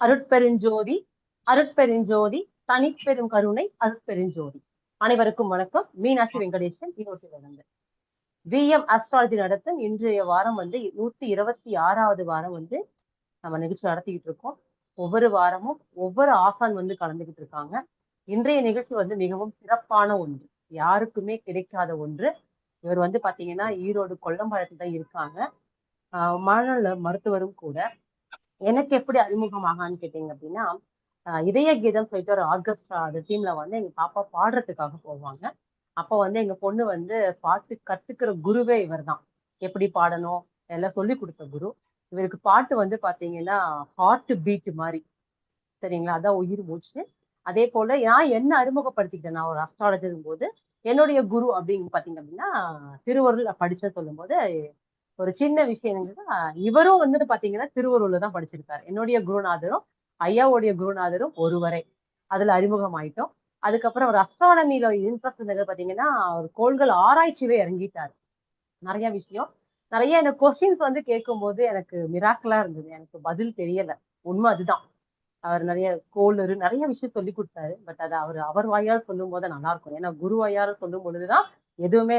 அருட்பெருஞ்சோதி அருட்பெருஞ்சோதி தனிப்பெரும் கருணை அருட்பெருஞ்சோதி. அனைவருக்கும் வணக்கம். மீனாட்சி வெங்கடேசன், ஈரோட்டிலிருந்து. விஎம் அஸ்ட்ராலஜி நடத்தும் இன்றைய வாரம் 126வது வாரம் நம்ம நிகழ்ச்சி நடத்திக்கிட்டு இருக்கோம். ஒவ்வொரு வாரமும் ஒவ்வொரு ஆசான் கலந்துகிட்டு இருக்காங்க. இன்றைய நிகழ்ச்சி மிகவும் சிறப்பான ஒன்று, யாருக்குமே கிடைக்காத ஒன்று. இவர் பாத்தீங்கன்னா ஈரோடு கொல்லம்பாளையத்துல தான் இருக்காங்க. மனநல மருத்துவரும் கூட. எனக்கு எப்படி அறிமுகமாகான்னு கேட்டீங்க அப்படின்னா, இதய கீதம் சொல்லிட்டு ஒரு ஆர்கெஸ்ட்ரா அந்த டீம்ல எங்க பாப்பா பாடுறதுக்காக போவாங்க. அப்ப எங்க பொண்ணு பாட்டு கத்துக்கிற குருவே இவர் தான். எப்படி பாடணும் எல்லாம் சொல்லி கொடுத்த குரு. இவருக்கு பாட்டு பாத்தீங்கன்னா ஹார்ட் பீட் மாதிரி, சரிங்களா? அதான் உயிர் மூச்சு. அதே போல நான் என்ன அறிமுகப்படுத்திக்கிட்டேன், நான் ஒரு அஸ்ட்ராலஜர் போது என்னுடைய குரு அப்படின்னு பாத்தீங்க அப்படின்னா திருவருள் படிச்ச சொல்லும் போது ஒரு சின்ன விஷயம் என்னன்னா, இவரும் பாத்தீங்கன்னா திருவருள்ல தான் படிச்சிருக்காரு. என்னுடைய குருநாதரும் ஐயாவுடைய குருநாதரும் ஒருவரை. அதுல அறிமுகம் ஆயிட்டோம். அதுக்கப்புறம் ஒரு அஸ்ட்ரானமில இன்ட்ரெஸ்ட் இருந்தது பாத்தீங்கன்னா, ஒரு கோள்கள் ஆராய்ச்சியில இறங்கிட்டாரு. நிறைய விஷயம், நிறைய எனக்கு கொஸ்டின்ஸ் கேட்கும் போது எனக்கு மிராக்கிளா இருந்தது. எனக்கு பதில் தெரியல. உண்மை அதுதான். அவர் நிறைய நிறைய விஷயம் சொல்லி கொடுத்தாரு. பட் அதை அவர் வாயால் சொல்லும் போது நல்லா இருக்கும். ஏன்னா குரு வாயால் சொல்லும் பொழுதுதான் எதுவுமே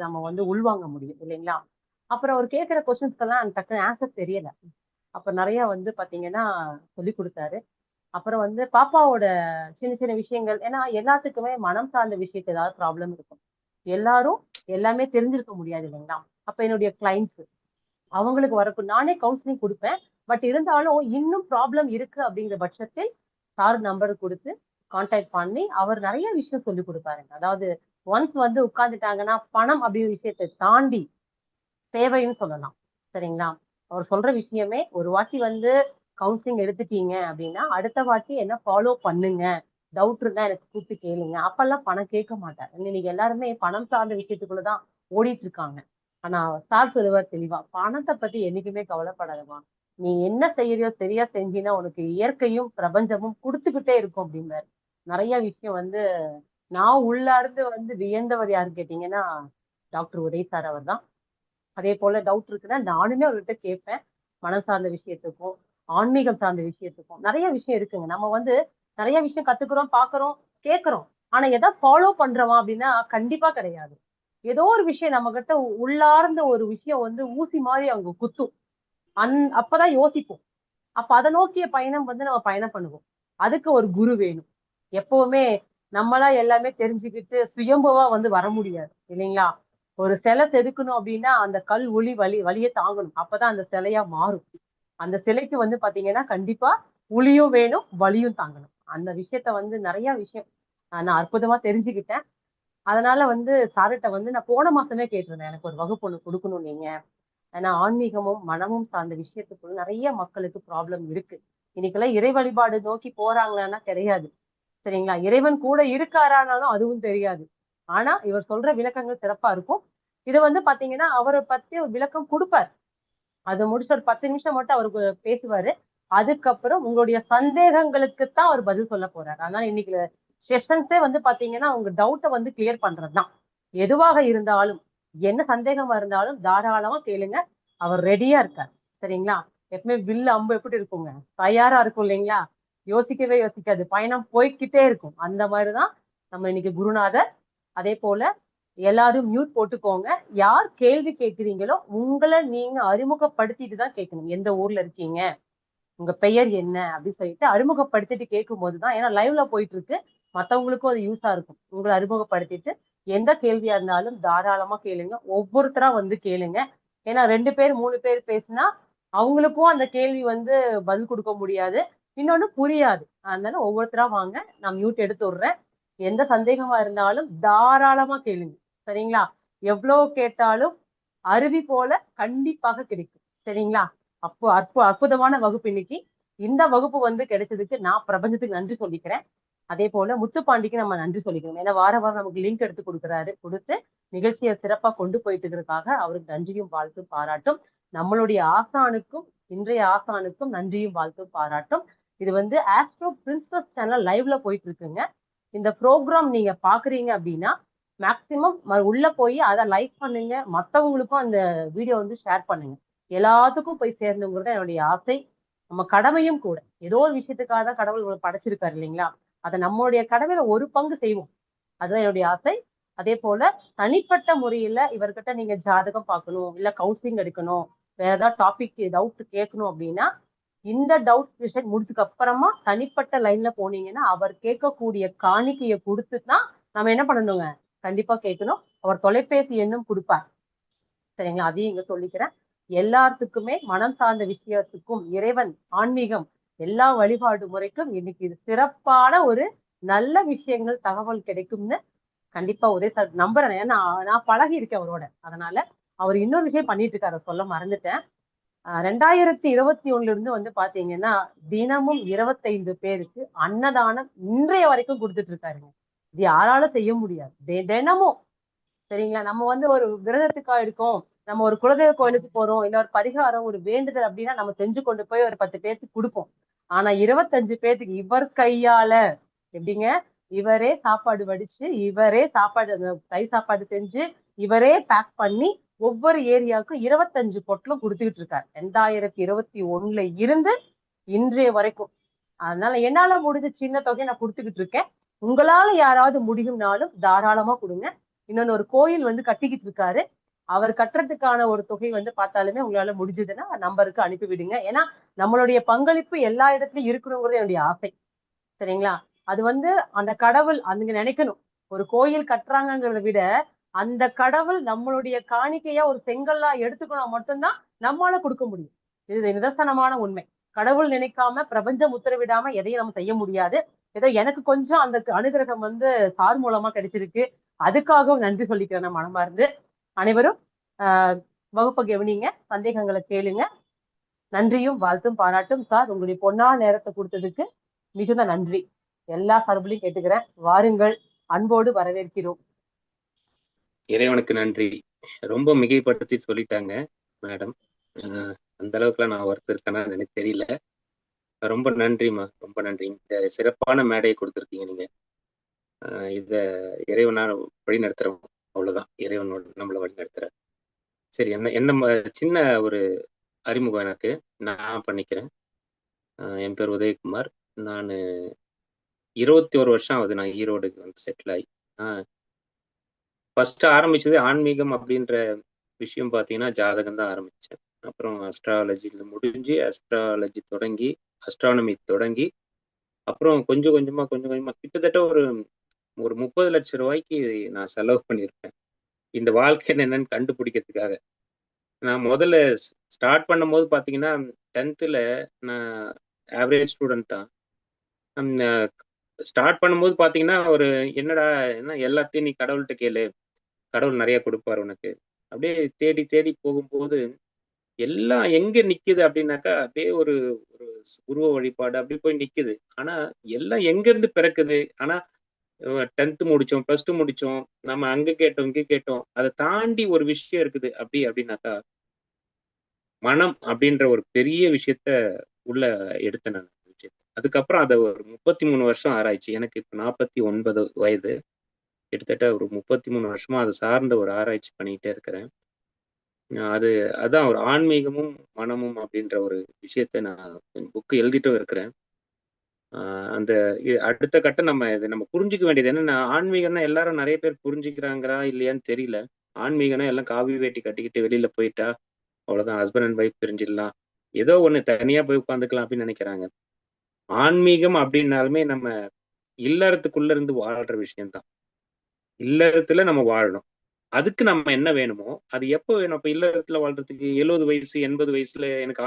நம்ம உள்வாங்க முடியும், இல்லைங்களா? அப்புறம் அவர் கேட்கிற கொஸ்டின்ஸ்க்கெல்லாம் டக்குனு ஆன்சர் தெரியல. அப்ப நிறைய பாத்தீங்கன்னா சொல்லி கொடுத்தாரு. அப்புறம் பாப்பாவோட சின்ன சின்ன விஷயங்கள், ஏன்னா எல்லாத்துக்குமே மனம் சார்ந்த விஷயத்து ஏதாவது ப்ராப்ளம் இருக்கும். எல்லாரும் எல்லாமே தெரிஞ்சிருக்க முடியாது, இல்லைங்களா? அப்ப என்னுடைய கிளைண்ட்ஸ் அவங்களுக்கு வரக்கும் நானே கவுன்சிலிங் கொடுப்பேன். பட் இருந்தாலும் இன்னும் ப்ராப்ளம் இருக்கு அப்படிங்கிற பட்சத்தில் சார் நம்பர் கொடுத்து கான்டாக்ட் பண்ணி அவர் நிறைய விஷயம் சொல்லி கொடுப்பாருங்க. அதாவது ஒன்ஸ் உட்கார்ந்துட்டாங்கன்னா பணம் அப்படிங்கிற விஷயத்தை தாண்டி தேவைன்னு சொல்லலாம், சரிங்களா? அவர் சொல்ற விஷயமே ஒரு வாட்டி கவுன்சிலிங் எடுத்துட்டீங்க அப்படின்னா அடுத்த வாட்டி என்ன ஃபாலோ பண்ணுங்க, டவுட் இருந்தா எனக்கு கூப்பிட்டு கேளுங்க. அப்பெல்லாம் பணம் கேட்க மாட்டார். இன்னைக்கு எல்லாருமே பணம் சார்ந்த விஷயத்துக்குள்ளதான் ஓடிட்டு இருக்காங்க. ஆனா சார் சொல்லுவார் தெளிவா, பணத்தை பத்தி என்னைக்குமே கவலைப்படாதமா, நீ என்ன செய்யறியோ சரியா செஞ்சினா உனக்கு இயற்கையும் பிரபஞ்சமும் கொடுத்துக்கிட்டே இருக்கும் அப்படின்னாரு. நிறைய விஷயம் நான் உள்ளார்ந்து வியந்தவர் யாருன்னு கேட்டீங்கன்னா டாக்டர் உதய் சார் அவர் தான். அதே போல டவுட் இருக்குன்னா நானுமே அவர்கிட்ட கேட்பேன். மனம் சார்ந்த விஷயத்துக்கும் ஆன்மீகம் சார்ந்த விஷயத்துக்கும் நிறைய விஷயம் இருக்குங்க. நம்ம நிறைய விஷயம் கத்துக்கிறோம், பாக்குறோம், கேட்கிறோம். ஆனா எதை ஃபாலோ பண்றோமா அப்படின்னா கண்டிப்பா கிடையாது. ஏதோ ஒரு விஷயம் நம்ம கிட்ட உள்ளார்ந்த ஒரு விஷயம் ஊசி மாதிரி அவங்க குத்தும். அப்பதான் யோசிப்போம். அப்ப அதை நோக்கிய பயணம் நம்ம பயணம் பண்ணுவோம். அதுக்கு ஒரு குரு வேணும். எப்பவுமே நம்மளா எல்லாமே தெரிஞ்சுக்கிட்டு சுயம்புவா வர முடியாது, இல்லைங்களா? ஒரு சிலை செதுக்கணும் அப்படின்னா அந்த கல் வலிய தாங்கணும். அப்பதான் அந்த சிலையா மாறும். அந்த சிலைக்கு பாத்தீங்கன்னா கண்டிப்பா உளியும் வேணும், வலியும் தாங்கணும். அந்த விஷயத்த நிறைய விஷயம் நான் அற்புதமா தெரிஞ்சுக்கிட்டேன். அதனால சார்கிட்ட நான் போன மாசமே கேட்டிருந்தேன், எனக்கு ஒரு வகுப்பு ஒண்ணு கொடுக்கணும் நீங்க. ஏன்னா ஆன்மீகமும் மனமும் சார்ந்த விஷயத்துக்குள்ள நிறைய மக்களுக்கு ப்ராப்ளம் இருக்கு. இன்னைக்கெல்லாம் இறை வழிபாடு நோக்கி போறாங்களான்னா கிடையாது, சரிங்களா? இறைவன் கூட இருக்காரானாலும் அதுவும் தெரியாது. ஆனா இவர் சொல்ற விளக்கங்கள் சிறப்பா இருக்கும். இது பாத்தீங்கன்னா அவரை பத்தி ஒரு விளக்கம் கொடுப்பார். அது முடிச்சு ஒரு 10 நிமிஷம் மட்டும் அவருக்கு பேசுவாரு. அதுக்கப்புறம் உங்களுடைய சந்தேகங்களுக்குத்தான் அவர் பதில் சொல்ல போறாரு. அதனால இன்னைக்கு செஷன்ஸே பாத்தீங்கன்னா உங்க டவுட்டை கிளியர் பண்றதுதான். எதுவாக இருந்தாலும், என்ன சந்தேகமா இருந்தாலும் தாராளமா கேளுங்க. அவர் ரெடியா இருக்கார், சரிங்களா? எப்பவுமே வில்லு அம்பு எப்படி இருக்குங்க, தயாரா இருக்கும், இல்லைங்களா? யோசிக்கவே யோசிக்காது, பயணம் போய்கிட்டே இருக்கும். அந்த மாதிரிதான் நம்ம இன்னைக்கு குருநாதர். அதே போல எல்லாரும் மியூட் போட்டுக்கோங்க. யார் கேள்வி கேட்கிறீங்களோ உங்களை நீங்க அறிமுகப்படுத்திட்டு தான் கேட்கணும். எந்த ஊர்ல இருக்கீங்க, உங்க பெயர் என்ன அப்படின்னு சொல்லிட்டு அறிமுகப்படுத்திட்டு கேட்கும் போதுதான், ஏன்னா லைவ்ல போயிட்டு இருக்கு, மத்தவங்களுக்கும் அது யூஸா இருக்கும். உங்களை அறிமுகப்படுத்திட்டு எந்த கேள்வியா இருந்தாலும் தாராளமா கேளுங்க. ஒவ்வொருத்தரா கேளுங்க. ஏன்னா 2 பேர் 3 பேர் பேசினா அவங்களுக்கும் அந்த கேள்வி பதில் கொடுக்க முடியாது, இன்னொன்னு புரியாது. அதனால ஒவ்வொருத்தரா வாங்க, நான் மியூட் எடுத்து விடுறேன். எந்த சந்தேகமா இருந்தாலும் தாராளமா கேளுங்க, சரிங்களா? எவ்வளவு கேட்டாலும் அருவி போல கண்டிப்பாக கிடைக்கும், சரிங்களா? அப்போ அற்புதமான வகுப்பு இன்னைக்கு. இந்த வகுப்பு கிடைச்சதுக்கு நான் பிரபஞ்சத்துக்கு நன்றி சொல்லிக்கிறேன். அதே போல முத்துப்பாண்டிக்கு நம்ம நன்றி சொல்லிக்கணும். ஏன்னா வாரம் நமக்கு லிங்க் எடுத்து கொடுத்து நிகழ்ச்சியை சிறப்பா கொண்டு போயிட்டு இருக்கிறதுக்காக அவருக்கு நன்றியும் வாழ்த்தும் பாராட்டும். நம்மளுடைய ஆசானுக்கும் இன்றைய ஆசானுக்கும் நன்றியும் வாழ்த்தும் பாராட்டும். இது ஆஸ்ட்ரோ பிரின்சஸ் சேனல் லைவ்ல போயிட்டு இருக்குங்க. இந்த ப்ரோக்ராம் நீங்க பாக்குறீங்க அப்படின்னா மேக்சிமம் உள்ள போய் அதை லைக் பண்ணுங்க, மற்றவங்களுக்கும் அந்த வீடியோ ஷேர் பண்ணுங்க. எல்லாத்துக்கும் போய் சேர்ந்துங்கிறது என்னுடைய ஆசை. நம்ம கடமையும் கூட. ஏதோ ஒரு விஷயத்துக்காக தான் கடவுள் படைச்சிருக்காரு இல்லைங்களா? அதை நம்மளுடைய கடமையில ஒரு பங்கு செய்வோம். அதுதான் என்னுடைய ஆசை. அதே போல தனிப்பட்ட முறையில இவர்கிட்ட நீங்க ஜாதகம் பார்க்கணும், இல்ல கவுன்சிலிங் எடுக்கணும், வேற ஏதாவது டாபிக் டவுட் கேட்கணும் அப்படின்னா, இந்த டவுட் செஷன் முடிச்சதுக்கு அப்புறமா தனிப்பட்ட லைன்ல போனீங்கன்னா அவர் கேட்கக்கூடிய காணிக்கையை கொடுத்துதான் நம்ம என்ன பண்ணணுங்க, கண்டிப்பா கேட்கணும். அவர் தொலைபேசி எண்ணும் கொடுப்பார். சரிங்களா? அதையும் இங்க சொல்லிக்கிறேன். எல்லாத்துக்குமே மனம் சார்ந்த விஷயத்துக்கும் இறைவன், ஆன்மீகம், எல்லா வழிபாடு முறைக்கும் இன்னைக்கு இது சிறப்பான ஒரு நல்ல விஷயங்கள் தகவல் கிடைக்கும்னு கண்டிப்பா ஒரே சார் நம்புறேன். ஏன்னா நான் பழகி இருக்கேன் அவரோட. அதனால அவர் இன்னொரு விஷயம் பண்ணிட்டு இருக்காரு, சொல்ல மறந்துட்டேன். 2021 இருந்து வந்து பாத்தீங்கன்னா தினமும் 25 பேருக்கு அன்னதானம் இன்றைய வரைக்கும் கொடுத்துட்டு இருக்காருங்க. இது யாராலும் செய்ய முடியாது. தினமும். சரிங்களா? நம்ம வந்து ஒரு விரதத்துக்கா இருக்கோம், நம்ம ஒரு குலதெய்வ கோயிலுக்கு போறோம், இல்ல ஒரு பரிகாரம், ஒரு வேண்டுதல் அப்படின்னா நம்ம செஞ்சு கொண்டு போய் ஒரு 10 பேருக்கு கொடுப்போம். ஆனா 25 பேருக்கு இவர் கையால எப்படிங்க, இவரே சாப்பாடு வடிச்சு, இவரே சாப்பாடு கை சாப்பாடு செஞ்சு, இவரே பேக் பண்ணி ஒவ்வொரு ஏரியாவுக்கும் 25 பொட்டலும் கொடுத்துக்கிட்டு இருக்காரு 2021 இருந்து இன்றைய வரைக்கும். அதனால என்னால முடிஞ்ச சின்ன தொகையை நான் கொடுத்துக்கிட்டு இருக்கேன். உங்களால யாராவது முடியும்னாலும் தாராளமா கொடுங்க. இன்னொன்னு ஒரு கோயில் வந்து கட்டிக்கிட்டு இருக்காரு. அவர் கட்டுறதுக்கான ஒரு தொகை வந்து பார்த்தாலுமே உங்களால முடிஞ்சதுன்னா நம்பருக்கு அனுப்பி விடுங்க. ஏன்னா நம்மளுடைய பங்களிப்பு எல்லா இடத்துலயும் இருக்கணுங்கிறது என்னுடைய ஆசை. சரிங்களா? அது வந்து அந்த கடவுள் அங்க நினைக்கணும். ஒரு கோயில் கட்டுறாங்கிறத விட அந்த கடவுள் நம்மளுடைய காணிக்கையா ஒரு செங்கல்லா எடுத்துக்கணும் மட்டும்தான் நம்மளால கொடுக்க முடியும். இது நிதர்சனமான உண்மை. கடவுள் நினைக்காம, பிரபஞ்சம் உத்தரவிடாம எதையும் நம்ம செய்ய முடியாது. ஏதோ எனக்கு கொஞ்சம் அந்த அனுகிரகம் வந்து சார் மூலமா கிடைச்சிருக்கு. அதுக்காகவும் நன்றி சொல்லிக்கிறேன் நான் மனமார்ந்து. அனைவரும் வகுப்பை கவனிங்க, சந்தேகங்களை கேளுங்க. நன்றியும் வாழ்த்தும் பாராட்டும். சார், உங்களுடைய பொன்னான நேரத்தை கொடுத்ததுக்கு மிகுந்த நன்றி. எல்லா சார்பிலையும் கேட்டுக்கிறேன். வாருங்கள், அன்போடு வரவேற்கிறோம். இறைவனுக்கு நன்றி. ரொம்ப மிகைப்படுத்தி சொல்லிட்டாங்க மேடம். அந்த அளவுக்குலாம் நான் ஒருத்தர் இருக்கேன்னா எனக்கு தெரியல. ரொம்ப நன்றிம்மா, ரொம்ப நன்றி. இந்த சிறப்பான மேடையை கொடுத்துருக்கீங்க நீங்க. இத இறைவனால் வழி நடத்துறோம். அவ்வளவுதான், இறைவனோட நம்மளை வழி நடத்துற. சரி, என்ன சின்ன ஒரு அறிமுகம் எனக்கு நான் பண்ணிக்கிறேன். என் பேர் உதயகுமார். நான் 21 வருஷம் ஆகுது நான் ஈரோடுக்கு வந்து செட்டில் ஆகி. ஃபர்ஸ்ட் ஆரம்பிச்சது ஆன்மீகம் அப்படின்ற விஷயம் பார்த்தீங்கன்னா ஜாதகம் தான் ஆரம்பிச்சேன். அப்புறம் அஸ்ட்ராலஜில முடிஞ்சு அஸ்ட்ராலஜி தொடங்கி அஸ்ட்ரானமி தொடங்கி அப்புறம் கொஞ்சம் கொஞ்சமா கிட்டத்தட்ட ஒரு 30 லட்சம் ரூபாய்க்கு நான் செலவு பண்ணியிருப்பேன் இந்த வாழ்க்கை என்னன்னு கண்டுபிடிக்கிறதுக்காக. நான் முதல்ல ஸ்டார்ட் பண்ணும்போது பார்த்தீங்கன்னா 10th நான் ஆவரேஜ் ஸ்டூடெண்ட் தான். ஸ்டார்ட் பண்ணும்போது பார்த்தீங்கன்னா ஒரு என்னடா என்ன எல்லாத்தையும் நீ கடவுள்கிட்ட கேளு, கடவுள் நிறைய கொடுப்பாரு உனக்கு. அப்படியே தேடி தேடி போகும்போது எல்லாம் எங்க நிக்குது அப்படின்னாக்கா அப்படியே ஒரு ஒரு உருவ வழிபாடு அப்படி போய் நிக்குது. ஆனா எல்லாம் எங்க இருந்து பிறக்குது? ஆனா 10th முடிச்சோம், +2 முடிச்சோம், நம்ம அங்க கேட்டோம் இங்க கேட்டோம், அதை தாண்டி ஒரு விஷயம் இருக்குது அப்படின்னாக்கா மனம் அப்படின்ற ஒரு பெரிய விஷயத்த உள்ள எடுத்தேன் நான். அதுக்கப்புறம் அதை ஒரு 33 வருஷம் ஆராய்ச்சி. எனக்கு இப்ப 49 வயது. கிட்டத்தட்ட ஒரு 33 வருஷமா அதை சார்ந்த ஒரு ஆராய்ச்சி பண்ணிக்கிட்டே இருக்கிறேன். அதான் ஒரு ஆன்மீகமும் மனமும் அப்படின்ற ஒரு விஷயத்த நான் புக்கு எழுதிட்டும் இருக்கிறேன். அந்த அடுத்த கட்டம் நம்ம புரிஞ்சுக்க வேண்டியது என்னன்னா, ஆன்மீகம்னா எல்லாரும் நிறைய பேர் புரிஞ்சுக்கிறாங்களா இல்லையான்னு தெரியல. ஆன்மீகம்னா எல்லாம் காவி வேட்டி கட்டிக்கிட்டு வெளியில போயிட்டா அவ்வளவுதான், ஹஸ்பண்ட் அண்ட் ஒய்ஃப் பிரிஞ்சிடலாம், ஏதோ ஒண்ணு தனியா போய் உட்காந்துக்கலாம் அப்படின்னு நினைக்கிறாங்க. ஆன்மீகம் அப்படின்னாலுமே நம்ம இல்லறத்துக்குள்ள இருந்து வாழ்ற விஷயம்தான். இல்லறத்துல நம்ம வாழணும். அதுக்கு நம்ம என்ன வேணுமோ அது எப்போ வேணும்? அப்ப இல்லறத்துல வாழ்றதுக்கு 70 வயசு 80 வயசுல எனக்கு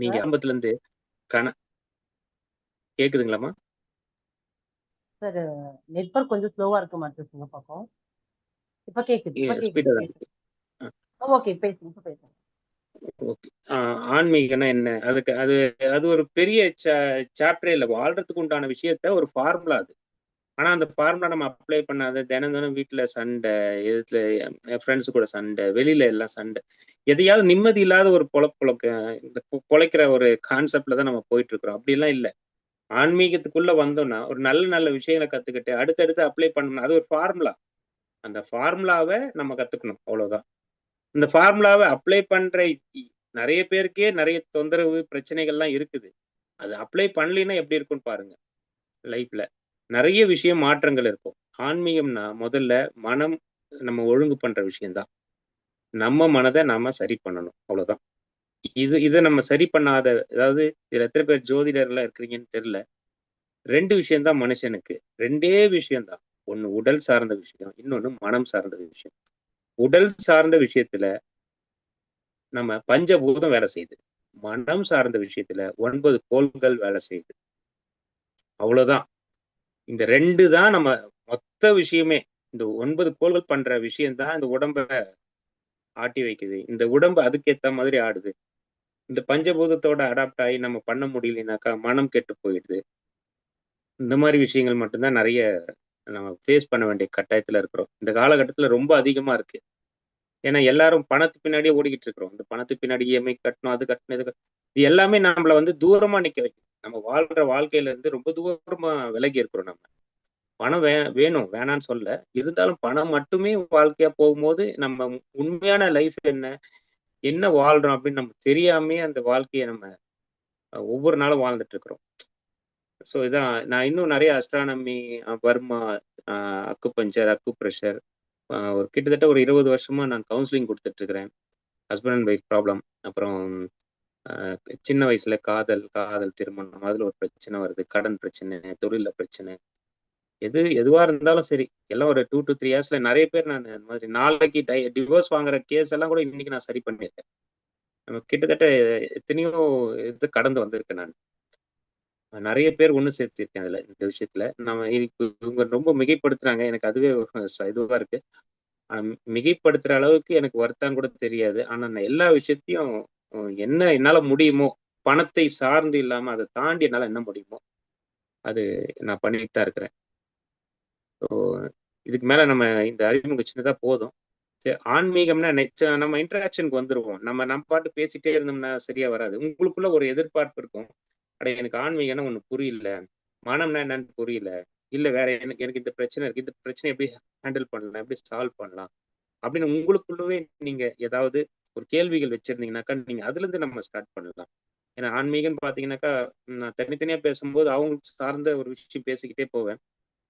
நீங்க ஆரம்பத்துல இருந்து கேக்குதுங்களாமா? சார், நெட்வொர்க் கொஞ்சம் ஸ்லோவா இருக்க மாட்டேங்குது பக்கம். இப்ப கேக்குது. ஓகே, பேசுங்க பேசுங்க. ஓகே. ஆன்மீகம்னா என்ன? அதுக்கு அது ஒரு பெரிய சாப்டரே இல்லை. வாழ்றதுக்கு உண்டான விஷயத்த ஒரு ஃபார்முலா அது. ஆனா அந்த ஃபார்முலா நம்ம அப்ளை பண்ணாத தினம் வீட்டுல சண்டை, எதுல ஃப்ரெண்ட்ஸ் கூட சண்டை, வெளியில எல்லாம் சண்டை, எதையாவது நிம்மதி இல்லாத ஒரு பொழைக்கிற ஒரு கான்செப்ட்ல தான் நம்ம போயிட்டு இருக்கிறோம். அப்படி எல்லாம் இல்லை. ஆன்மீகத்துக்குள்ள வந்தோம்னா ஒரு நல்ல நல்ல விஷயங்களை கத்துக்கிட்டு அடுத்தடுத்து அப்ளை பண்ணணும். அது ஒரு ஃபார்முலா. அந்த ஃபார்முலாவை நம்ம கத்துக்கணும், அவ்வளவுதான். இந்த ஃபார்முலாவை அப்ளை பண்ற நிறைய பேருக்கே நிறைய தொந்தரவு பிரச்சனைகள்லாம் இருக்குது. அது அப்ளை பண்ணலைன்னா எப்படி இருக்கும்னு பாருங்க. லைஃப்ல நிறைய விஷயம் மாற்றங்கள் இருக்கும். ஆன்மீகம்னா முதல்ல மனம் நம்ம ஒழுங்கு பண்ற விஷயம்தான். நம்ம மனதை நாம சரி பண்ணணும், அவ்வளவுதான். இதை நம்ம சரி பண்ணாத, அதாவது இதுல எத்தனை பேர் ஜோதிடர்லாம் இருக்கிறீங்கன்னு தெரியல. 2 விஷயம் தான் மனுஷனுக்கு. 2 விஷயம்தான். ஒண்ணு உடல் சார்ந்த விஷயம், இன்னொன்னு மனம் சார்ந்த விஷயம். உடல் சார்ந்த விஷயத்துல நம்ம பஞ்சபூதம் வேலை செய்யுது. மனம் சார்ந்த விஷயத்துல 9 கோள்கள் வேலை செய்யுது. அவ்வளவுதான். இந்த 2 தான் நம்ம மொத்த விஷயமே. இந்த 9 கோள்கள் பண்ற விஷயம் தான் இந்த உடம்ப ஆட்டி வைக்குது. இந்த உடம்பு அதுக்கேத்த மாதிரி ஆடுது. இந்த பஞ்சபூதத்தோட அடாப்ட் ஆகி நம்ம பண்ண முடியலனாக்கா மனம் கெட்டு போயிடுது. இந்த மாதிரி விஷயங்கள் மட்டும்தான் நிறைய நம்ம ஃபேஸ் பண்ண வேண்டிய கட்டாயத்துல இருக்கிறோம். இந்த காலகட்டத்துல ரொம்ப அதிகமா இருக்கு. ஏன்னா எல்லாரும் பணத்து பின்னாடியே ஓடிக்கிட்டு இருக்கிறோம். இந்த பணத்துக்கு பின்னாடி இஎம்ஐ கட்டணும், அது கட்டணும், இது எல்லாமே நம்மள வந்து தூரமா நிக்க வைக்கும். நம்ம வாழ்ற வாழ்க்கையில இருந்து ரொம்ப தூரமா விலகி இருக்கிறோம் நம்ம. பணம் வேணும், வேணான்னு சொல்லல. இருந்தாலும் பணம் மட்டுமே வாழ்க்கையா போகும்போது நம்ம உண்மையான லைஃப் என்ன, என்ன வாழ்றோம் அப்படின்னு நம்ம தெரியாமே அந்த வாழ்க்கையை நம்ம ஒவ்வொரு நாளும் வாழ்ந்துட்டு இருக்கிறோம். ஸோ இதான் நான் இன்னும் நிறைய அஸ்ட்ரானமி, பர்மா, அக்குபஞ்சர், அக்குப்ரெஷர், ஒரு கிட்டத்தட்ட ஒரு 20 வருஷமா நான் கவுன்சிலிங் கொடுத்துட்டு இருக்கிறேன். ஹஸ்பண்ட் அண்ட் ஒய்ஃப் ப்ராப்ளம், அப்புறம் சின்ன வயசுல காதல் திருமணம், அதுல ஒரு பிரச்சனை வருது, கடன் பிரச்சனை, தொழில பிரச்சனை, எதுவா இருந்தாலும் சரி, எல்லாம் ஒரு 2 to 3 இயர்ஸ்ல நிறைய பேர் நான் இந்த மாதிரி நாளைக்கு டிவோர்ஸ் வாங்குற கேஸ் எல்லாம் கூட இன்னைக்கு நான் சரி பண்ணியிருக்கேன். நம்ம கிட்டத்தட்ட எத்தனையோ இது கடந்து வந்திருக்கேன் நான். நிறைய பேர் ஒண்ணு சேர்த்திருக்கேன் அதுல. இந்த விஷயத்துல நம்ம இவங்க ரொம்ப மிகைப்படுத்துறாங்க, எனக்கு அதுவே இதுவா இருக்கு. மிகைப்படுத்துற அளவுக்கு எனக்கு வருத்தான்னு கூட தெரியாது. ஆனா நான் எல்லா விஷயத்தையும் என்ன என்னால முடியுமோ, பணத்தை சார்ந்து இல்லாம அதை தாண்டி என்னால என்ன முடியுமோ அது நான் பண்ணிட்டு தான் இருக்கிறேன். ஸோ இதுக்கு மேல நம்ம இந்த அறிமுகம் சின்னதா போதும். சரி, ஆன்மீகம்னா நம்ம இன்டராக்ஷனுக்கு வந்துருவோம். நம்ம பாட்டு பேசிட்டே இருந்தோம்னா சரியா வராது. உங்களுக்குள்ள ஒரு எதிர்பார்ப்பு இருக்கும். அட எனக்கு ஆன்மீகம்னா ஒண்ணு புரியல, மனம்னா என்னன்னு புரியல, இல்ல வேற எனக்கு எனக்கு இந்த பிரச்சனை இருக்கு, இந்த பிரச்சனை எப்படி ஹேண்டில் பண்ணலாம், எப்படி சால்வ் பண்ணலாம் அப்படின்னு உங்களுக்குள்ளவே நீங்க ஏதாவது ஒரு கேள்விகள் வச்சிருந்தீங்கன்னாக்கா நீங்க அதுல இருந்து நம்ம ஸ்டார்ட் பண்ணலாம். ஏன்னா ஆன்மீகம்னு பாத்தீங்கன்னாக்கா நான் தனித்தனியா பேசும்போது அவங்களுக்கு சார்ந்த ஒரு விஷயம் பேசிக்கிட்டே போவேன்.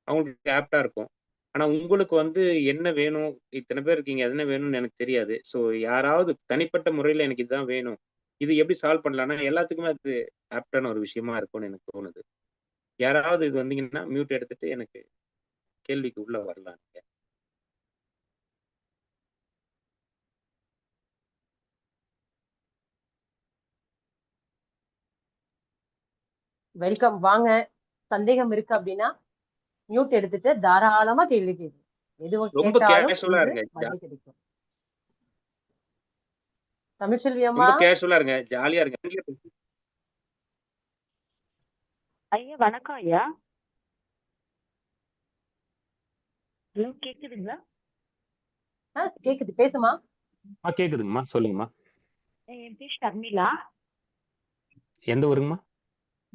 அவங்களுக்கு ஆப்டா இருக்கும். ஆனா உங்களுக்கு வந்து என்ன வேணும், இத்தனை பேர் இருக்கீங்க, என்ன வேணும்னு எனக்கு தெரியாது. ஸோ யாராவது தனிப்பட்ட முறையில எனக்கு இதுதான் வேணும், இது எப்படி சால்வ் பண்ணலாம்னா எல்லாத்துக்குமே அது ஆப்டான ஒரு விஷயமா இருக்கும்னு எனக்கு தோணுது. யாராவது இது வந்தீங்கன்னா மியூட் எடுத்துட்டு எனக்கு கேள்விக்கு உள்ள வரலாம். வெல்கம், வாங்க. சந்தேகம் இருக்கு அப்படின்னா மியூட் எடுத்துட்டு தாராளமா கேள்வி கேட்கு. எதுவும் ரொம்ப கேட்டாலும் கேஷுவலா இன்று இருங்க. பதில் கிடைக்கும். தமிழ்செல்வி அம்மா, ரொம்ப கேஷுவலா இருங்க, ஜாலியா இருங்க. ஐயா வணக்கம் ஐயா. ஹலோ கேக்குதுங்களா? கேக்குது, பேசுமா. கேக்குதுங்கம்மா, சொல்லுங்கம்மா. என் பேர் ஷர்மிளா, எந்த ஊருங்கம்மா?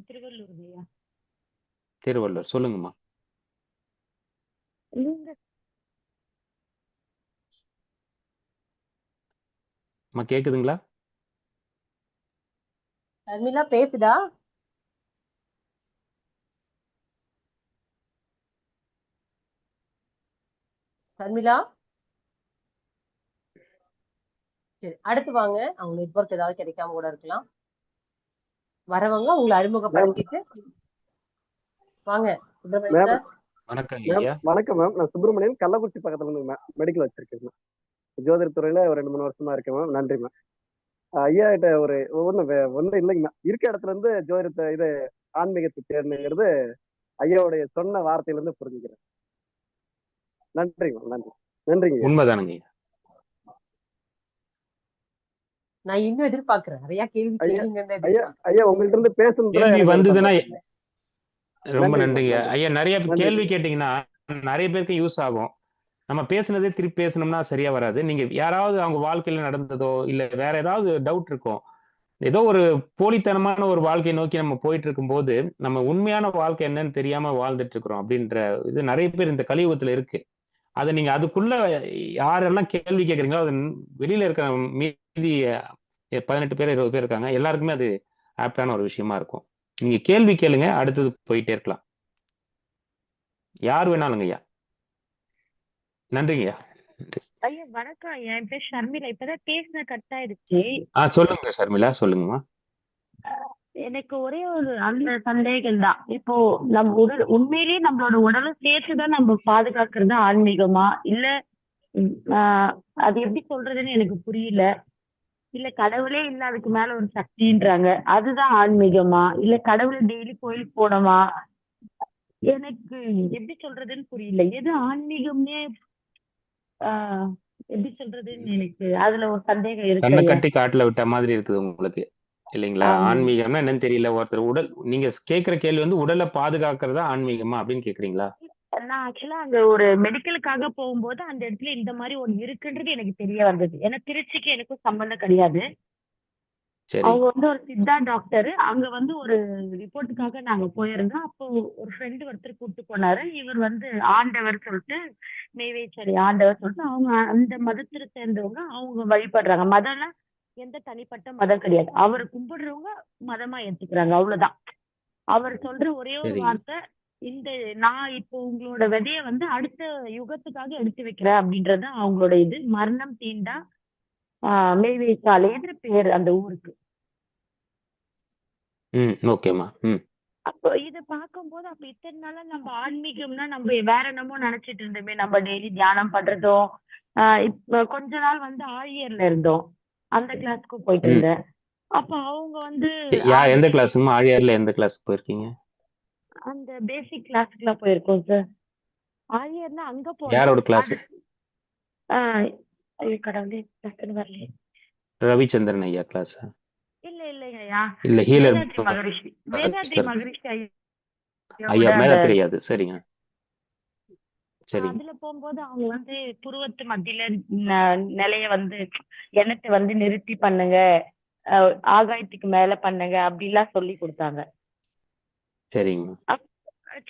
திருவள்ளூர் ஐயா. திருவள்ளூர், சொல்லுங்கம்மா. நீங்க அம்மா கேக்குதுங்களா? ஷர்மிளா பேசுதா? ஷர்மிளா, சரி அடுத்து வாங்க. அவங்க நெட்வொர்க் ஏதாவது கிடைக்காம கூட இருக்கலாம். வரவங்க உங்களை அறிமுகப்படுத்திட்டு வாங்க. சுப்பிரமணியன் சார். வணக்கம் மேம் ஐயா. வணக்கம் மேம். நான் சுப்பிரமணியன், கள்ளக்குறிச்சி பக்கத்துல இருந்து மெடிக்கல் வச்சிருக்கேன் மேம். ஜோதிட துறையில ஒரு 2-3 வருஷமா இருக்கேன் மேம். நன்றி மேம். ஐயா கிட்ட ஒரு ஒண்ணு இல்லைங்க மேம். இருக்க இடத்துல இருந்து ஜோதிடத்தை இது ஆன்மீகத்தை தேடணுங்கிறது ஐயாவுடைய சொன்ன வார்த்தையில இருந்து புரிஞ்சுக்கிறேன். நன்றி மேம், நன்றி. நன்றிங்க. உண்மைதானுங்க. நான் இன்னும் எதிர்பார்க்கிறேன், நிறைய கேள்வி கேளுங்க. ஐயா உங்கள்ட்ட இருந்து கேள்வி வந்ததுன்னா பேசுனதுல ரொம்ப நன்றிங்க ஐயா. நிறைய கேள்வி கேட்டீங்கன்னா நிறைய பேருக்கு யூஸ் ஆகும். நம்ம பேசுனதே திருப்பி பேசணும்னா சரியா வராது. நீங்க யாராவது அவங்க வாழ்க்கையில நடந்ததோ இல்ல வேற ஏதாவது டவுட் இருக்கும், ஏதோ ஒரு போலித்தனமான ஒரு வாழ்க்கையை நோக்கி நம்ம போயிட்டு இருக்கும்போது நம்ம உண்மையான வாழ்க்கை என்னன்னு தெரியாம வாழ்ந்துட்டு இருக்கிறோம் அப்படின்ற இது நிறைய பேர் இந்த கலியுகத்துல இருக்கு. அதை நீங்க அதுக்குள்ள யாரெல்லாம் கேள்வி கேட்கறீங்களோ அது வெளியில இருக்கிற மீதி 18 பேர் 20 பேர் இருக்காங்க, எல்லாருக்குமே அது ஆப்டான ஒரு விஷயமா இருக்கும். நீங்க கேள்வி கேளுங்க, அடுத்தது போயிட்டே இருக்கலாம். யார் வேணாலுங்க ஐயா. நன்றிங்க ஐயா. ஐயா வணக்கம் ஐயா, என் பேர் ஷர்மிளா. இப்பதான் பேசின கட் ஆயிடுச்சு. சொல்லுங்க ஷர்மிளா, சொல்லுங்கம்மா. எனக்கு ஒரே ஒரு அந்த சந்தேகம் தான். இப்போ நம்ம உடல் உண்மையிலேயே நம்மளோட உடலும் சேர்த்துதான் நம்ம பாதுகாக்கிறது ஆன்மீகமா, இல்ல அது எப்படி சொல்றதுன்னு எனக்கு புரியல. இல்ல கடவுளே இல்ல அதுக்கு மேல ஒரு சக்தின்றாங்க, அதுதான் ஆன்மீகமா, இல்ல கடவுளை டெய்லி கோயிலுக்கு போனோமா? எனக்கு எப்படி சொல்றதுன்னு புரியல. எது ஆன்மீகம்னே எப்படி சொல்றதுன்னு எனக்கு அதுல ஒரு சந்தேகம் இருக்கு கண்ணை ஐயா. கட்டி காட்டுல விட்ட மாதிரி இருக்குது உங்களுக்கு இல்லைங்களா? ஆமா. ஆன்மீகம்னா என்னன்னு தெரியல. ஒருத்தர் உடல், நீங்க கேட்கிற கேள்வி வந்து உடலை பாதுகாக்கிறதா ஆன்மீகமா அப்படின்னு கேக்குறீங்களா? நான் ஆக்சுவலா அங்க ஒரு மெடிக்கலுக்காக போகும்போது அந்த இடத்துல இந்த மாதிரி ஒண்ணு இருக்குன்றது எனக்கு தெரிய வந்தது. ஏன்னா திருச்சிக்கு எனக்கும் சம்பந்தம் கிடையாது. சரி அவங்க வந்து ஒரு சித்தா டாக்டர். அங்க வந்து ஒரு ரிப்போர்ட்டுக்காக நாங்க போயிருந்தோம். அப்போ ஒரு ஃப்ரெண்டு ஒருத்தர் கூப்பிட்டு போனாரு. இவர் வந்து ஆண்டவர் சொல்லிட்டு, நெய்வேச்சரி ஆண்டவர் சொல்லிட்டு, அவங்க அந்த மதத்தை சேர்ந்தவங்க, அவங்க வழிபடுறாங்க. மதம்னா எந்த தனிப்பட்ட மதம் கிடையாது. அவர் கும்பிடுறவங்க மதமா ஏத்துக்கிறாங்க, அவ்வளவுதான். அவர் சொல்ற ஒரே ஒரு சரி வார்த்தை, இந்த நான் இப்போ உங்களோட விதைய வந்து அடுத்த யுகத்துக்காக எடுத்து வைக்கிறேன் அப்படின்றது அவங்களோட இது. மரணம் தீண்டா மெய்வேச்சாலைன்ற பேர் அந்த ஊருக்கு. ஓகேம்மா. அப்போ இதை பார்க்கும்போது அப்ப இத்தனை நாளா நம்ம ஆன்மீகம்னா நம்ம வேற என்னமோ நினைச்சிட்டு இருந்தோமே. நம்ம டெய்லி தியானம் பண்றதும், இப்ப கொஞ்ச நாள் வந்து ஆழியர்ல இருந்தோம், அந்த கிளாஸ்க்கும் போயிட்டு இருந்தேன். அப்ப அவங்க வந்து எந்த கிளாஸ்மா? ஆழியார்ல எந்த கிளாஸ் போயிருக்கீங்க? அந்த பேசிக் கிளாஸ்க்குலாம் போயிருக்கோம் சார். ஆழியர்னா அங்க யாரோட போனோம். கிளாஸ்? ஐயோ கடவுளே, டக்குன்னு வரலையே. ரவிச்சந்திரன் ஐயா கிளாஸ்? இல்ல இல்லையா, இல்ல ஹீலர் வேதாத்ரி மகரிஷி. வேதாத்ரி மகரிஷி ஐயா மேல ஐயாவோட தெரியாது. சரிங்க சரிங்க. அதுல போகும்போது அவங்க வந்து புருவத்து மத்தியில நிலைய வந்து எண்ணத்தை வந்து நிறுத்தி பண்ணுங்க, ஆகாயத்துக்கு மேல பண்ணுங்க அப்படிலாம் சொல்லி கொடுத்தாங்க. சரிங்க.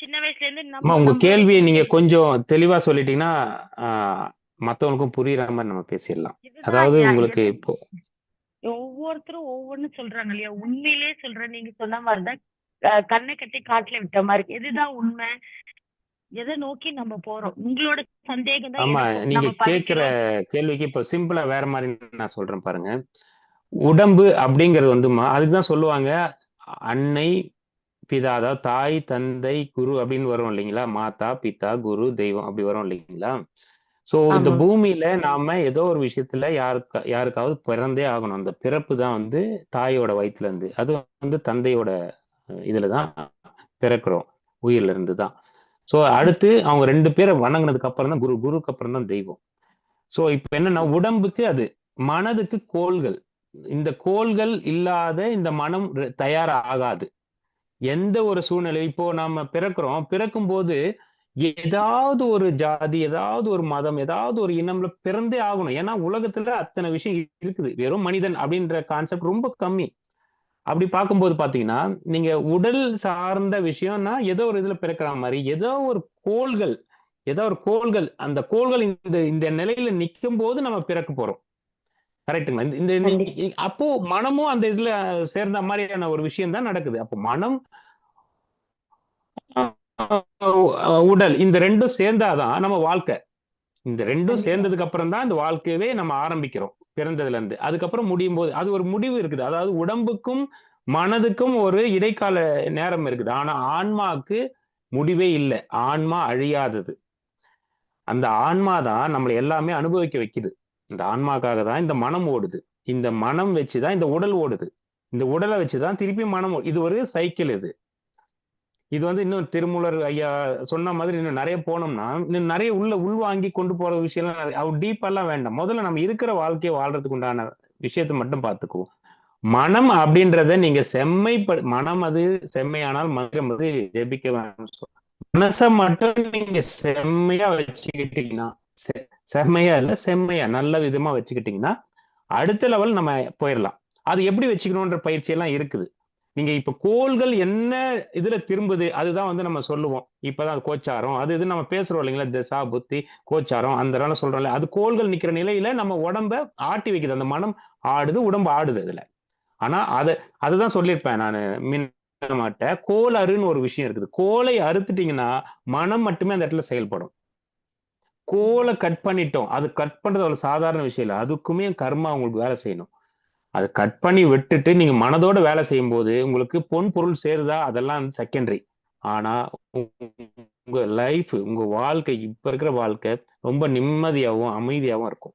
சின்ன வயசுல இருந்து அம்மா உங்க கேள்வியை நீங்க கொஞ்சம் தெளிவா சொல்லிட்டீங்கன்னா மத்தவங்களுக்கும் புரியுற மாதிரி நம்ம பேசிடலாம். அதாவது உங்களுக்கு இப்போ ஒவ்வொருத்தரும் ஒவ்வொன்னு சொல்றாங்க இல்லையா. உண்மையிலேயே சொல்றேன், நீங்க சொன்ன மாதிரிதான் கண்ணை கட்டி காட்டுல விட்ட மாதிரி இருக்கு. எதுதான் உண்மை, எதை நோக்கி நம்ம போறோம்? உங்களோட சந்தேகம் தான். ஆமா, நீங்க கேட்கிற கேள்விக்கு இப்போ சிம்பிளா வேற மாதிரி நான் சொல்றேன் பாருங்க. உடம்பு அப்படிங்கிறது வந்துமா, அதுதான் சொல்லுவாங்க அன்னை பிதா, அதாவது தாய் தந்தை குரு அப்படின்னு வரும் இல்லைங்களா? மாதா பிதா குரு தெய்வம் அப்படி வரும் இல்லைங்களா? சோ இந்த பூமியில நாம ஏதோ ஒரு விஷயத்துல யாருக்காவது பிறந்தே ஆகணும். அந்த பிறப்பு தான் வந்து தாயோட வயிற்றுல இருந்து, அது வந்து தந்தையோட இதுலதான் பிறக்கிறோம், உயிர்ல இருந்து தான். சோ அடுத்து அவங்க 2 பேரை வணங்கினதுக்கு அப்புறம் தான் குருக்கு அப்புறம் தான் தெய்வம். சோ இப்ப என்னன்னா, உடம்புக்கு அது, மனதுக்கு கோள்கள். இந்த கோள்கள் இல்லாத இந்த மனம் தயாராகாது எந்த ஒரு சூழ்நிலை. இப்போ நாம பிறக்கும் போது ஏதாவது ஒரு ஜாதி, ஏதாவது ஒரு மதம், ஏதாவது ஒரு இனம்ல பிறந்தே ஆகணும். ஏன்னா உலகத்துல அத்தனை விஷயம் இருக்குது. வெறும் மனிதன் அப்படின்ற கான்செப்ட் ரொம்ப கம்மி. அப்படி பார்க்கும்போது பாத்தீங்கன்னா, நீங்க உடல் சார்ந்த விஷயம்னா ஏதோ ஒரு இதுல பிறக்கிற மாதிரி, ஏதோ ஒரு கோள்கள் அந்த கோள்கள் இந்த நிலையில நிற்கும் போது நம்ம பிறக்க போறோம். கரெக்டுங்களா? அப்போ மனமும் அந்த இதுல சேர்ந்த மாதிரியான ஒரு விஷயம் தான் நடக்குது. அப்போ மனம் உடல் இந்த ரெண்டும் சேர்ந்தாதான் நம்ம வாழ்க்கை. இந்த ரெண்டும் சேர்ந்ததுக்கு அப்புறம் தான் இந்த வாழ்க்கையவே நம்ம ஆரம்பிக்கிறோம், பிறந்ததுல இருந்து. அதுக்கப்புறம் முடியும் போது அது ஒரு முடிவு இருக்குது. அதாவது உடம்புக்கும் மனதுக்கும் ஒரு இடைக்கால நேரம் இருக்குது. ஆனா ஆன்மாவுக்கு முடிவே இல்லை. ஆன்மா அழியாதது. அந்த ஆன்மா தான் நம்மளை எல்லாமே அனுபவிக்க வைக்குது. இந்த ஆன்மாக்காக தான் இந்த மனம் ஓடுது. இந்த மனம் வச்சுதான் இந்த உடல் ஓடுது. இந்த உடலை வச்சுதான் திருப்பி மனம் இது ஒரு சைக்கிள். இது வந்து இன்னும் திருமூலர் ஐயா சொன்ன மாதிரி இன்னும் நிறைய போனோம்னா இன்னும் நிறைய உள்வாங்கி கொண்டு போற விஷயம் அவர் டீப்பெல்லாம் வேண்டாம். முதல்ல நம்ம இருக்கிற வாழ்க்கையை வாழ்றதுக்கு உண்டான விஷயத்தை மட்டும் பார்த்துக்குவோம். மனம் அப்படின்றத நீங்க மனம் அது செம்மையானால் மந்திரம் அது ஜெபிக்க வேணும். மனசை மட்டும் நீங்க செம்மையா வச்சுக்கிட்டீங்கன்னா, செம்மையா இல்ல செம்மையா நல்ல விதமா வச்சுக்கிட்டீங்கன்னா அடுத்த லெவல் நம்ம போயிடலாம். அது எப்படி வச்சுக்கணும்ன்ற பயிற்சி எல்லாம் இருக்குது. நீங்க இப்ப கோள்கள் என்ன இதுல திரும்புது அதுதான் வந்து நம்ம சொல்லுவோம். இப்பதான் அது கோச்சாரம் அது இது நம்ம பேசுறோம் இல்லைங்களா, திசா புத்தி கோச்சாரம் அந்த சொல்றோம்ல, அது கோள்கள் நிக்கிற நிலையில நம்ம உடம்ப ஆட்டி வைக்குது. அந்த மனம் ஆடுது, உடம்பு ஆடுது அதுல. ஆனா அதுதான் சொல்லியிருப்பேன் நான் மாட்ட. கோல் அருன்னு ஒரு விஷயம் இருக்குது. கோலை அறுத்துட்டீங்கன்னா மனம் மட்டுமே அந்த இடத்துல செயல்படும். கோலை கட் பண்ணிட்டோம், அது கட் பண்றது ஒரு சாதாரண விஷயம் இல்லை, அதுக்குமே கர்மா உங்களுக்கு வேலை செய்யணும். அதை கட் பண்ணி விட்டுட்டு நீங்க மனதோட வேலை செய்யும் போது உங்களுக்கு பொன் பொருள் சேருதா அதெல்லாம் செகண்டரி. ஆனா உங்க லைஃப், உங்க வாழ்க்கை, இப்ப இருக்கிற வாழ்க்கை ரொம்ப நிம்மதியாகவும் அமைதியாகவும் இருக்கும்.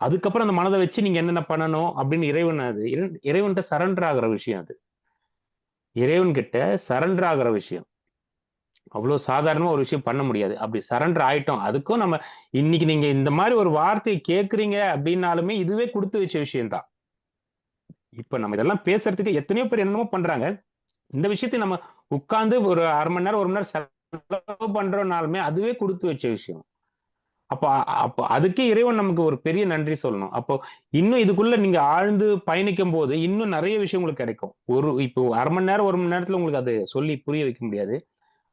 அதுக்கப்புறம் அந்த மனதை வச்சு நீங்க என்னென்ன பண்ணணும் அப்படின்னு இறைவன்கிட்ட சரண்டர் ஆகிற விஷயம் அது. இறைவன் கிட்ட சரண்டர் ஆகிற விஷயம் அவ்வளவு சாதாரணமா ஒரு விஷயம் பண்ண முடியாது. அப்படி சரண்டர் ஆயிட்டோம், அதுக்கும் நம்ம இன்னைக்கு நீங்க இந்த மாதிரி ஒரு வார்த்தையை கேட்கறீங்க அப்படின்னாலுமே இதுவே கொடுத்து வச்ச விஷயம்தான். இப்ப நம்ம இதெல்லாம் பேசுறதுக்கு எத்தனையோ பேர் என்னமோ பண்றாங்க. இந்த விஷயத்தை நம்ம உட்கார்ந்து ஒரு அரை மணி நேரம் 1 மணி நேரம் செலவு பண்றோம்னாலுமே அதுவே கொடுத்து வச்ச விஷயம். அப்ப அதுக்கே இறைவன் நமக்கு ஒரு பெரிய நன்றி சொல்லணும். அப்போ இன்னும் இதுக்குள்ள நீங்க ஆழ்ந்து பயணிக்கும் போது இன்னும் நிறைய விஷயம் உங்களுக்கு கிடைக்கும். இப்போ அரை மணி நேரம் 1 மணி நேரத்துல உங்களுக்கு அதை சொல்லி புரிய வைக்க முடியாது.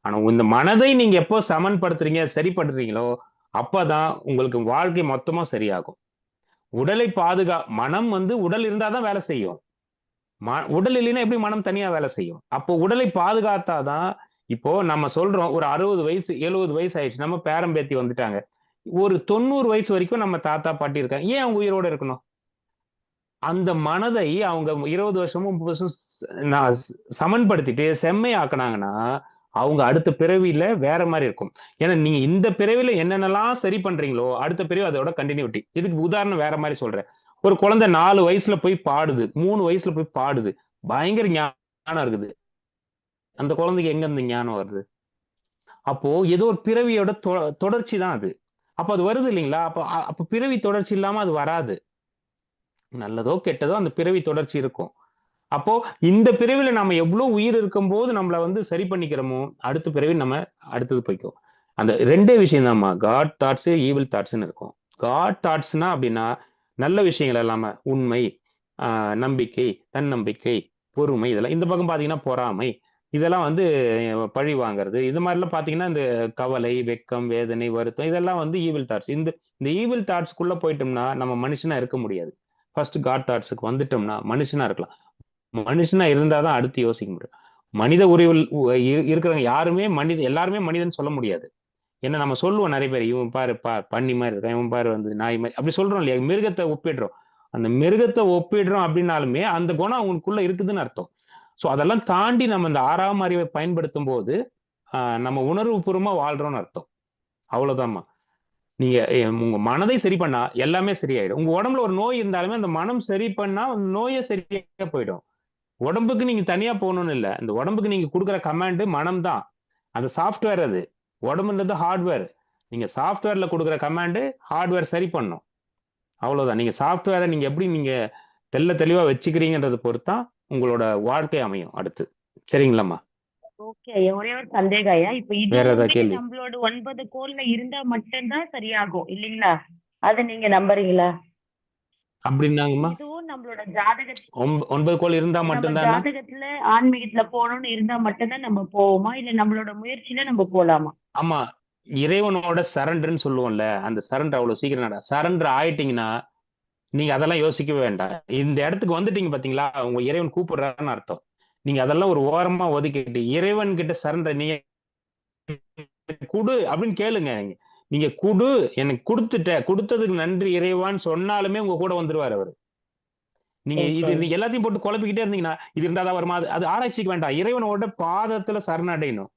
ஆனா இந்த மனதை நீங்க எப்போ சமன்படுத்துறீங்க, சரிப்படுத்துறீங்களோ அப்பதான் உங்களுக்கு வாழ்க்கை மொத்தமா சரியாகும். உடலை மனம் வந்து உடல் இருந்தாதான் வேலை செய்யும். உடல் இல்லைன்னா எப்படி மனம் தனியா வேலை செய்யும்? அப்போ உடலை பாதுகாத்தாதான். இப்போ நம்ம சொல்றோம் ஒரு 60 வயசு 70 வயசு ஆயிடுச்சு, நம்ம பேரம்பேத்தி வந்துட்டாங்க, ஒரு 90 வயசு வரைக்கும் நம்ம தாத்தா பாட்டி இருக்காங்க, ஏன் அவங்க உயிரோட இருக்கணும்? அந்த மனதை அவங்க 20 வருஷமும் 30 வருஷம் சமன்படுத்திட்டு செம்மையாக்குனாங்கன்னா அவங்க அடுத்த பிறவியில வேற மாதிரி இருக்கும். ஏன்னா நீங்க இந்த பிறவியில என்னென்னலாம் சரி பண்றீங்களோ அடுத்த பிறவி அதோட கண்டினியூட்டி. இதுக்கு உதாரணம் வேற மாதிரி சொல்றேன். ஒரு குழந்தை 4 வயசுல போய் பாடுது, 3 வயசுல போய் பாடுது, பயங்கர ஞானம் இருக்குது. அந்த குழந்தைக்கு எங்க இருந்து ஞானம் வருது? அப்போ ஏதோ ஒரு பிறவியோட தொடர்ச்சி தான் அது. அப்ப அது வருது இல்லைங்களா? அப்ப பிறவி தொடர்ச்சி இல்லாம அது வராது. நல்லதோ கெட்டதோ அந்த பிறவி தொடர்ச்சி இருக்கும். அப்போ இந்த பிறவில நம்ம எவ்வளவு உயிர் இருக்கும் போது நம்மள வந்து சரி பண்ணிக்கிறோமோ அடுத்த பிறவி நம்ம அடுத்தது போய்க்கும். அந்த ரெண்டே விஷயம் தான்மா, காட் தாட்ஸ் ஈவில் தாட்ஸ்ன்னு இருக்கும். காட் தாட்ஸ்னா அப்படின்னா நல்ல விஷயங்கள் எல்லாம உண்மை, நம்பிக்கை, தன்னம்பிக்கை, பொறுமை, இதெல்லாம். இந்த பக்கம் பாத்தீங்கன்னா பொறாமை, இதெல்லாம் வந்து பழி வாங்குறது, இது மாதிரிலாம் பாத்தீங்கன்னா இந்த கவலை, வெக்கம், வேதனை, வருத்தம், இதெல்லாம் வந்து ஈவில் தாட்ஸ். இந்த ஈவில் தாட்ஸ்க்குள்ள போயிட்டோம்னா நம்ம மனுஷனா இருக்க முடியாது. ஃபர்ஸ்ட் காட் தாட்ஸுக்கு வந்துட்டோம்னா மனுஷனா இருக்கலாம். மனுஷனா இருந்தாதான் அடுத்து யோசிக்க முடியும். மனித உரிவில் இருக்கிறவங்க யாருமே எல்லாருமே மனிதன் சொல்ல முடியாது. ஏன்னா நம்ம சொல்லுவோம் நிறைய பேர், இவன் பாரு பண்ணி மாதிரி இருக்கான், இவன் பாரு வந்து நாய் மாதிரி, அப்படி சொல்றோம் இல்லையா? மிருகத்தை ஒப்பிடுறோம். அந்த மிருகத்தை ஒப்பிடுறோம் அப்படின்னாலுமே அந்த குணம் அவனுக்குள்ள இருக்குதுன்னு அர்த்தம். சோ அதெல்லாம் தாண்டி நம்ம இந்த 6ஆம் அறிவை பயன்படுத்தும் போது நம்ம உணர்வு பூர்வமா வாழ்றோம்னு அர்த்தம். அவ்வளவுதான்மா. நீங்க உங்க மனதை சரி பண்ணா எல்லாமே சரியாயிடும். உங்க உடம்புல ஒரு நோய் இருந்தாலுமே அந்த மனம் சரி பண்ணா நோயே சரியா போயிடும். உடம்புக்கு நீங்க தனியா போகணும்னு இல்ல, இந்த உடம்புக்கு நீங்க கொடுக்குற கமாண்ட் மனம் தான். அந்த சாஃப்ட்வேர், அது உடம்புன்றது ஹார்ட்வேர். நீங்க சாஃப்ட்வேர்ல கொடுக்குற கமாண்ட் ஹார்ட்வேர் சரி பண்ணும். அவ்வளவுதான். நீங்க சாஃப்ட்வேரை நீங்க எப்படி நீங்க தெளிவா வச்சுக்கிறீங்கன்றதை பொறுத்தான் உங்களோட வாழ்க்கை அமையும் அடுத்து. சரிங்களாம்மா? ஓகே ஐயா, ஒரே ஒரு சந்தேகம் ஐயா. இப்ப வேற ஏதாவது இதுவுமே கேள்வி? நம்மளோட 9 கோள்ல இருந்தா மட்டும்தான் சரியாகும் இல்லைங்களா? அதை நீங்க நம்புறீங்களா? அப்படின்னாங்கம்மா, இதுவும் நம்மளோட ஜாதகத்துல 9 கோள் இருந்தா நம்ம மட்டும்தான். ஜாதகத்துல ஆன்மீகத்துல போகணும்னு இருந்தா மட்டும்தான் நம்ம போவோமா, இல்ல நம்மளோட முயற்சியில நம்ம போலாமா? ஆமா, இறைவனோட சரண்டர்ன்னு சொல்லுவோம்ல, அந்த சரண்டர் அவ்வளவு சீக்கிரம் சரண்டர் ஆயிட்டீங்கன்னா நீங்க அதெல்லாம் யோசிக்கவே வேண்டாம். இந்த இடத்துக்கு வந்துட்டீங்க பாத்தீங்களா, உங்க இறைவன் கூப்பிடுறாருன்னு அர்த்தம். நீங்க அதெல்லாம் ஒரு ஓரமா ஒதுக்கிட்டு இறைவன் கிட்ட சரண்டர், நீங்க குடு அப்படின்னு கேளுங்க. நீங்க குடு, எனக்கு கொடுத்ததுக்கு நன்றி இறைவான்னு சொன்னாலுமே உங்க கூட வந்துருவாரு அவரு. நீங்க இது எல்லாத்தையும் போட்டு குழப்பிக்கிட்டே இருந்தீங்கன்னா இது இருந்தாதான் வருமா, அது ஆராய்ச்சிக்கு வேண்டாம். இறைவனோட பாதத்துல சரணடையணும்.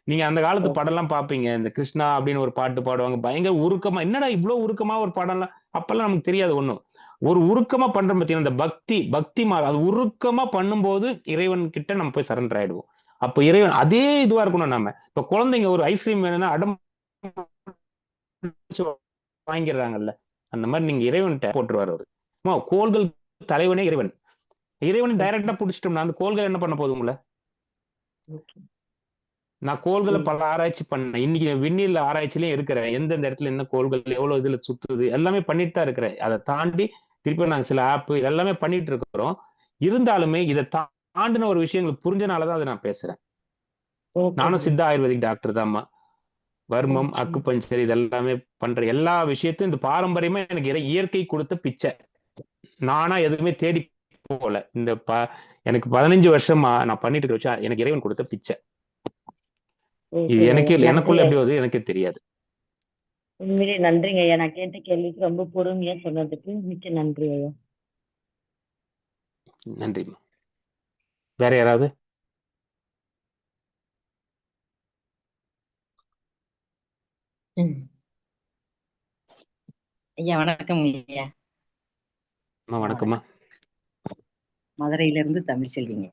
நீங்க அந்த காலத்து படம் எல்லாம் பாப்பீங்க, இந்த கிருஷ்ணா அப்படின்னு ஒரு பாட்டு பாடுவாங்க, பயங்கர உருக்கமா. என்னடா இவ்வளவு உருக்கமா ஒரு படம்லாம், அப்பெல்லாம் நமக்கு தெரியாது ஒண்ணும். ஒரு உருக்கமா பண்றோம் பார்த்தீங்கன்னா, அந்த பக்தி அது உருக்கமா பண்ணும்போது இறைவன் கிட்ட நம்ம போய் சரண்டர் ஆயிடுவோம். அப்ப இறைவன் அதே இதுவா இருக்கணும். நம்ம இப்ப குழந்தைங்க ஒரு ஐஸ்கிரீம் வேணும்னா அடம் வாங்கிடுறாங்கல்ல, அந்த மாதிரி நீங்க இறைவன்கிட்ட போட்டுருவாரு அவரு. கோள்கள் தலைவனே இறைவன். இறைவன் டைரக்டா புடிச்சிட்டோம்னா அந்த கோள்கள் என்ன பண்ண போதும்ல? நான் கோள்களை பல ஆராய்ச்சி பண்ணேன். இன்னைக்கு விண்ணில் ஆராய்ச்சியிலயும் இருக்கிறேன். எந்தெந்த இடத்துல என்ன கோள்கள் எவ்வளவு இதுல சுத்துது எல்லாமே பண்ணிட்டு தான் இருக்கிறேன். அதை தாண்டி திருப்பி நாங்க சில ஆப் எல்லாமே பண்ணிட்டு இருக்கிறோம். இருந்தாலுமே இதை தாண்டின ஒரு விஷயங்களுக்கு புரிஞ்சனாலதான் அதை நான் பேசுறேன். நானும் சித்தா ஆயுர்வேதிக் டாக்டர் தான்மா. வர்மம், அக்குபஞ்சர் இதெல்லாமே பண்ற எல்லா விஷயத்தையும் இந்த பாரம்பரியமா எனக்கு இயற்கை கொடுத்த பிச்சை. நானா எதுவுமே தேடி போகல. எனக்கு 15 வருஷமா நான் பண்ணிட்டு வச்சா எனக்கு இறைவன் கொடுத்த பிச்சை. இது எனக்குள்ள எப்படி வருது எனக்கு தெரியாது. உண்மையிலே நன்றிங்க ஐயா. நான் கேட்ட கேள்விக்கு ரொம்ப பொறுமையா சொன்னதுக்கு மிக்க நன்றி ஐயா. நன்றிம்மா. வேற யாராவது? ஐயா வணக்கம் ஐயா. வணக்கம்மா. மதுரையில இருந்து தமிழ் செல்விங்க.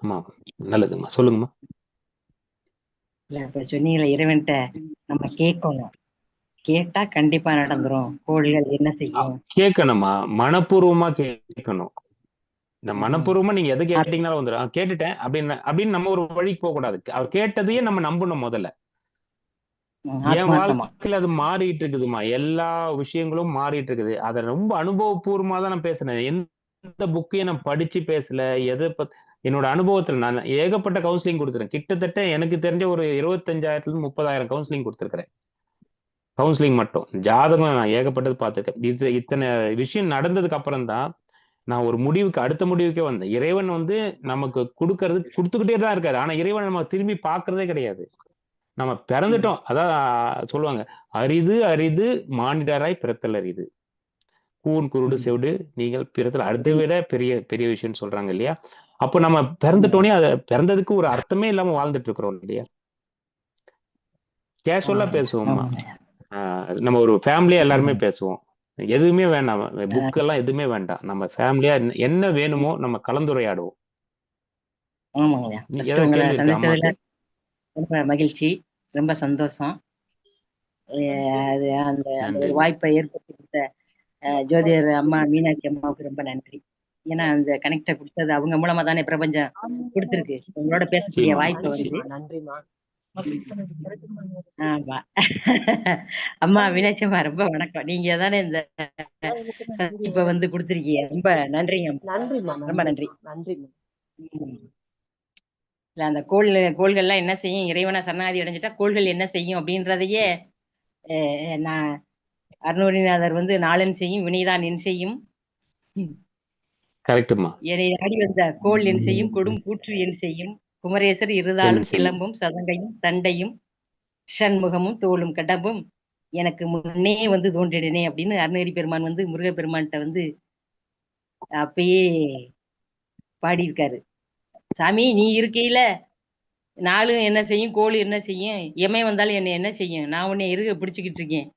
ஆமா, நல்லதும்மா, சொல்லுங்கம்மா. இல்ல இப்ப சொன்னீங்களா இறைவன்ட்ட நம்ம கேட்கணும், கேட்டா கண்டிப்பா நடந்துரும், கோள்கள் என்ன செய்யும் கேட்கணுமா, மனப்பூர்வமா கேட்கணும். இந்த மனப்பூர்வமா நீங்க எது கேட்டீங்கன்னாலும் வந்துடும். கேட்டுட்டேன் அப்படின்னு நம்ம ஒரு வழிக்கு போக கூடாது. அவர் கேட்டதையே நம்ம நம்பணும் முதல்ல. என் வாழ்க்கையில அது மாறிட்டு இருக்குதுமா. எல்லா விஷயங்களும் மாறிட்டு இருக்குது. அதை ரொம்ப அனுபவபூர்வமா தான் நான் பேசுறேன். எந்த புக்கையும் நான் படிச்சு பேசல. என்னோட அனுபவத்துல நான் ஏகப்பட்ட கவுன்சிலிங் கொடுத்துறேன். கிட்டத்தட்ட எனக்கு தெரிஞ்ச ஒரு 25,000 30,000 கவுன்சிலிங் கொடுத்துருக்கிறேன். கவுன்சிலிங் மட்டும். ஜாதகம் நான் ஏகப்பட்டது பார்த்துருக்கேன். இத்தனை விஷயம் நடந்ததுக்கு அப்புறம் தான் நான் ஒரு அடுத்த முடிவுக்கே வந்தேன். இறைவன் நமக்கு கொடுத்துக்கிட்டே தான் இருக்காரு. ஆனா இறைவன் நம்ம திரும்பி பார்க்கறதே கிடையாது. நம்ம பிறந்துட்டோம். அதான் சொல்லுவாங்க, அரிது அரிது மானிடராய் பிறத்தல் அரிது, கூன் குருடு செவிடு நீங்கள் பிறத்தல் அதை விட பெரிய பெரிய விஷயம்னு சொல்றாங்க இல்லையா? அப்போ நம்ம பிறந்துட்டோனே அதை பிறந்ததுக்கு ஒரு அர்த்தமே இல்லாம வாழ்ந்துட்டு இருக்கிறோம் இல்லையா? கேஷுவலா பேசுவோம்மா. நம்ம ஒரு ஃபேமிலியா எல்லாருமே பேசுவோம். எதுவுமே வேண்டாம், புக் எல்லாம் எதுவுமே வேண்டாம். நம்ம ஃபேமிலியா என்ன வேணுமோ நம்ம கலந்துரையாடுவோம். ரொம்ப மகிழ்ச்சி, ரொம்ப சந்தோஷம். அது அந்த ஒரு வாய்ப்பை ஏற்படுத்தி கொடுத்த ஜோதிடர் அம்மா மீனாட்சி அம்மாவுக்கு ரொம்ப நன்றி. ஏன்னா அந்த கனெக்ட கொடுத்தது அவங்க மூலமா தானே பிரபஞ்சம் கொடுத்துருக்கு. உங்களோட பேசக்கூடிய வாய்ப்பு நன்றிமா. ஆமா. அம்மா மீனாட்சி அம்மா ரொம்ப வணக்கம். நீங்க தானே இந்த சந்திப்பை கொடுத்துருக்கீங்க. ரொம்ப நன்றிங்க. நன்றிமா. ரொம்ப நன்றி. நன்றிமா. இல்ல அந்த கோள்கள்லாம் என்ன செய்யும், இறைவனா சரணாதி அடைஞ்சிட்டா கோள்கள் என்ன செய்யும் அப்படின்றதையே நான் அருணகிரிநாதர் நாளன் செய்யும் வினைதான் என் செய்யும், என்னை ஆடி வந்த கோள் என் செய்யும், கொடும் கூற்று என் செய்யும், குமரேசர் இருதாலும் சிலம்பும் சதங்கையும் தண்டையும் ஷண்முகமும் தோளும் கடம்பும் எனக்கு முன்னே தோன்றிடனே அப்படின்னு அருணகிரி பெருமான் முருகப்பெருமான்கிட்ட அப்பயே பாடியிருக்காரு. சாமி நீ இருக்கையில நாளும் என்ன செய்யும், கோள் என்ன செய்யும், எமை வந்தாலும் என்ன என்ன செய்யும், நான் உன்னை இருக பிடிச்சுக்கிட்டு இருக்கேன்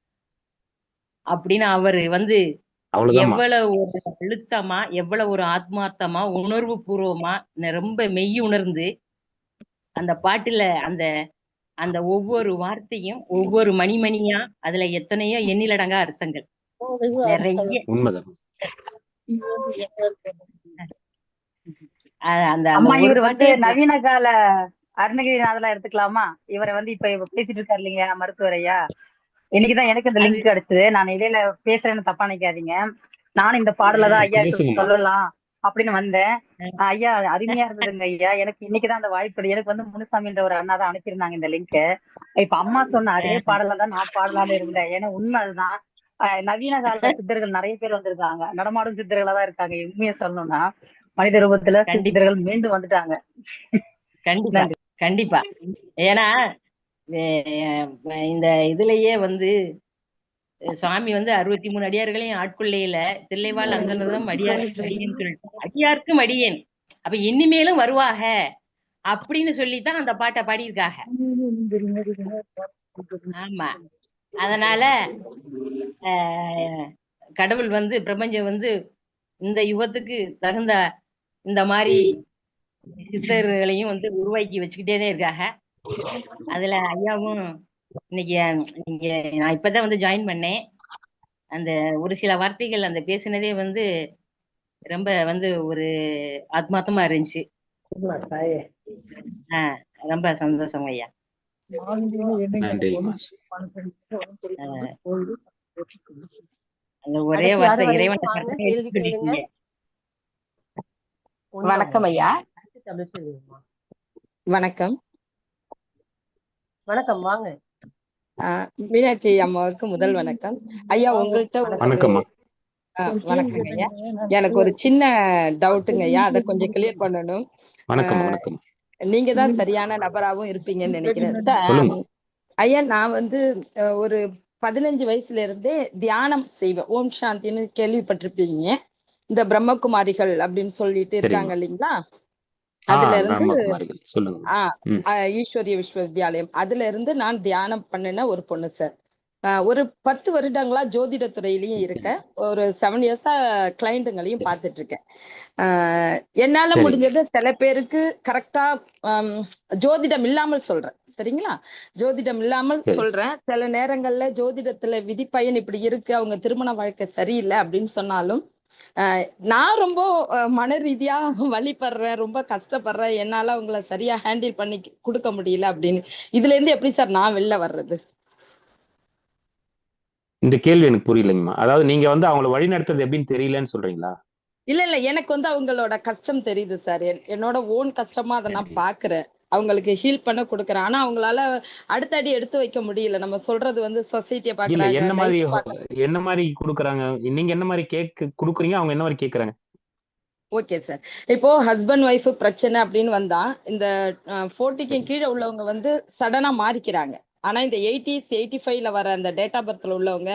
அப்படின்னு அவரு எவ்வளவு ஒரு அழுத்தமா, எவ்வளவு ஒரு ஆத்மார்த்தமா, உணர்வு பூர்வமா, ரொம்ப மெய் உணர்ந்து அந்த பாட்டுல அந்த அந்த ஒவ்வொரு வார்த்தையும் ஒவ்வொரு மணிமணியா அதுல எத்தனையோ எண்ணிலடங்கா அர்த்தங்கள் நிறைய. அந்த நவீன கால அருணகிரிநாதெல்லாம் எடுத்துக்கலாமா? இவரை இப்ப பேசிட்டு இருக்காரு இல்லைங்க மருத்துவரையா. இன்னைக்குதான் எனக்கு இந்த லிங்க் கிடைச்சது. நான் இடையில பேசுறேன்னு தப்பா நினைக்காதீங்க. நானும் இந்த பாடலதான் ஐயா சொல்லலாம் அப்படின்னு வந்தேன். ஐயா அருமையா இருந்ததுங்க ஐயா. எனக்கு இன்னைக்குதான் அந்த வாய்ப்பு. எனக்கு முனுசாமின்ற ஒரு அண்ணா தான் அனுப்பியிருந்தாங்க இந்த லிங்க். இப்ப அம்மா சொன்ன அதே பாடல தான் நான் பாடலான்னு இருந்தேன். ஏன்னா உண்மை அதுதான். நவீன கால சித்தர்கள் நிறைய பேர் வந்திருக்காங்க. நடமாடும் சித்தர்களா தான் இருக்காங்க. உண்மையை சொல்லணும்னா மனித ரூபத்துல சித்தர்கள் மீண்டும் வந்துட்டாங்க. கண்டிப்பா கண்டிப்பா. ஏன்னா இந்த இதுலயே சுவாமி 63 அடியார்களையும் ஆட்கொள்ளையில தில்லைவாழ் அந்தனதும் அடியாருக்கு அடியேன்னு சொல்லிட்டு அடியாருக்கும் அடியேன் அப்ப இனிமேலும் வருவாக அப்படின்னு சொல்லித்தான் அந்த பாட்டை பாடியிருக்காங்க. ஆமா. அதனால கடவுள் பிரபஞ்சம் இந்த யுகத்துக்கு தகுந்த இந்த மாதிரி சித்தர்களையும் உருவாக்கி வச்சுக்கிட்டேதான் இருக்காங்க. அதுல ஐயாவும் இன்னைக்கு நான் இப்பதான் ஜாயின் பண்ணேன். அந்த ஒரு சில வார்த்தைகள் அந்த பேசினதே ரொம்ப ஒரு ஆத்மார்த்தமா இருந்துச்சு. ரொம்ப சந்தோஷம் ஐயா. அந்த ஒரே வார்த்தை இறைவன் வணக்கம் ஐயா. தமிழ்ச்செல்வியம்மா. வணக்கம். வணக்கம், வாங்க. மீனாட்சி அம்மாவுக்கு முதல் வணக்கம். ஐயா, உங்கள்கிட்ட ஒரு வணக்கம்மா. வணக்கங்க ஐயா. எனக்கு ஒரு சின்ன டவுட்டுங்க ஐயா, அதை கொஞ்சம் கிளியர் பண்ணணும். வணக்கம் வணக்கம். நீங்க தான் சரியான நபராகவும் இருப்பீங்கன்னு நினைக்கிறேன். சொல்லுங்க. ஐயா, நான் வந்து ஒரு 15 வயசுல இருந்தே தியானம் செய்வேன். ஓம் சாந்தின்னு கேள்விப்பட்டிருப்பீங்க. இந்த பிரம்மகுமாரிகள் அப்படின்னு சொல்லிட்டு இருக்காங்க இல்லைங்களா? அதுல இருந்து சொல்லுங்க. ஈஸ்வரிய விஸ்வவித்யாலயம் அதுல இருந்து நான் தியானம் பண்ணின ஒரு பொண்ணு சார். ஒரு 10 வருடங்களா ஜோதிட துறையிலயும் இருக்கேன். ஒரு 7 இயர்ஸா கிளைண்ட்டுங்களையும் பார்த்துட்டு இருக்கேன். என்னால முடிஞ்சது சில பேருக்கு கரெக்டா ஜோதிடம் இல்லாமல் சொல்றேன், சரிங்களா? ஜோதிடம் இல்லாமல் சொல்றேன். சில நேரங்கள்ல ஜோதிடத்துல விதிப்பயன் இப்படி இருக்கு, அவங்க திருமண வாழ்க்கை சரியில்லை அப்படின்னு சொன்னாலும் நான் ரொம்ப மன ரீதியா வழிபடுறேன், ரொம்ப கஷ்டப்படுறேன், என்னால அவங்கள சரியா ஹேண்டில் பண்ணி கொடுக்க முடியல அப்படின்னு. இதுல இருந்து எப்படி சார் நான் வெளில வர்றது? இந்த கேள்வி எனக்கு புரியலைங்கம்மா. அதாவது நீங்க வந்து அவங்கள வழி நடத்துறது எப்படின்னு தெரியலன்னு சொல்றீங்களா? இல்ல, எனக்கு வந்து அவங்களோட கஷ்டம் தெரியுது சார். என்னோட ஓன் கஷ்டமா அதை நான் பாக்குறேன். அவங்களுக்கு ஹீல் பண்ண கொடுக்குறேன். ஆனா அவங்களால அடுத்த அடி எடுத்து வைக்க முடியல. நம்ம சொல்றது வந்து சொசைட்டியை பாக்குறாங்க. என்ன மாதிரி கொடுக்குறாங்க? நீங்க என்ன மாதிரி கொடுக்குறீங்க, அவங்க என்ன மாதிரி கேக்குறாங்க? Okay sir. இப்போ ஹஸ்பண்ட் ஒய்ஃப் பிரச்சனை அப்படின்னு வந்தா இந்த 40க்கு கீழே உள்ளவங்க வந்து சடனா மாறிக்கிறாங்க. ஆனா இந்த 80s 85ல வர அந்த டேட் ஆஃப் பர்த்ல உள்ளவங்க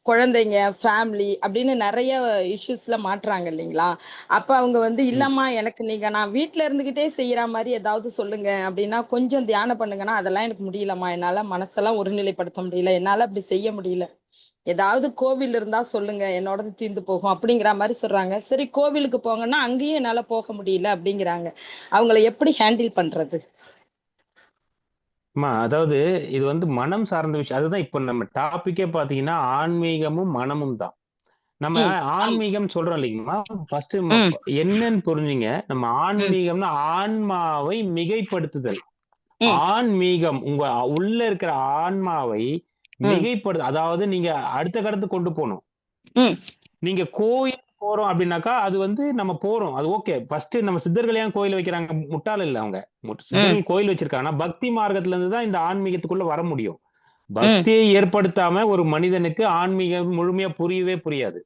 குழந்தைங்க ஃபேமிலி அப்படின்னு நிறைய இஷ்யூஸ்ல மாட்டுறாங்க இல்லைங்களா? அப்ப அவங்க வந்து இல்லம்மா எனக்கு நான் வீட்டுல இருந்துகிட்டே செய்யற மாதிரி ஏதாவது சொல்லுங்க அப்படின்னா, கொஞ்சம் தியானம் பண்ணுங்கன்னா அதெல்லாம் எனக்கு முடியலம்மா, என்னால மனசெல்லாம் ஒருநிலைப்படுத்த முடியல, என்னால அப்படி செய்ய முடியல, ஏதாவது கோவில் இருந்தா சொல்லுங்க என்னோட தீர்ந்து போகும் அப்படிங்கிற மாதிரி சொல்றாங்க. சரி, கோவிலுக்கு போங்கன்னா அங்கேயும் என்னால போக முடியல அப்படிங்கிறாங்க. அவங்கள எப்படி ஹேண்டில் பண்றது? அதாவது இது வந்து மனம் சார்ந்த விஷயம். அதுதான் இப்ப நம்ம டாபிக்கே பாத்தீங்கன்னா ஆன்மீகமும் மனமும் தான். நம்ம ஆன்மீகம் சொல்றோம் இல்லைங்களா? ஃபர்ஸ்ட் என்னன்னு புரிஞ்சுங்க. நம்ம ஆன்மீகம்னா ஆன்மாவை மிகைப்படுத்துதல். ஆன்மீகம் உங்க உள்ள இருக்கிற ஆன்மாவை மிகைப்படுது. அதாவது நீங்க அடுத்த கடத்து கொண்டு போகணும். நீங்க கோயில் போறோம் அப்படின்னாக்கா அது வந்து நம்ம போறோம், அது ஓகே. ஃபர்ஸ்ட் நம்ம சித்தர்கள் ஏன் கோயில் வைக்கிறாங்க? முட்டாள் இல்ல அவங்க. சித்தர்கள் கோயில் வச்சிருக்காங்க. பக்தி மார்க்கத்துல இருந்து தான் இந்த ஆன்மீகத்துக்குள்ள வர முடியும். பக்தியை ஏற்படுத்தாம ஒரு மனிதனுக்கு ஆன்மீகம் முழுமையா புரியவே புரியாது.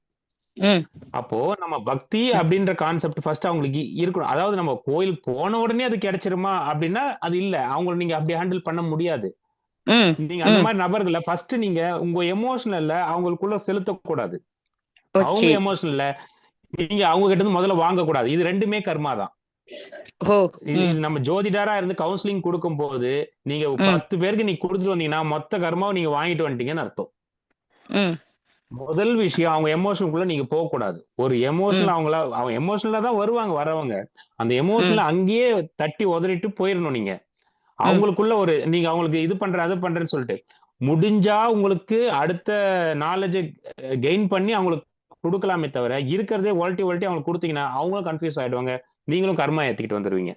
அப்போ நம்ம பக்தி அப்படின்ற கான்செப்ட் ஃபர்ஸ்ட் அவங்களுக்கு இருக்கணும். அதாவது நம்ம கோயிலுக்கு போன உடனே அது கிடைச்சிருமா அப்படின்னா அது இல்ல. அவங்களை நீங்க அப்படி ஹேண்டில் பண்ண முடியாது. நீங்க அந்த மாதிரி நபர்களை ஃபர்ஸ்ட் நீங்க உங்க எமோஷனல்ல அவங்களுக்குள்ள செலுத்தக்கூடாது. அவங்க எமோஷனல்ல நீங்க அவங்க கிட்ட இருந்து முதல்ல வாங்க கூடாது. இது ரெண்டுமே கர்மா தான். நம்ம ஜோதிடரா இருந்து கவுன்சிலிங் கொடுக்கும் போது நீங்க 10 பேருக்கு நீங்க கொடுத்துட்டு வந்தீங்கன்னா மொத்த கர்மாவை நீங்க வாங்கிட்டு வந்துட்டீங்கன்னு அர்த்தம். முதல் விஷயம், அவங்க எமோஷனுக்குள்ள நீங்க போக கூடாது. ஒரு எமோஷனல் அவங்க எமோஷனலா தான் வருவாங்க வரவங்க. அந்த எமோஷனல அங்கேயே தட்டி உதறிட்டு போயிடணும். நீங்க அவங்களுக்குள்ள ஒரு நீங்க அவங்களுக்கு இது பண்ற அது பண்றேன்னு சொல்லிட்டு முடிஞ்சா உங்களுக்கு அடுத்த நாலேஜ் கெயின் பண்ணி அவங்களுக்கு கொடுக்கலாமே தவிர இருக்கிறதே ஒல்ட்டி அவங்களுக்கு கொடுத்தீங்கன்னா அவங்களும் கன்ஃபியூஸ் ஆயிடுவாங்க, நீங்களும் கர்மா ஏத்திக்கிட்டு வந்துருவீங்க.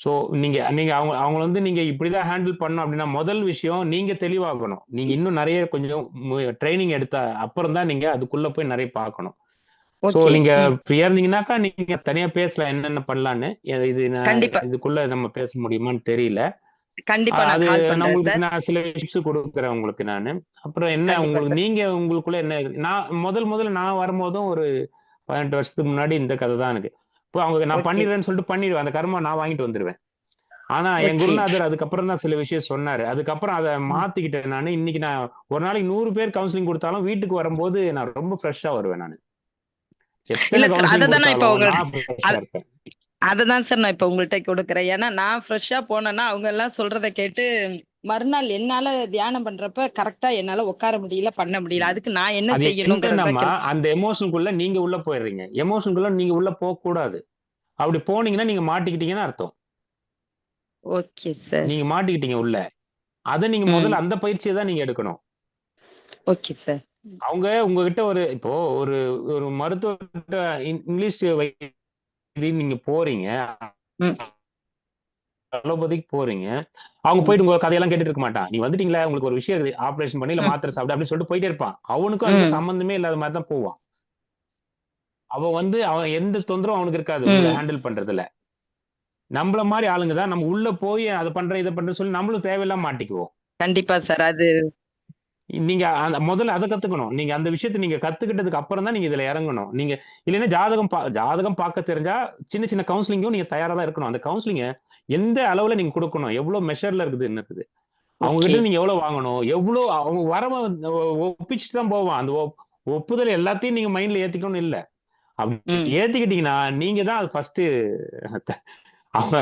சோ நீங்க அவங்க வந்து நீங்க இப்படிதான் ஹேண்டில் பண்ணணும் அப்படின்னா முதல் விஷயம் நீங்க தெளிவாகணும். நீங்க இன்னும் நிறைய கொஞ்சம் ட்ரைனிங் எடுத்த அப்புறம் தான் நீங்க அதுக்குள்ள போய் நிறைய பார்க்கணும். சோ நீங்க ஃப்ரீயா இருந்தீங்கன்னாக்கா நீங்க தனியா பேசலாம் என்னென்ன பண்ணலான்னு. இதுக்குள்ள நம்ம பேச முடியுமான்னு தெரியல. அது நம்மளுக்கு நான் சில டிப்ஸ் கொடுக்குறேன் உங்களுக்கு நானு. அப்புறம் என்ன உங்களுக்கு நீங்க உங்களுக்குள்ள என்ன நான் முதல்ல நான் வரும்போதும் ஒரு 18 வருஷத்துக்கு முன்னாடி இந்த கதை தான் எனக்கு. இப்போ அவங்க நான் பண்ணிடுறேன்னு சொல்லிட்டு பண்ணிடுவேன். அந்த கர்மா நான் வாங்கிட்டு வந்துருவேன். ஆனா என் குருநாதர் அதுக்கப்புறம் தான் சில விஷயம் சொன்னாரு. அதுக்கப்புறம் அதை மாத்திக்கிட்டேன் நானு. இன்னைக்கு நான் ஒரு நாளைக்கு 100 பேர் கவுன்சிலிங் கொடுத்தாலும் வீட்டுக்கு வரும்போது நான் ரொம்ப ஃப்ரெஷ்ஷா வருவேன் நானு. அததான் சார் நான் இப்ப உங்கள்கிட்ட கொடுக்குறேன். ஏன்னா நான் ஃப்ரெஷ்ஷா போனேன்னா அவங்க எல்லாம் சொல்றதை கேட்டு மறுநாள் என்னால தியானம் பண்றப்ப கரெக்டா என்னால உட்கார முடியல, பண்ண முடியல. அதுக்கு நான் என்ன செய்யணும்? அந்த எமோஷனுக்குள்ள நீங்க உள்ள போயிடுறீங்க. எமோஷனுக்குள்ள நீங்க உள்ள போக கூடாது. அப்படி போனீங்கன்னா நீங்க மாட்டிக்கிட்டீங்கன்னு அர்த்தம். Okay sir. நீங்க மாட்டிக்கிட்டீங்க உள்ள. அதை நீங்க முதல்ல அந்த பயிற்சியை தான் நீங்க எடுக்கணும். Okay sir. அவங்க உங்ககிட்ட இப்போ ஒரு மருத்துவ இங்கிலீஷ் நீங்க போறீங்க, அலோபதிக்கு போறீங்க, அவங்க போயிட்டு உங்க கதையெல்லாம் கேட்டுட்டு இருக்க மாட்டான். நீ வந்துட்டீங்களா, உங்களுக்கு ஒரு விஷயம் இருக்குது, ஆபரேஷன் பண்ணி இல்ல மாத்திரை சாப்பிடு அப்படின்னு சொல்லிட்டு போயிட்டே இருப்பான். அவனுக்கும் அதுக்கு சம்பந்தமே இல்லாத மாதிரி தான் போவான். அவன் எந்த தொந்தரவும் அவனுக்கு இருக்காது உங்களை ம் ஹேண்டில் பண்றதுல. நம்மள மாதிரி ஆளுங்க தான் நம்ம உள்ள போய் அதை பண்றேன் இதை பண்றேன்னு சொல்லி நம்மளும் தேவையில்லாம மாட்டிக்குவோம். கண்டிப்பா சார். அது நீங்க முதல்ல அதை கத்துக்கணும். நீங்க அந்த விஷயத்தை நீங்க கத்துக்கிட்டதுக்கு அப்புறம் தான் நீங்க இதுல இறங்கணும். நீங்க இல்லைன்னா ஜாதகம் பார்க்க தெரிஞ்சா சின்ன சின்ன கவுன்சிலிங்கும் நீங்க தயாரா தான் இருக்கணும். அந்த கவுன்சிலிங்க எந்த அளவுல நீங்க கொடுக்கணும், எவ்வளவு மெஷர்ல இருக்குது, அவங்க ஓகே. கிட்ட நீங்க எவ்வளவு வாங்கணும், எவ்வளவு அவங்க வரவன் ஒப்பிச்சுட்டு தான் போவான். அந்த ஒப்புதல் எல்லாத்தையும் நீங்க மைண்ட்ல ஏத்திக்கணும்னு இல்ல. அப்படி ம் ஏத்திக்கிட்டீங்கன்னா நீங்க தான் அது ஃபர்ஸ்ட்.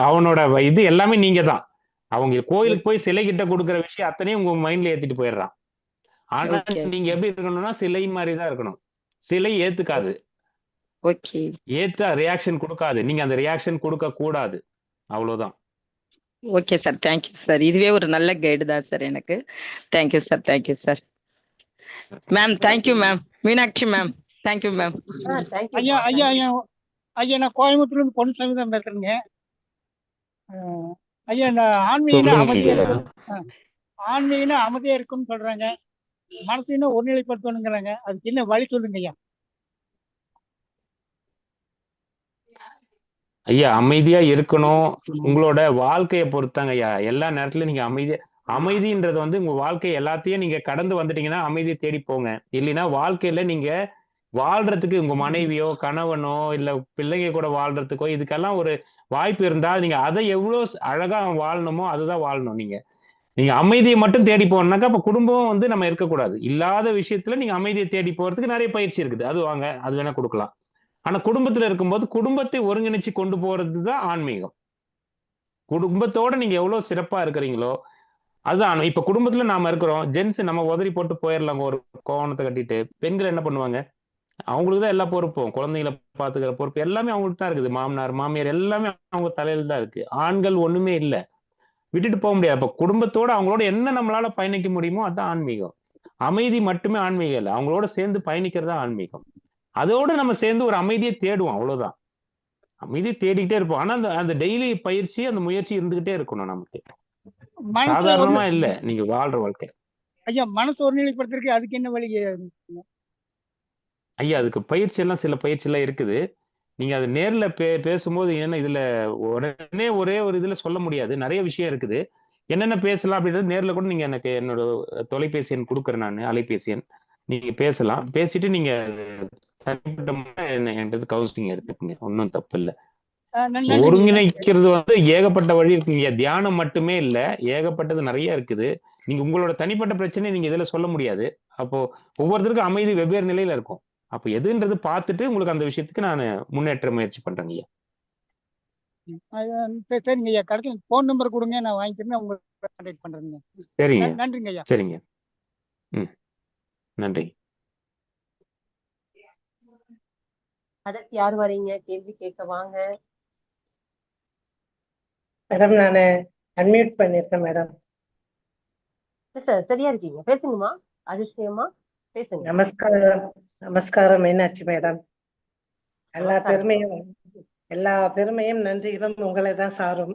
அவனோட இது எல்லாமே நீங்க தான். அவங்க கோயிலுக்கு போய் சிலை கிட்ட கொடுக்குற விஷயம் அத்தனையும் உங்க மைண்ட்ல ஏத்திட்டு போயிடுறான். ஆனா ஓகே நீங்க எப்படி இருக்கணும்னா சிலை மாதிரி தான் இருக்கணும். சிலை ஏத்துக்காது, ஓகே ஏத்தா ரியாக்ஷன் கொடுக்காது. நீங்க அந்த ரியாக்ஷன் கொடுக்க கூடாது. அவ்வளவுதான். Okay sir. Thank you sir. இதுவே ஒரு நல்ல கைடு தான் சார் எனக்கு. Thank you sir. Thank you sir. Ma'am thank you ma'am. Meenakshi ma'am thank you ma'am. Thank you. ஐயா ஐயா ஐயா ஐயா நான் கோயம்புத்தூர்ல இருந்து பொன்சாமி தான் பேசுறேங்க. ஐயா இந்த ஆன்மீகம்னா சொல்லுங்க அமைதியா ஐயா. இருக்கும். ஆன்மீகம்னா அமைதியா இருக்கும்னு சொல்றாங்க. மனசையும் ஒருநிலைப்படுத்தணுங்கிறாங்க. அதுக்கு என்ன வழி சொல்லுங்க ஐயா? ஐயா அமைதியா இருக்கணும். உங்களோட வாழ்க்கையை பொறுத்தாங்க ஐயா. எல்லா நேரத்துலயும் நீங்க அமைதின்றது வந்து உங்க வாழ்க்கை எல்லாத்தையும் நீங்க கடந்து வந்துட்டீங்கன்னா அமைதியை தேடி போங்க. இல்லைன்னா வாழ்க்கையில நீங்க வாழ்றதுக்கு உங்க மனைவியோ கணவனோ இல்ல பிள்ளைங்க கூட வாழ்றதுக்கோ இதுக்கெல்லாம் ஒரு வாய்ப்பு இருந்தா நீங்க அதை எவ்வளவு அழகா வாழணுமோ அதுதான் வாழணும். நீங்க அமைதியை மட்டும் தேடி போனாக்கா அப்ப குடும்பம் வந்து நம்ம இருக்கக்கூடாது. இல்லாத விஷயத்துல நீங்க அமைதியை தேடி போறதுக்கு நிறைய பயிற்சி இருக்குது. அது வாங்க, அது வேணா கொடுக்கலாம். ஆனா குடும்பத்துல இருக்கும்போது குடும்பத்தை ஒருங்கிணைச்சு கொண்டு போறதுதான் ஆன்மீகம். குடும்பத்தோட நீங்க எவ்வளவு சிறப்பா இருக்கிறீங்களோ அதுதான். இப்ப குடும்பத்துல நாம இருக்கிறோம், ஜென்ஸ் நம்ம உதறி போட்டு போயிடலாங்க ஒரு கோவணத்தை கட்டிட்டு. பெண்கள் என்ன பண்ணுவாங்க, அவங்களுக்கு தான் எல்லா பொறுப்பும், குழந்தைகளை பாத்துக்கிற பொறுப்பு எல்லாமே அவங்களுக்கு தான் இருக்குது. மாமனார் மாமியார் எல்லாமே அவங்க தலையில தான் இருக்கு. ஆண்கள் ஒண்ணுமே இல்லை, விட்டுட்டு போக முடியாது. அப்ப குடும்பத்தோட அவங்களோட என்ன நம்மளால பயணிக்க முடியுமோ அதுதான் ஆன்மீகம். அமைதி மட்டுமே ஆன்மீகம் இல்லை, அவங்களோட சேர்ந்து பயணிக்கிறதா ஆன்மீகம். அதோட நம்ம சேர்ந்து ஒரு அமைதியை தேடுவோம், அவ்வளவுதான். அமைதியை தேடிக்கிட்டே இருப்போம். ஆனா அந்த டெய்லி பயிற்சி, அந்த முயற்சி இருந்துகிட்டே இருக்கணும் நமக்கு. சாதாரணமா இல்ல நீங்க வாழ்ற வாழ்க்கை. ஐயா மனசு ஒருநிலைப்படுத்துறதுக்கு அதுக்கு என்ன வழி? ஐயா அதுக்கு பயிற்சி எல்லாம் சில பயிற்சி எல்லாம் இருக்குது. நீங்க அது நேர்ல பேசும்போது ஏன்னா இதுல உடனே ஒரே ஒரு இதுல சொல்ல முடியாது, நிறைய விஷயம் இருக்குது. என்னென்ன பேசலாம் அப்படின்றது நேர்ல கூட நீங்க எனக்கு என்னோட தொலைபேசி எண் கொடுக்குறேன், நான் அலைபேசி எண். நீங்க பேசலாம், பேசிட்டு நீங்க தனிப்பட்ட என்கிட்ட கவுன்சிலிங் எடுத்துக்கோங்க, ஒன்றும் தப்பு இல்லை. ஒருங்கிணைக்கிறது வந்து ஏகப்பட்ட வழி இருக்குங்க. தியானம் மட்டுமே இல்ல, ஏகப்பட்டது நிறைய இருக்குது. நீங்க உங்களோட தனிப்பட்ட பிரச்சனை நீங்க இதுல சொல்ல முடியாது. அப்போ ஒவ்வொருத்தருக்கும் அமைதி வெவ்வேறு நிலையில இருக்கும். அப்ப எதுன்றது பார்த்துட்டு உங்களுக்கு அந்த விஷயத்துக்கு நான் முன்னேற்ற முயற்சி பண்றேங்க ஐயா. சரிங்க ஐயா, கடைசியில் போன் நம்பர் கொடுங்க, நான் வாங்கிக்கிறேன், உங்களுக்கு கான்டாக்ட் பண்றேங்க. சரிங்க நன்றிங்க ஐயா. சரிங்க. நன்றி. அடுத்து யார் வரீங்க கேள்வி கேட்க? வாங்க மேடம். நான் அன்மியூட் பண்ணிருக்கேன் மேடம். சரியா இருக்கீங்க, பேசுங்கம்மா. அதிசயமா பேசுங்க. நமஸ்காரம். நமஸ்காரம் மீனாட்சி மேடம். எல்லா பெருமையும் நன்றிகளும் உங்களை தான் சாரும்.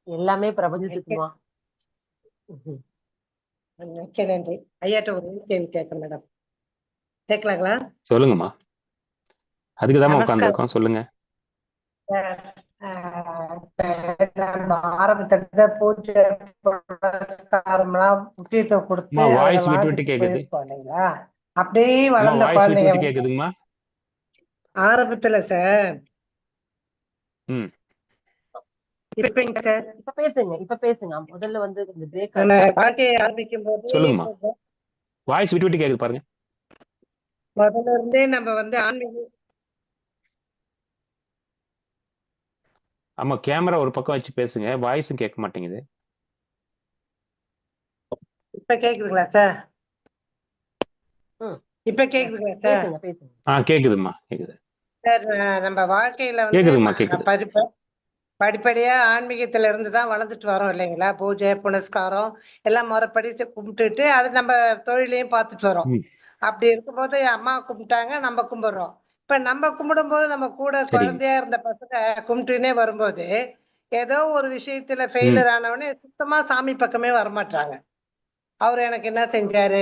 எல்லாமே பிரபஞ்சத்துக்குமா. மிக்க நன்றி. ஐயாட்ட ஒரு கேள்வி கேட்க மேடம், கேட்கலாங்களா? சொல்லுங்கம்மா, அதுக்குதான் உட்கார்ந்துருக்கோம், சொல்லுங்க. ஆரம்பத்துல பூஜை புரஸ்காரம்லாம் முக்கியத்துவம் கொடுத்து வாய்ஸ் விட்டு விட்டு கேக்குது. இல்லைங்களா? அப்படியே வளர்ந்த குழந்தைங்க கேக்குதுங்கம்மா ஆரம்பத்துல சார். இப்ப சார் இப்ப பேசுங்க. முதல்ல வந்து இந்த பிரேக் வாழ்க்கையை ஆரம்பிக்கும் போது சொல்லுங்கம்மா, வாய்ஸ் விட்டு விட்டு கேக்குது பாருங்க. முதல்ல இருந்தே நம்ம வந்து ஆன்மீகம். ஆமா, கேமரா ஒரு பக்கம் வச்சு பேசுங்க, வாய்ஸும் கேட்க மாட்டேங்குது. இப்ப கேக்குதுங்களா சார்? இப்ப கேக்குதுங்களா சார்? கேக்குதுமா, கேக்குது சார். நம்ம வாழ்க்கையில வந்து படிப்படியா ஆன்மீகத்துல இருந்து தான் வளர்ந்துட்டு வரோம் இல்லைங்களா? பூஜை புனஸ்காரம் எல்லாம் முறைப்படி கும்பிட்டுட்டு அது நம்ம தொழிலையும் பார்த்துட்டு வரோம். அப்படி இருக்கும்போது அம்மா கும்பிட்டாங்க, நம்ம கும்பிடுறோம். இப்ப நம்ம கும்பிடும் போது நம்ம கூட குழந்தையா இருந்த பசங்க கும்பிட்டுனே வரும்போது ஏதோ ஒரு விஷயத்துல ஃபெயிலியர் ஆனவனே சுத்தமா சாமி பக்கமே வரமாட்டாங்க. அவரு எனக்கு என்ன செஞ்சாரு,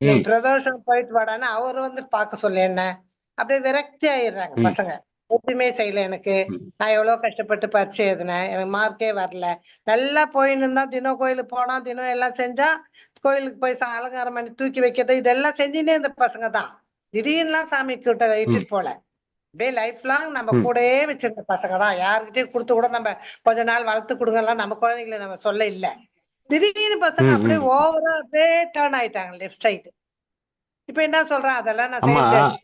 நீ பிரதோஷம் போயிட்டு வாடான்னு அவரு வந்து பார்க்க சொல்ல என்ன, அப்படியே விரக்தி ஆயிடுறாங்க பசங்க. எதுவுமே செய்யல எனக்கு, நான் எவ்வளவு கஷ்டப்பட்டு பரீட்சை எழுதினேன், எனக்கு மார்க்கே வரல. நல்லா போயின்னு இருந்தா, தினம் கோயிலுக்கு போனா, தினம் எல்லாம் செஞ்சா, கோயிலுக்கு போய் அலங்காரம் பண்ணி தூக்கி வைக்கிறது இதெல்லாம் செஞ்சுட்டே இந்த பசங்க தான். திடீர்னுலாம் சாமி கிட்ட இட்டுட்டு போல. அப்படியே லைஃப் லாங் நம்ம கூடயே வச்சிருந்த பசங்க தான். யாருக்கிட்டையும் கொடுத்து கூட நம்ம கொஞ்ச நாள் வளர்த்து கொடுங்கலாம் நம்ம குழந்தைங்களை நம்ம சொல்ல இல்ல. திடீர்னு பசங்க அப்படியே ஓவரா அப்படியே டேர்ன் ஆயிட்டாங்க லெஃப்ட் சைடு. இப்ப என்ன சொல்றேன், அதெல்லாம் நான் செய்ய முடியாது.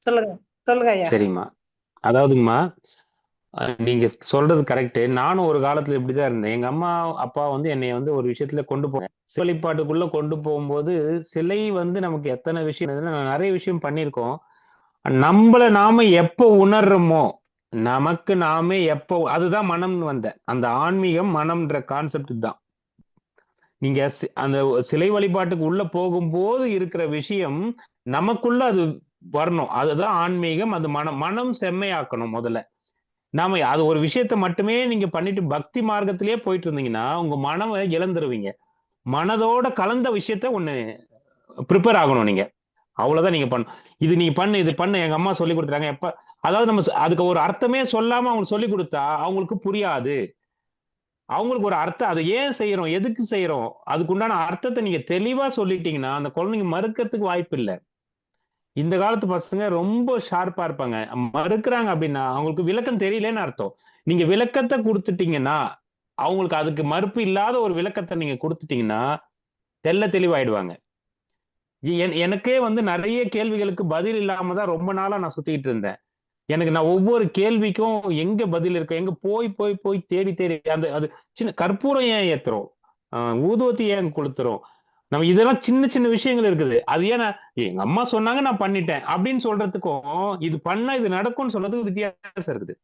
சொல்லுங்க சொல்லுங்க ஐயா. சரிம்மா, அதாவதுங்கம்மா, நீங்க சொல்றது கரெக்ட். நானும் ஒரு காலத்துல இப்படிதான் இருந்தேன். எங்க அம்மா அப்பா வந்து என்னை வந்து ஒரு விஷயத்துல கொண்டு போவேன், வழிபாட்டுக்குள்ள கொண்டு போகும்போது சிலை வந்து நமக்கு எத்தனை விஷயம் நிறைய விஷயம் பண்ணியிருக்கோம். நம்மள நாம எப்போ உணர்றோமோ, நமக்கு நாமே எப்போ, அதுதான் மனம்னு வந்த அந்த ஆன்மீகம் மனம்ன்ற கான்செப்ட் தான். நீங்க அந்த சிலை வழிபாட்டுக்கு உள்ள போகும்போது இருக்கிற விஷயம் நமக்குள்ள அது வரணும். அதுதான் ஆன்மீகம். அது மனம் செம்மையாக்கணும் முதல்ல. நாம அது ஒரு விஷயத்த மட்டுமே நீங்க பண்ணிட்டு பக்தி மார்க்கத்திலேயே போயிட்டு இருந்தீங்கன்னா உங்க மனவை இழந்துருவீங்க. மனதோட கலந்த விஷயத்த ஒண்ணு ப்ரிப்பேர் ஆகணும் நீங்க. அவ்வளவுதான் நீங்க பண்ணணும். இது நீ பண்ணு, இது பண்ணு, எங்க அம்மா சொல்லி கொடுத்துறாங்க. எப்ப அதாவது நம்ம அதுக்கு ஒரு அர்த்தமே சொல்லாம அவங்களுக்கு சொல்லி கொடுத்தா அவங்களுக்கு புரியாது. அவங்களுக்கு ஒரு அர்த்தம், அதை ஏன் செய்யறோம், எதுக்கு செய்யறோம், அதுக்கு உண்டான அர்த்தத்தை நீங்க தெளிவா சொல்லிட்டீங்கன்னா அந்த குழந்தைங்க மறுக்கிறதுக்கு வாய்ப்பு இல்லை. இந்த காலத்து பசங்க ரொம்ப ஷார்ப்பா இருப்பாங்க. மறுக்கிறாங்க அப்படின்னா அவங்களுக்கு விளக்கம் தெரியலன்னு அர்த்தம். நீங்க விளக்கத்தை கொடுத்துட்டீங்கன்னா, அவங்களுக்கு அதுக்கு மறுப்பு இல்லாத ஒரு விளக்கத்தை நீங்க கொடுத்துட்டீங்கன்னா தெளிவாயிடுவாங்க. எனக்கே வந்து நிறைய கேள்விகளுக்கு பதில் இல்லாம தான் ரொம்ப நாளா நான் சுத்திக்கிட்டு இருந்தேன். எனக்கு நான் ஒவ்வொரு கேள்விக்கும் எங்க பதில் இருக்கு, எங்க போய் போய் போய் தேடி தேடி அந்த அது சின்ன கற்பூரம் ஏன் ஏத்துறோம், ஊதுவத்தி ஏன் கொளுத்துறோம், நம்ம இதெல்லாம் சின்ன சின்ன விஷயங்கள் இருக்குது. அது ஏன்னா எங்க அம்மா சொன்னாங்க நான் பண்ணிட்டேன் அப்படின்னு சொல்றதுக்கும் இது பண்ணா இது நடக்கும்னு சொல்றதுக்கு வித்தியாசம் இருக்குது.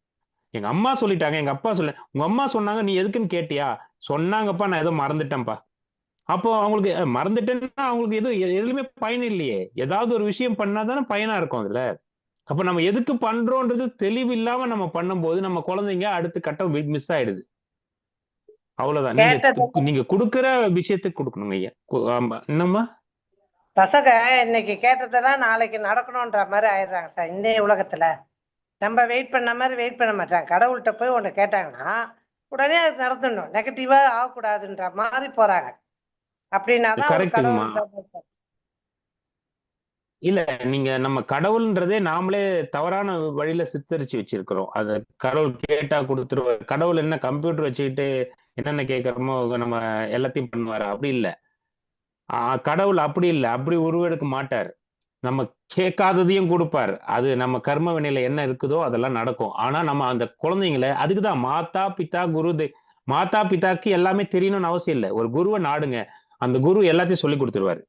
எங்க அம்மா சொல்லிட்டாங்க, எங்க அப்பா சொல்ல, உங்க அம்மா சொன்னாங்க நீ எதுக்குன்னு கேட்டியா, சொன்னாங்கப்பா நான் ஏதோ மறந்துட்டேன்ப்பா. அப்போ அவங்களுக்கு மறந்துட்டேன்னா அவங்களுக்கு எதுவுமே பயன் இல்லையே. ஏதாவது ஒரு விஷயம் பண்ணாதானே பயனா இருக்கும் அதுல. அப்ப நம்ம எதுக்கு பண்றோன்றது தெளிவு இல்லாம நம்ம பண்ணும்போது நம்ம குழந்தைங்க அடுத்த கட்டம் மிஸ் ஆயிடுது. அவ்வளவுதான். நீங்க கொடுக்கிற விஷயத்துக்கு கொடுக்கணுங்க ஐயா. என்னம்மா பசங்க இன்னைக்கு கேட்டதெல்லாம் நாளைக்கு நடக்கணும்ன்ற மாதிரி ஆயிடுறாங்க சார். இன்றைய உலகத்துல நம்ம வெயிட் பண்ண மாதிரி வெயிட் பண்ண மாட்டாங்க. கடவுள்கிட்ட போய் ஒண்ணு கேட்டாங்கன்னா உடனே அது நடந்துடணும், நெகட்டிவா ஆகக்கூடாதுன்ற மாதிரி போறாங்க. அப்படின்னாதான் ஒரு கடவுள். இல்ல, நீங்க நம்ம கடவுள்ன்றதே நாமளே தவறான வழியில சித்தரிச்சு வச்சிருக்கிறோம். அத கடவுள் கேட்டா கொடுத்துருவாரு. கடவுள் என்ன கம்ப்யூட்டர் வச்சுக்கிட்டு என்னென்ன கேட்கறோமோ நம்ம எல்லாத்தையும் பண்ணுவாரு, அப்படி இல்ல. கடவுள் அப்படி இல்லை, அப்படி உருவெடுக்க மாட்டார். நம்ம கேட்காததையும் கொடுப்பார். அது நம்ம கர்ம வினையில என்ன இருக்குதோ அதெல்லாம் நடக்கும். ஆனா நம்ம அந்த குழந்தைங்களை அதுக்குதான் மாதா பிதா குரு, மாதா பிதாக்கு எல்லாமே தெரியணும்னு அவசியம் இல்லை. ஒரு குருவை நாடுங்க, அந்த குரு எல்லாத்தையும் சொல்லி கொடுத்துருவாரு.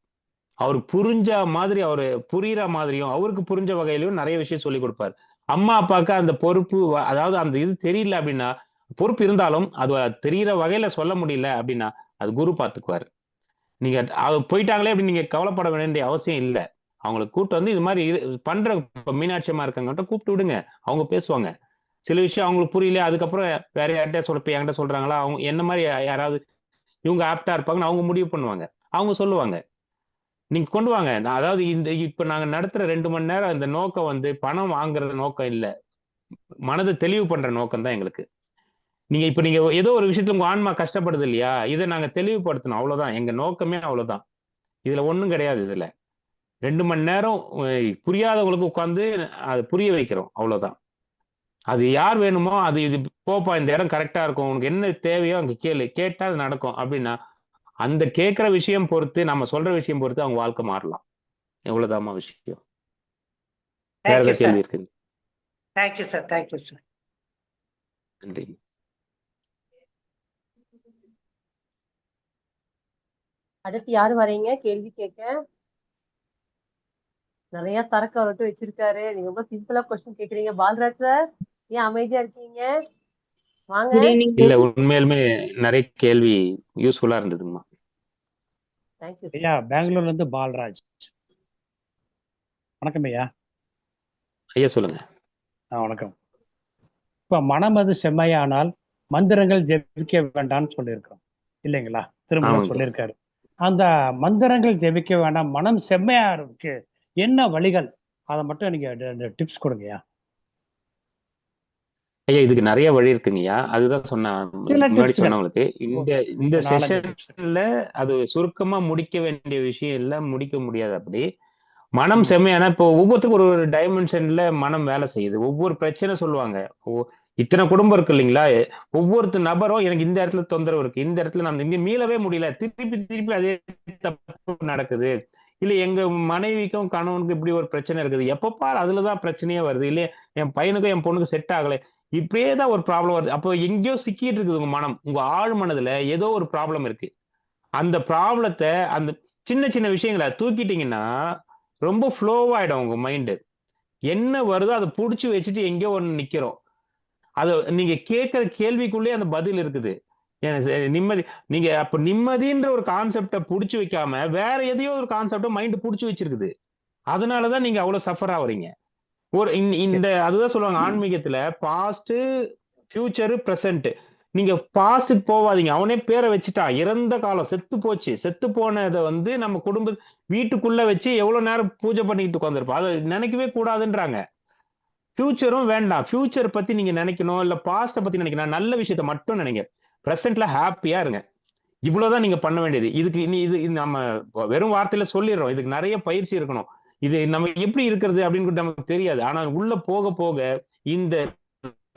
அவருக்கு புரிஞ்ச மாதிரி, அவரு புரியுற மாதிரியும் அவருக்கு புரிஞ்ச வகையிலையும் நிறைய விஷயம் சொல்லி கொடுப்பாரு. அம்மா அப்பாவுக்கு அந்த பொறுப்பு, அதாவது அந்த இது தெரியல அப்படின்னா, பொறுப்பு இருந்தாலும் அது தெரியற வகையில சொல்ல முடியல அப்படின்னா அது குரு பார்த்துக்குவாரு. நீங்க போயிட்டாங்களே அப்படின்னு நீங்க கவலைப்பட வேண்டிய அவசியம் இல்லை. அவங்களை கூப்பிட்டு வந்து இது மாதிரி பண்ற மீனாட்சி அம்மா இருக்காங்கட்ட கூப்பிட்டு விடுங்க, அவங்க பேசுவாங்க. சில விஷயம் அவங்களுக்கு புரியல, அதுக்கப்புறம் வேற யார்கிட்ட சொல்ல என்கிட்ட சொல்றாங்களா, அவங்க என்ன மாதிரி யாராவது இவங்க ஆப்டா இருப்பாங்கன்னு அவங்க முடிவு பண்ணுவாங்க, அவங்க சொல்லுவாங்க. நீங்க கொண்டு வாங்க. அதாவது இப்ப நாங்க நடத்துற 2 மணி நேரம் இந்த நோக்கம் வந்து பணம் வாங்குறது நோக்கம் இல்ல, மனதை தெளிவு பண்ற நோக்கம் தான் எங்களுக்கு. நீங்க ஏதோ ஒரு விஷயத்துல உங்க ஆன்மா கஷ்டப்படுது இல்லையா, இதை நாங்க தெளிவுபடுத்தணும், அவ்வளவுதான் எங்க நோக்கமே. அவ்வளவுதான், இதுல ஒண்ணும் கிடையாது. இதுல 2 மணி நேரம் புரியாதவங்களுக்கு உட்கார்ந்து அது புரிய வைக்கிறோம், அவ்வளவுதான். அது யார் வேணுமோ அது இது போப்பா, இந்த இடம் கரெக்டா இருக்கும், உனக்கு என்ன தேவையோ அங்க கேளு, கேட்டா அது நடக்கும் அப்படின்னா அந்த கேட்கிற விஷயம் பொறுத்து, நம்ம சொல்ற விஷயம் பொறுத்து அவங்க வாழ்க்கை மாறலாம். எவ்வளவுதாம்மா விஷயம். வேற ஏதாவது கேள்வி இருக்குங்க? Thank you sir. Thank you sir. நன்றி. அடுத்து யாரு வரீங்க கேள்வி கேட்க? நிறைய தரக்க அவர்கிட்ட வச்சிருக்காரு. நீங்க ரொம்ப சிம்பிளா கொஸ்டின் கேக்குறீங்க. பால்ராஜ் சார் ஏன் அமைதியா இருக்கீங்க? வாங்க. இல்ல, உண்மையிலுமே நிறைய கேள்வி யூஸ்ஃபுல்லா இருந்ததுங்கம்மா. தேங்க்யூ ஐயா. பெங்களூர்ல இருந்து பால்ராஜ். வணக்கம் ஐயா. ஐயா சொல்லுங்க. வணக்கம். இப்ப மனம் அது செம்மையானால் மந்திரங்கள் ஜெபிக்க வேண்டாம்னு சொல்லியிருக்கிறோம் இல்லைங்களா? திருமணம் சொல்லியிருக்காரு. அந்த மந்திரங்கள் ஜெபிக்க வேண்டாம், மனம் செம்மையா இருக்கு, என்ன வழிகள், அதை மட்டும் நீங்க டிப்ஸ் கொடுங்கய்யா. ஐயா இதுக்கு நிறைய வழி இருக்குங்கய்யா. அதுதான் முன்னாடி சொன்னவங்களுக்கு இந்த செஷன்ல அது சுருக்கமா முடிக்க வேண்டிய விஷயம் இல்ல, முடிக்க முடியாது. அப்படி மனம் செம்மையான இப்போ ஒவ்வொருத்தருக்கும் ஒரு ஒரு டைமென்ஷன்ல மனம் வேலை செய்யுது. ஒவ்வொரு பிரச்சனை சொல்லுவாங்க. இத்தனை குடும்பம் இருக்கு இல்லைங்களா, ஒவ்வொருத்தர் நபரும் எனக்கு இந்த இடத்துல தொந்தரவு இருக்கு, இந்த இடத்துல நான் இங்க மீளவே முடியல, திருப்பி திருப்பி அதே தப்பு நடக்குது, இல்ல எங்க மனைவிக்கும் கணவனுக்கும் இப்படி ஒரு பிரச்சனை இருக்குது, எப்பப்பாரு அதுலதான் பிரச்சனையே வருது, இல்ல என் பையனுக்கும் என் பொண்ணுக்கும் செட் ஆகல, இப்படியே தான் ஒரு ப்ராப்ளம் வருது. அப்போ எங்கேயோ சிக்கிட்டு இருக்குது உங்க மனம், உங்க ஆழ் மனதுல ஏதோ ஒரு ப்ராப்ளம் இருக்கு. அந்த ப்ராப்ளத்தை அந்த சின்ன சின்ன விஷயங்களை தூக்கிட்டீங்கன்னா ரொம்ப ஃப்ளோவாயிடும் உங்க மைண்டு. என்ன வருதோ அதை புடிச்சு வச்சுட்டு எங்கேயோ ஒண்ணு நிக்கிறோம். அது நீங்க கேட்கிற கேள்விக்குள்ளே அந்த பதில் இருக்குது. நிம்மதி, நீங்க அப்ப நிம்மதின்ற ஒரு கான்செப்டை புடிச்சு வைக்காம வேற எதையோ ஒரு கான்செப்டை மைண்ட் புடிச்சு வச்சிருக்குது. அதனாலதான் நீங்க அவ்வளவு சஃபர் ஆகுறீங்க. இந்த அதுதான் சொல்லுவாங்க ஆன்மீகத்துல, பாஸ்ட், ஃபியூச்சர், பிரசன்ட். நீங்க பாஸ்டுக்கு போவாதீங்க. அவனே பேரை வச்சுட்டான், இறந்த காலம், செத்து போச்சு, செத்து போனதை நம்ம குடும்ப வீட்டுக்குள்ள வச்சு எவ்வளவு நேரம் பூஜை பண்ணிட்டு உட்காந்துருப்போம். அதை நினைக்கவே கூடாதுன்றாங்க. ஃபியூச்சரும் வேண்டாம். ஃபியூச்சர் பத்தி நீங்க நினைக்கணும், இல்ல பாஸ்ட பத்தி நினைக்கணும், நல்ல விஷயத்த மட்டும் நினைங்க. பிரசன்ட்ல ஹாப்பியா இருங்க. இவ்வளவுதான் நீங்க பண்ண வேண்டியது. இதுக்கு இது நம்ம வெறும் வார்த்தையில சொல்லிடுறோம், இதுக்கு நிறைய பயிற்சி இருக்கணும். இது நம்ம எப்படி இருக்கிறது அப்படின்னு நமக்கு தெரியாது. ஆனா உள்ள போக போக இந்த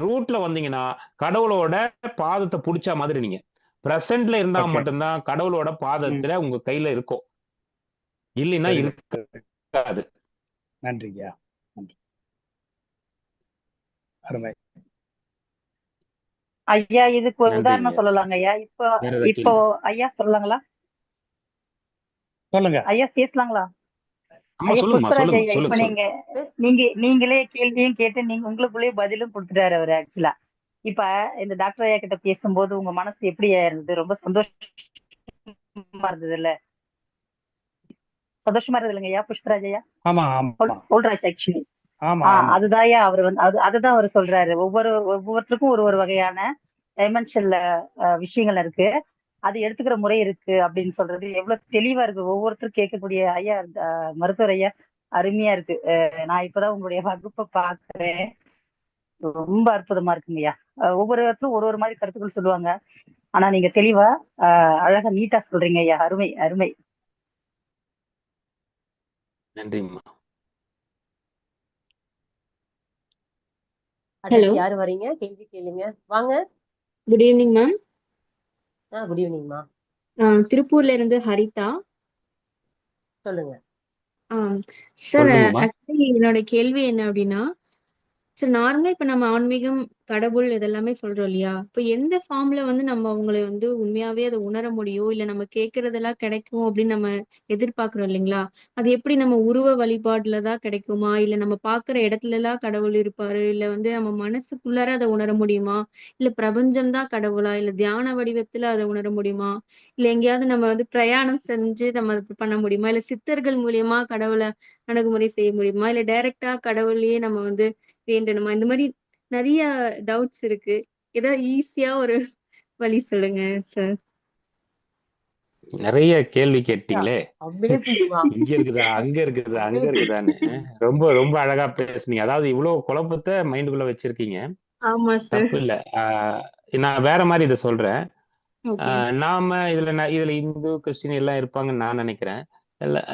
ரூட்ல வந்தீங்கன்னா கடவுளோட பாதத்தை புடிச்ச மாதிரி நீங்க பிரசன்ட்ல இருந்தா மட்டும்தான் கடவுளோட பாதத்துல உங்க கையில இருக்கும், இல்லைன்னா இருக்காது. நன்றிங்க. அருமை ஐயா. இதுக்கு ஒரு உதாரணம் சொல்லலாங்க ஐயா. இப்போ ஐயா சொல்லலாங்களா? சொல்லுங்க ஐயா, பேசலாங்களா? ஐயா புஷ்பராஜ் ஐயா, இப்ப நீங்களே கேள்வியும் கேட்டு உங்களுக்குள்ளேயே பதிலும் கொடுத்துட்டாரு அவரு. ஆக்சுவலா இப்ப இந்த டாக்டர் ஐயா கிட்ட பேசும்போது உங்க மனசு எப்படி இருந்தது? ரொம்ப சந்தோஷமா இருந்தது இல்ல? சந்தோஷமா இருந்தது இல்லைங்க ஐயா புஷ்பராஜ் ஐயா? சொல்றாரு ஆக்சுவலி. அதுதான் ஐயா அவர் அதுதான் அவர் சொல்றாரு. ஒவ்வொருத்தருக்கும் ஒரு ஒரு வகையான டைமென்ஷன்ல விஷயங்கள் இருக்கு, அது எடுத்துக்கிற முறை இருக்கு அப்படின்னு சொல்றது எவ்வளவு தெளிவா இருக்கு. ஒவ்வொருத்தரும் கேட்கக்கூடிய ஐயா, மருத்துவர் ஐயா, அருமையா இருக்கு. நான் இப்பதான் உங்களுடைய வகுப்பை பாக்குறேன், ரொம்ப அற்புதமா இருக்குங்க ஐயா. ஒவ்வொருத்தரும் ஒரு ஒரு மாதிரி கருத்துக்கள் சொல்லுவாங்க, ஆனா நீங்க தெளிவா அழகா நீட்டா சொல்றீங்க ஐயா. அருமை அருமை. நன்றிங்கம்மா. யாரு வரீங்க? கேள்வி கேளுங்க, வாங்க. Good evening ma'am. குட் ஈவினிங்மா. திருப்பூர்ல இருந்து ஹரிதா. சொல்லுங்க. சார், ஆக்சுவலி என்னோட கேள்வி என்ன அப்படின்னா, சார் நார்மலா இப்ப நம்ம ஆன்மீகம், கடவுள் இதெல்லாமே சொல்றோம் இல்லையா? இப்ப எந்த ஃபார்ம்ல நம்ம அவங்களை உண்மையாவே அதை உணர முடியும், இல்ல நம்ம கேட்கறதெல்லாம் கிடைக்கும் அப்படின்னு நம்ம எதிர்பார்க்கிறோம் இல்லைங்களா? அது எப்படி நம்ம உருவ வழிபாடுலதான் கிடைக்குமா, இல்ல நம்ம பாக்குற இடத்துல எல்லாம் கடவுள் இருப்பாரு, இல்ல நம்ம மனசுக்குள்ளார அதை உணர முடியுமா, இல்ல பிரபஞ்சம்தான் கடவுளா, இல்ல தியான வடிவத்துல அதை உணர முடியுமா, இல்ல எங்கேயாவது நம்ம பிரயாணம் செஞ்சு நம்ம அதை பண்ண முடியுமா, இல்ல சித்தர்கள் மூலியமா கடவுளை அணுகுமுறை செய்ய முடியுமா, இல்ல டைரக்டா கடவுளையே நம்ம வேண்டணுமா? இந்த மாதிரி நிறைய டவுட்ஸ் இருக்கு. ஏதாவது ஈஸியா ஒரு வழி சொல்லுங்க சார். நிறைய கேள்வி கேட்டீங்களே, இங்க இருக்குதா அங்க இருக்குதா அங்க இருக்குதான்னு. ரொம்ப ரொம்ப அழகா பேசுனீங்க. அதாவது இவ்வளவு குழப்பத்தை மைண்டுக்குள்ள வச்சிருக்கீங்க. தப்பு இல்ல. நான் வேற மாதிரி இதை சொல்றேன். நாம இதுல இந்து கிறிஸ்டின் எல்லாம் இருப்பாங்கன்னு நான் நினைக்கிறேன்.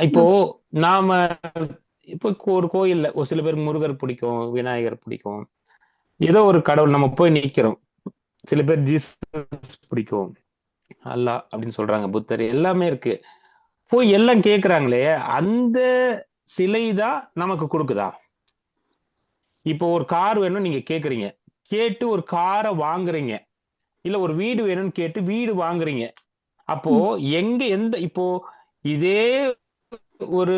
இப்போ நாம இப்போ ஒரு கோயில்ல ஒரு சில பேருக்கு முருகர் பிடிக்கும், விநாயகர் பிடிக்கும், ஏதோ ஒரு கடவுள் நம்ம போய் நிக்கிறோம். சில பேர் ஜீசஸ் பிடிக்கும், அல்லாஹ் அப்படின்னு சொல்றாங்க, புத்தர், எல்லாமே இருக்கு. போய் எல்லாம் கேக்குறாங்களே, அந்த சிலைதான் நமக்கு கொடுக்குதா? இப்போ ஒரு கார் வேணும் நீங்க கேக்குறீங்க, கேட்டு ஒரு காரை வாங்குறீங்க, இல்ல ஒரு வீடு வேணும்னு கேட்டு வீடு வாங்குறீங்க. அப்போ எந்த இப்போ இதே ஒரு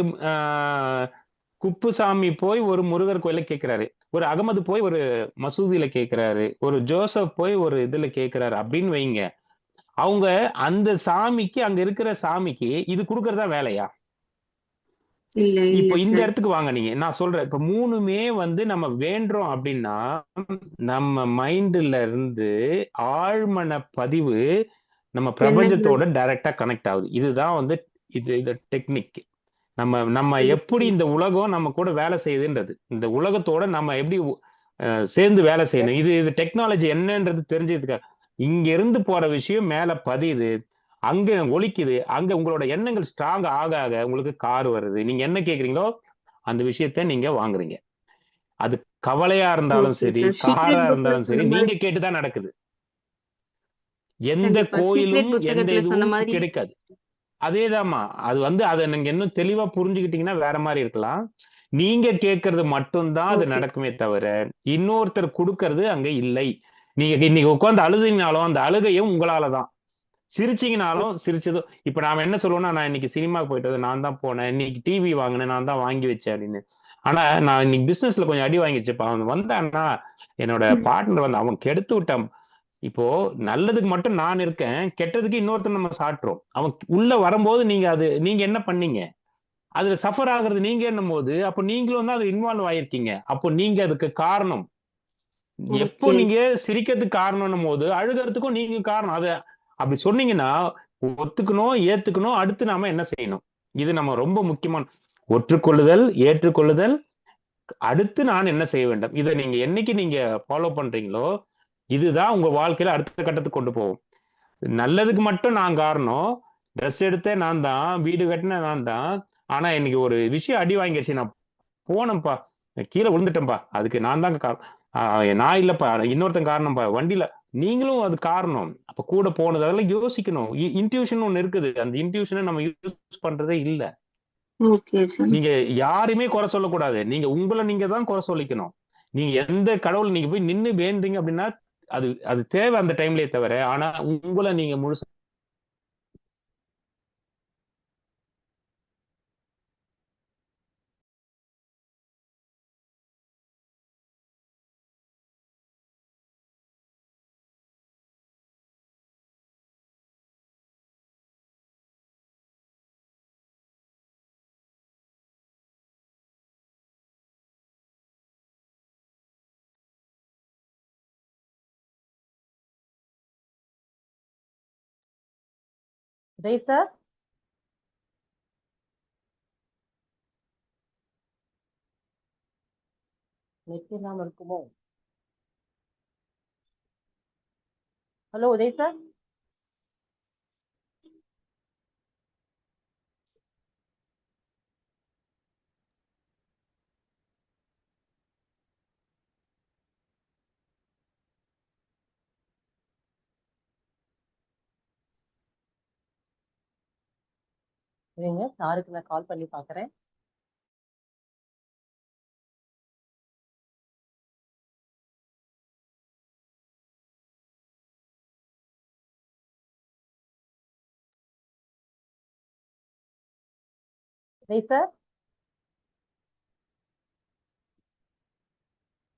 குப்புசாமி போய் ஒரு முருகர் கோயில கேட்கிறாரு, ஒரு அகமது போய் ஒரு மசூதியில கேட்கிறாரு, ஒரு ஜோசப் போய் ஒரு இதுல கேட்கிறாரு அப்படின்னு வைங்க. அவங்க அந்த சாமிக்கு, அங்க இருக்கிற சாமிக்கு இது கொடுக்கறதா வேலையா? இப்போ இந்த இடத்துக்கு வாங்க நீங்க, நான் சொல்றேன். இப்ப மூணுமே நம்ம வேண்டோம் அப்படின்னா நம்ம மைண்ட்ல இருந்து ஆழ்மன பதிவு நம்ம பிரபஞ்சத்தோட டைரக்டா கனெக்ட் ஆகுது. இதுதான் இது டெக்னிக். நம்ம எப்படி இந்த உலகம் நம்ம கூட வேலை செய்யுதுன்றது, இந்த உலகத்தோட நம்ம எப்படி சேர்ந்து வேலை செய்யணும், இது டெக்னாலஜி என்னன்றது தெரிஞ்சதுக்கு இங்க இருந்து போற விஷயம் மேல பதியுது, அங்க ஒலிக்குது, அங்க உங்களோட எண்ணங்கள் ஸ்ட்ராங் ஆக ஆக உங்களுக்கு கார் வருது, நீங்க என்ன கேக்குறீங்களோ அந்த விஷயத்த நீங்க வாங்குறீங்க. அது கவலையா இருந்தாலும் சரி, காரா இருந்தாலும் சரி, நீங்க கேட்டுதான் நடக்குது. எந்த கோயிலும் எந்த இதுவும் கிடைக்காது. அதேதாம்மா, அது அதை நீங்க இன்னும் தெளிவா புரிஞ்சுக்கிட்டீங்கன்னா வேற மாதிரி இருக்கலாம். நீங்க கேட்கறது மட்டும்தான் அது நடக்குமே தவிர இன்னொருத்தர் கொடுக்கறது அங்க இல்லை. நீங்க இன்னைக்கு உட்கார்ந்து அழுதுனாலும் அந்த அழுகையும் உங்களாலதான், சிரிச்சீங்கனாலும் சிரிச்சதும். இப்ப நாம என்ன சொல்லுவோம்னா, நான் இன்னைக்கு சினிமாக்கு போயிட்டு நான் தான் போனேன், இன்னைக்கு டிவி வாங்கினேன், நான் தான் வாங்கி வச்சேன் அப்படின்னு. ஆனா நான் இன்னைக்கு பிசினஸ்ல கொஞ்சம் அடி வாங்கி வச்சேப்பா, அவன் வந்தான்னா என்னோட பார்ட்னர் வந்து அவன் கெடுத்து விட்டான். இப்போ நல்லதுக்கு மட்டும் நான் இருக்கேன், கெட்டதுக்கு இன்னொருத்தர் நம்ம சாட்டுறோம். அவன் உள்ள வரும்போது நீங்க என்ன பண்ணீங்க, அதுல சஃபர் ஆகுறது நீங்க என்னும் போது அப்போ நீங்களும் தான் அது இன்வால்வ் ஆயிருக்கீங்க. அப்போ நீங்க அதுக்கு காரணம். எப்போ நீங்க சிரிக்கிறதுக்கு காரணம்னும் போது அழுகிறதுக்கும் நீங்க காரணம். அத அப்படி சொன்னீங்கன்னா ஒத்துக்கணும், ஏத்துக்கணும், அடுத்து நாம என்ன செய்யணும், இது நம்ம ரொம்ப முக்கியமான ஒற்றுக்கொள்ளுதல், ஏற்றுக்கொள்ளுதல், அடுத்து நான் என்ன செய்ய வேண்டும். இதை நீங்க என்னைக்கு நீங்க ஃபாலோ பண்றீங்களோ இதுதான் உங்க வாழ்க்கையில அடுத்த கட்டத்துக்கு கொண்டு போகும். நல்லதுக்கு மட்டும் நான் காரணம், ட்ரெஸ் எடுத்தேன் நான் தான், வீடு கட்டின நான் தான், ஆனா இன்னைக்கு ஒரு விஷயம் அடி வாங்கிடுச்சு, நான் போனேன்ப்பா, கீழே விழுந்துட்டேன்ப்பா, அதுக்கு நான் தாங்க நான் இல்லப்பா, இன்னொருத்தன் காரணம்ப்பா, வண்டியில நீங்களும் அது காரணம். அப்ப கூட போனது அதெல்லாம் யோசிக்கணும். இன்ட்யூஷன் ஒண்ணு இருக்குது, அந்த இன்ட்யூஷனை நம்ம யூஸ் பண்றதே இல்ல. நீங்க யாருமே குறை சொல்லக்கூடாது, நீங்க உங்களை நீங்க தான் குறை சொல்லிக்கணும். நீங்க எந்த கடவுள் நீங்க போய் நின்னு வேண்டீங்க அப்படின்னா அது தேவை அந்த டைம்லயே தவிர, ஆனா உங்களை நீங்க முழுசு சார் நெட் இல்லாம இருக்குமோ? Hello Uday sir. சரிங்க, சாருக்கு நான் கால் பண்ணி பாக்குறேன். சார்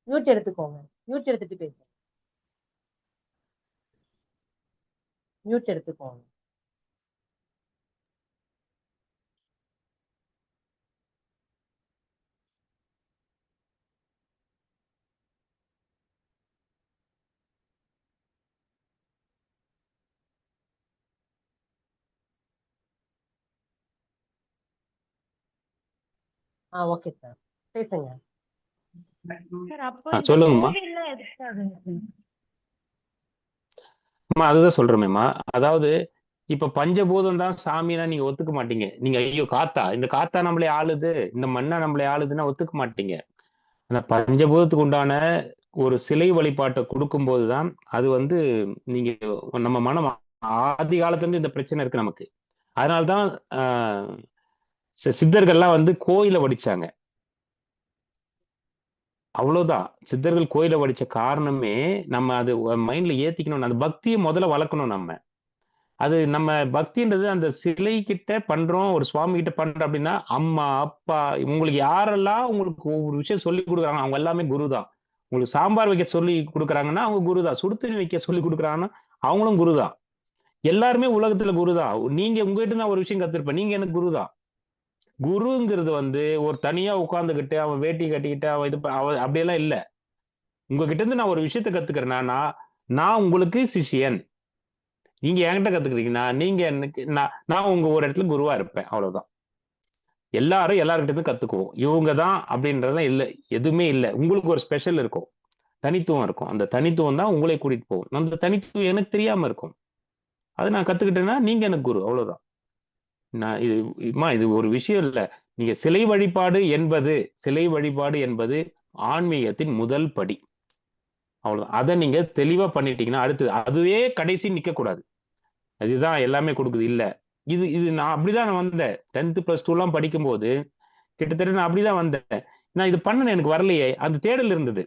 மியூட் எடுத்துக்கோங்க, மியூட் எடுத்துட்டு பேசுங்க, மியூட் எடுத்துக்கோங்க. ஓகே சார், பேசுங்க. சொல்லுங்கம்மா. அதுதான் சொல்றேன்மா, அதாவது இப்ப பஞ்சபூதம் தான் சாமினா நீங்க ஒத்துக்க மாட்டீங்க. நீங்க ஐயோ காத்தா, இந்த காத்தா நம்மளே ஆளுது, இந்த மண்ணா நம்மளே ஆளுதுன்னா ஒத்துக்க மாட்டீங்க. ஆனா பஞ்சபூதத்துக்கு உண்டான ஒரு சிலை வழிபாட்டை கொடுக்கும் போதுதான் அது நீங்க நம்ம மனம் ஆதி காலத்துல இருந்து இந்த பிரச்சனை இருக்கு நமக்கு. அதனால்தான் சித்தர்கள்லாம் கோயிலை வடிச்சாங்க. அவ்வளவுதான், சித்தர்கள் கோயிலை வடிச்ச காரணமே நம்ம அது மைண்ட்ல ஏத்திக்கணும், அந்த பக்தியை முதல்ல வளர்க்கணும். அது நம்ம பக்தின்றது அந்த சிலை கிட்ட பண்றோம், ஒரு சுவாமி கிட்ட பண்றோம் அப்படின்னா அம்மா அப்பா உங்களுக்கு யாரெல்லாம் உங்களுக்கு ஒவ்வொரு விஷயம் சொல்லி கொடுக்குறாங்க அவங்க எல்லாமே குரு தான். உங்களுக்கு சாம்பார் வைக்க சொல்லி கொடுக்குறாங்கன்னா அவங்க குரு தான், சுடுதண்ணி வைக்க சொல்லி கொடுக்குறாங்கன்னா அவங்களும் குரு தான். எல்லாருமே உலகத்துல குரு தான். நீங்க உங்ககிட்ட நான் ஒரு விஷயம் கத்துருப்பேன், நீங்க எனக்கு குரு தான். குருங்கிறது ஒரு தனியா உட்கார்ந்துகிட்டு அவன் வேட்டி கட்டிக்கிட்டு அவன் அப்படியெல்லாம் இல்ல. உங்ககிட்ட இருந்து நான் ஒரு விஷயத்த கத்துக்கிறேன்னா நான் உங்களுக்கு சிஷியன், நீங்க என்கிட்ட கத்துக்கிறீங்கன்னா நீங்க எனக்கு நான் உங்க ஒரு இடத்துல குருவா இருப்பேன், அவ்வளவுதான். எல்லாரும் எல்லார்கிட்ட இருந்து கத்துக்குவோம். இவங்க தான் அப்படின்றதெல்லாம் இல்லை, எதுவுமே இல்லை. உங்களுக்கு ஒரு ஸ்பெஷல் இருக்கும், தனித்துவம் இருக்கும். அந்த தனித்துவம் தான் உங்களை கூட்டிட்டு போகும். அந்த தனித்துவம் எனக்கு தெரியாம இருக்கும், அது நான் கத்துக்கிட்டேன்னா நீங்க எனக்கு குரு, அவ்வளவுதான். நான் இது ஒரு விஷயம் இல்ல. நீங்க சிலை வழிபாடு என்பது ஆன்மீகத்தின் முதல் படி, அவ்வளவுதான். அதை நீங்க தெளிவா பண்ணிட்டீங்கன்னா அடுத்தது அதுவே கடைசி நிக்க கூடாது. அதுதான் எல்லாமே கொடுக்குது இல்ல. இது இது நான் அப்படிதான் நான் வந்தேன். 10th +2 எல்லாம் படிக்கும்போது கிட்டத்தட்ட நான் அப்படிதான் வந்தேன். நான் இது பண்ணேன், எனக்கு வரலையே, அந்த தேடல் இருந்தது.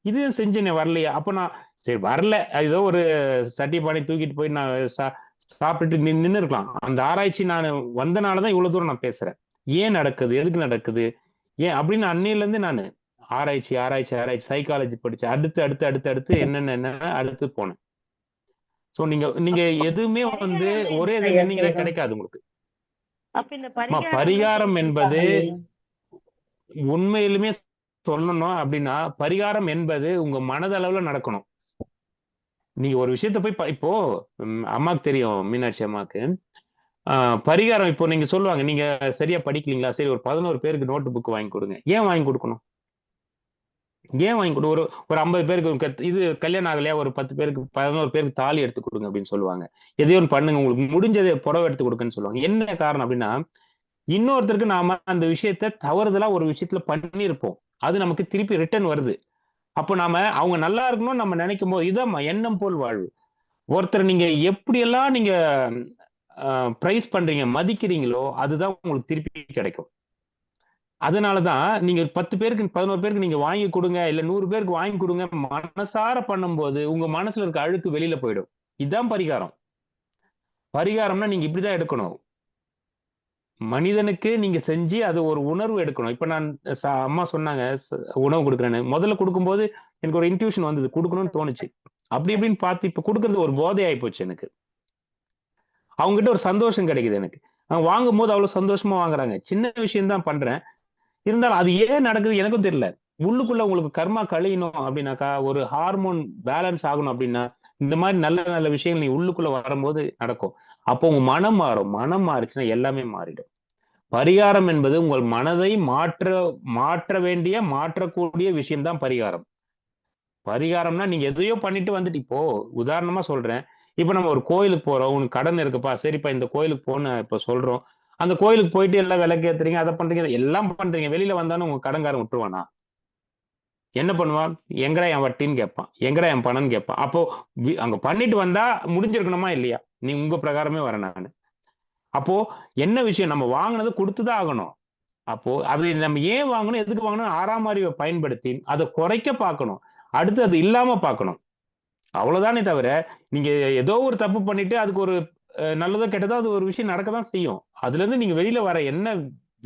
இது செஞ்சேனே வரலையே, அப்ப நான் சரி வரல, ஏதோ ஒரு சட்டி பானை தூக்கிட்டு போய் நான் சாப்பிட்டுட்டு நின்று இருக்கலாம். அந்த ஆராய்ச்சி நான் வந்தனாலதான் இவ்வளவு தூரம் நான் பேசுறேன். ஏன் நடக்குது, எதுக்கு நடக்குது, ஏன் அப்படின்னு அன்னையில இருந்து நான் ஆராய்ச்சி சைக்காலஜி படிச்சு அடுத்து அடுத்து அடுத்து அடுத்து என்னென்ன அடுத்து போனேன். சோ நீங்க எதுவுமே வந்து ஒரே நீங்க கிடைக்காது உங்களுக்கு. அப்ப இந்த பரிகாரம் என்பது உண்மையிலுமே சொல்லணும் அப்படின்னா, பரிகாரம் என்பது உங்க மனதளவுல நடக்கணும். நீங்க ஒரு விஷயத்த போய் இப்போ அம்மாக்கு தெரியும், மீனாட்சி அம்மாக்கு பரிகாரம். இப்போ நீங்க சொல்லுவாங்க, நீங்க சரியா படிக்கலீங்களா, சரி ஒரு 11 பேருக்கு நோட்டு புக் வாங்கி கொடுங்க. ஏன் வாங்கி கொடுக்கணும்? ஏன் வாங்கி கொடு? ஒரு 50 பேருக்கு இது கல்யாணம் ஆகலையா, ஒரு 10 பேருக்கு 11 பேருக்கு தாலி எடுத்து கொடுங்க அப்படின்னு சொல்லுவாங்க. எதையோ ஒன்று பண்ணுங்க, உங்களுக்கு முடிஞ்சதை புடவை எடுத்து கொடுக்குன்னு சொல்லுவாங்க. என்ன காரணம் அப்படின்னா, இன்னொருத்தருக்கு நாம அந்த விஷயத்த தவறுதலா ஒரு விஷயத்துல பண்ணியிருப்போம், அது நமக்கு திருப்பி ரிட்டர்ன் வருது. அப்போ நாம அவங்க நல்லா இருக்கணும்னு நம்ம நினைக்கும் போது, இதான் எண்ணம் போல் வாழ்வு. ஒருத்தர் நீங்க எப்படியெல்லாம் நீங்க பிரைஸ் பண்றீங்க, மதிக்கிறீங்களோ அதுதான் உங்களுக்கு திருப்பி கிடைக்கும். அதனாலதான் நீங்க 10 பேருக்கு 11 பேருக்கு நீங்க வாங்கி கொடுங்க, இல்ல 100 பேருக்கு வாங்கி கொடுங்க, மனசார பண்ணும்போது உங்க மனசுல இருக்க அழுக்கு வெளியில போயிடும். இதுதான் பரிகாரம். பரிகாரம்னா நீங்க இப்படிதான் எடுக்கணும். மனிதனுக்கு நீங்க செஞ்சு அது ஒரு உணர்வு எடுக்கணும். இப்ப நான் அம்மா சொன்னாங்க உணவு கொடுக்குறேன்னு, முதல்ல கொடுக்கும்போது எனக்கு ஒரு இன்ட்யூஷன் வந்தது, கொடுக்கணும்னு தோணுச்சு. அப்படி இப்படின்னு பார்த்து இப்ப கொடுக்கறது ஒரு போதை ஆகி போச்சு எனக்கு. அவங்க கிட்ட ஒரு சந்தோஷம் கிடைக்குது எனக்கு. அவங்க வாங்கும் போது அவ்வளவு சந்தோஷமா வாங்குறாங்க. சின்ன விஷயம் தான் பண்றேன், இருந்தாலும் அது ஏன் நடக்குது எனக்கும் தெரியல. உள்ளுக்குள்ள உங்களுக்கு கர்மா கழியணும் அப்படின்னாக்கா, ஒரு ஹார்மோன் பேலன்ஸ் ஆகணும் அப்படின்னா, இந்த மாதிரி நல்ல நல்ல விஷயங்கள் நீ உள்ளுக்குள்ள வரும்போது நடக்கும். அப்போ உங்க மனம் மாறும். மனம் மாறிச்சுன்னா எல்லாமே மாறிடும். பரிகாரம் என்பது உங்கள் மனதை மாற்ற வேண்டிய மாற்றக்கூடிய விஷயம்தான் பரிகாரம். பரிகாரம்னா நீங்க எதையோ பண்ணிட்டு வந்துட்டு, இப்போ உதாரணமா சொல்றேன், இப்ப நம்ம ஒரு கோயிலுக்கு போறோம், உனக்கு கடன் இருக்குப்பா, சரிப்பா இந்த கோயிலுக்கு போன்னு இப்ப சொல்றோம். அந்த கோயிலுக்கு போயிட்டு எல்லாம் விளக்கு ஏத்துறீங்க, அதை பண்றீங்க, எல்லாம் பண்றீங்க. வெளியில வந்தாலும் உங்க கடன்காரன் விட்டுருவானா? என்ன பண்ணுவான்? எங்கடா என் வட்டின்னு கேட்பான், எங்கடா என் பணம்னு கேட்பான். அப்போ அங்க பண்ணிட்டு வந்தா முடிஞ்சிருக்கணுமா இல்லையா? நீ உங்க பிரகாரமே வர நானு. அப்போ என்ன விஷயம், நம்ம வாங்கினது கொடுத்துதான் ஆகணும். அப்போ அது நம்ம ஏன் வாங்கணும், எதுக்கு வாங்கணும், 6ஆம் அறிவை பயன்படுத்தி அதை குறைக்க பார்க்கணும், அடுத்து அது இல்லாம பார்க்கணும். அவ்வளவுதானே தவிர நீங்க ஏதோ ஒரு தப்பு பண்ணிட்டு அதுக்கு ஒரு நல்லதோ கெட்டதோ அது ஒரு விஷயம் நடக்கதான் செய்யும். அதுல இருந்து நீங்க வெளியில வர என்ன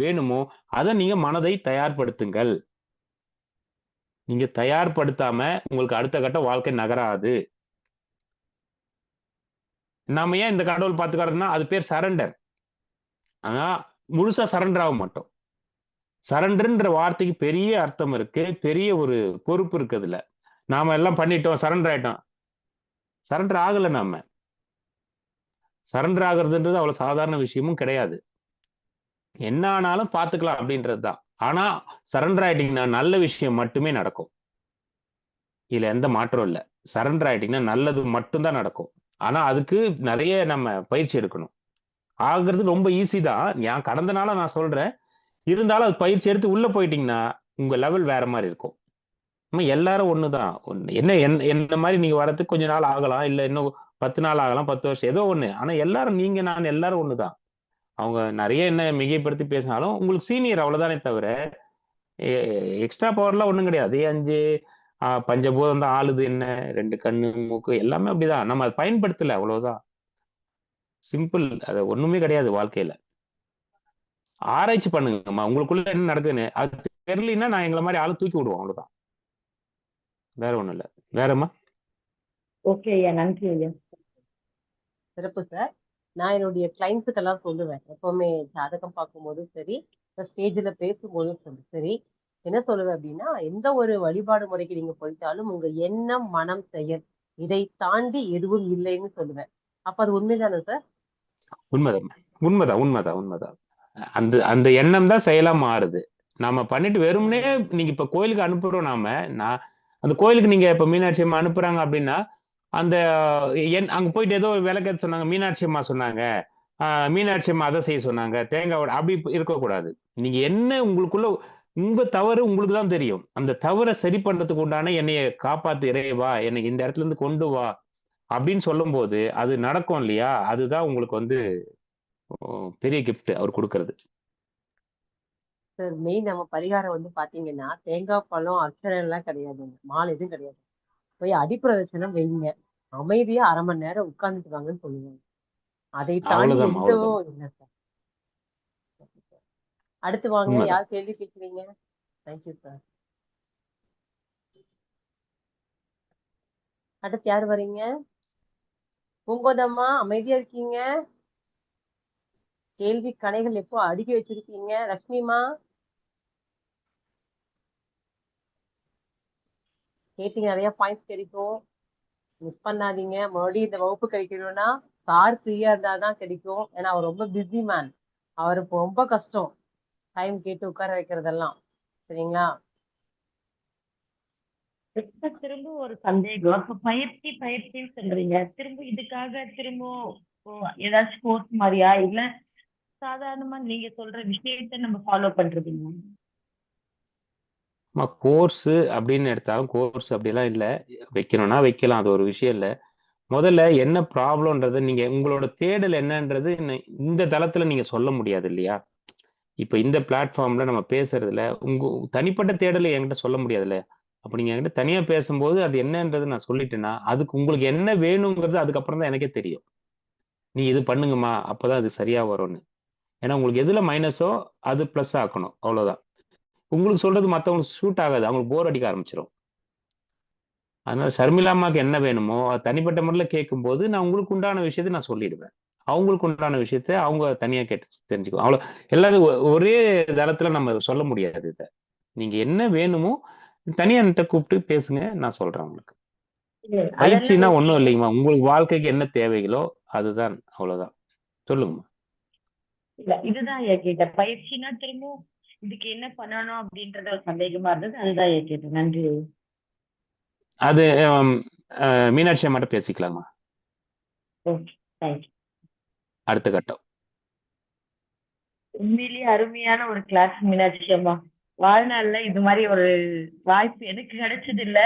வேணுமோ அதை நீங்க மனதை தயார்படுத்துங்கள். நீங்க தயார்படுத்தாம உங்களுக்கு அடுத்த கட்ட வாழ்க்கை நகராது. நாம ஏன் இந்த கடவுள் பார்த்துக்காருன்னா, அது பேர் சரண்டர். ஆனா முழுசா சரண்டர் ஆக மாட்டோம். சரண்டர்ன்ற வார்த்தைக்கு பெரிய அர்த்தம் இருக்கு, பெரிய ஒரு பொறுப்பு இருக்கு அதுல. நாம எல்லாம் பண்ணிட்டோம், சரண்டர் ஆயிட்டோம். சரண்டர் ஆகல. நாம சரண்டர் ஆகுறதுன்றது அவ்வளவு சாதாரண விஷயமும் கிடையாது. என்ன ஆனாலும் பாத்துக்கலாம் அப்படின்றதுதான். ஆனா சரண்டர் ஆயிட்டீங்கன்னா நல்ல விஷயம் மட்டுமே நடக்கும். இதுல எந்த மாற்றம் இல்லை. சரண்டர் ஆயிட்டீங்கன்னா நல்லது மட்டும்தான் நடக்கும். ஆனா அதுக்கு நிறைய நம்ம பயிற்சி எடுக்கணும். ஆகுறது ரொம்ப ஈஸி தான், நான் கடந்த நாளா நான் சொல்றேன். இருந்தாலும் அது பயிற்சி எடுத்து உள்ள போயிட்டீங்கன்னா உங்க லெவல் வேற மாதிரி இருக்கும். நம்ம எல்லாரும் ஒண்ணுதான். என்ன மாதிரி நீங்க வரதுக்கு கொஞ்ச நாள் ஆகலாம், இல்ல இன்னும் 10 நாள் ஆகலாம், 10 வருஷம், ஏதோ ஒண்ணு. ஆனா எல்லாரும் நீங்க நான் எல்லாரும் ஒண்ணுதான். அவங்க நிறைய என்ன மிகைப்படுத்தி பேசினாலும் உங்களுக்கு சீனியர், அவ்வளவுதானே தவிர எக்ஸ்ட்ரா பவர்லாம் ஒண்ணும் கிடையாது. 5 பஞ்சபூதம் தான் ஆளுது. என்ன 2 கண்ணு மூக்கு எல்லாமே அப்படிதான். நம்ம அதை பயன்படுத்தல, அவ்வளவுதான். சிம்பிள். அது ஒண்ணுமே கிடையாது வாழ்க்கையில. ஆராய்ச்சி பண்ணுங்கம்மா, உங்களுக்குள்ள என்ன நடக்குதுன்னு. அது தெரியலன்னா நான் எங்களை மாதிரி ஆளு தூக்கி விடுவோம், அவ்வளவுதான். வேற ஒண்ணும் இல்ல. வேறம்மா? ஓகே ஐயா, நன்றி ஐயா. சிறப்பு சார். நான் என்னுடைய கிளைண்ட்ஸுக்கெல்லாம் சொல்லுவேன், எப்பவுமே ஜாதகம் பார்க்கும்போதும் சரி, ஸ்டேஜ்ல பேசும்போதும் சரி, என்ன சொல்லுவேன் அப்படின்னா, எந்த ஒரு வழிபாடு முறைக்கு நீங்க போயிட்டாலும் உங்க எண்ணம், மனம், செயல் இதை தாண்டி எதுவும் இல்லைன்னு சொல்லுவேன். அப்ப அது உண்மைதானே சார்? உண்மைதான், உண்மைதான், உண்மைதான், உண்மைதான். அந்த அந்த எண்ணம் தான் செயலா மாறுது. நாம பண்ணிட்டு வெறுமனே நீங்க இப்ப கோயிலுக்கு அனுப்புறோம் நான் அந்த கோயிலுக்கு நீங்க இப்ப மீனாட்சி அம்மா அனுப்புறாங்க அப்படின்னா அந்த அங்க போயிட்டு ஏதோ விளக்கேத்த சொன்னாங்க, மீனாட்சி அம்மா சொன்னாங்க, மீனாட்சி அம்மா அதை செய்ய சொன்னாங்க, தேங்காய் அப்படி இருக்கக்கூடாது. நீங்க என்ன உங்களுக்குள்ள உங்க தவறு உங்களுக்கு தான் தெரியும். அந்த தவறை சரி பண்றதுக்கு உண்டான என்னைய காப்பாத்து இறைவா, என்னை இந்த இடத்துல இருந்து கொண்டு வா அப்படின்னு சொல்லும் போது அது நடக்கும் இல்லையா? அதுதான் உங்களுக்கு வந்து பெரிய கிஃப்ட் அவர் கொடுக்கறது. சார் மெயின் நம்ம பரிகாரம் வந்து பாத்தீங்கன்னா தேங்காய் பழம் அர்ச்சனை எல்லாம் கிடையாதுங்க, மாலை எதுவும் கிடையாது. போய் அடிப்பிரதட்சணம் வைங்க, அமைதியா 1/2 மணி நேரம் உட்கார்ந்துட்டு வாங்கன்னு சொல்லுவாங்க. அதை தாண்டி அவ்வளவுதான் எதுவும் அவ்வளவுதான் இல்லை சார். அடுத்து வாங்க, உண்மைதான். யார் கேள்வி கேட்குறீங்க? Thank you sir. அடுத்து யார் வரீங்க? பூங்கோதம்மா அமைதியா இருக்கீங்க, கேள்வி கணைகள் எப்போ அடுக்கி வச்சிருக்கீங்க. லட்சுமிமா கேட்டீங்க, நிறைய பாயிண்ட்ஸ் கிடைக்கும், மிஸ் பண்ணாதீங்க. மறுபடியும் இந்த வகுப்பு கிடைக்கணும்னா சார் ஃப்ரீயா இருந்தாதான் கிடைக்கும். ஏன்னா அவர் ரொம்ப பிஸி மேன், அவருக்கு ரொம்ப கஷ்டம் டைம் கேட்டு உட்கார வைக்கிறதெல்லாம். சரிங்களா? திரும்ப ஒரு சந்தேகம். இப்ப பயிற்சின்னு சொல்றீங்க, திரும்ப இதுக்காக திரும்ப ஏதாச்சும் கோர்ஸ் மாதிரியா இல்ல சாதாரணமா நீங்க சொல்ற விஷயத்த நம்ம ஃபாலோ பண்றதுங்க? கோர்ஸ் அப்படின்னு எடுத்தாலும் கோர்ஸ் அப்படிலாம் இல்லை, வைக்கணும்னா வைக்கலாம், அது ஒரு விஷயம் இல்லை. முதல்ல என்ன ப்ராப்ளம்ன்றது நீங்க உங்களோட தேடல் என்னன்றது இந்த தளத்துல நீங்க சொல்ல முடியாது இல்லையா? இப்ப இந்த பிளாட்ஃபார்ம்ல நம்ம பேசுறதுல உங்க தனிப்பட்ட தேடலை என்கிட்ட சொல்ல முடியாது இல்லையா? அப்ப நீங்க என்கிட்ட தனியா பேசும்போது அது என்னன்றது நான் சொல்லிட்டேன்னா அதுக்கு உங்களுக்கு என்ன வேணுங்கிறது அதுக்கப்புறம் தான் எனக்கே தெரியும். நீ இது பண்ணுங்கம்மா, அப்பதான் அது சரியா வரும்னு. ஏன்னா உங்களுக்கு எதுல மைனஸோ அது பிளஸ் ஆக்கணும், அவ்வளவுதான். உங்களுக்கு சொல்றது மற்றவங்களுக்கு ஷூட் ஆகாது, அவங்களுக்கு போர் அடிக்க ஆரம்பிச்சிடும். அதனால ஷர்மிளாமாக்கு என்ன வேணுமோ அது தனிப்பட்ட முறையில் கேட்கும்போது நான் உங்களுக்கு உண்டான விஷயத்தை நான் சொல்லிடுவேன். அவங்களுக்கு உண்டான விஷயத்த அவங்க தனியா கேட்டு தெரிஞ்சுக்குவோம். அவ்வளோ எல்லாரும் ஒரே தளத்துல நம்ம சொல்ல முடியாது. இதை நீங்க என்ன வேணுமோ தனியா என்கிட்ட கூப்பிட்டு பேசுங்க, நான் சொல்றேன் உங்களுக்கு. பயிற்சினா ஒண்ணும் இல்லைங்கம்மா, உங்களுக்கு வாழ்க்கைக்கு என்ன தேவைகளோ அதுதான், அவ்வளவுதான். சொல்லுங்கம்மா. இல்ல இதுதான் கேட்டேன், பயிற்சினா திரும்ப இதுக்கு என்ன பண்ணணும் அப்படின்றத ஒரு சந்தேகமா இருந்தது, அதுதான் கேட்டேன். நன்றி. அது மீனாட்சி அம்மாட்ட பேசிக்கலாமா? அடுத்த கட்டம். உண்மையிலேயே அருமையான ஒரு கிளாஸ் மீனாட்சி அம்மா. வாழ்நாள்ல இது மாதிரி ஒரு வாய்ப்பு எனக்கு கிடைச்சது இல்ல.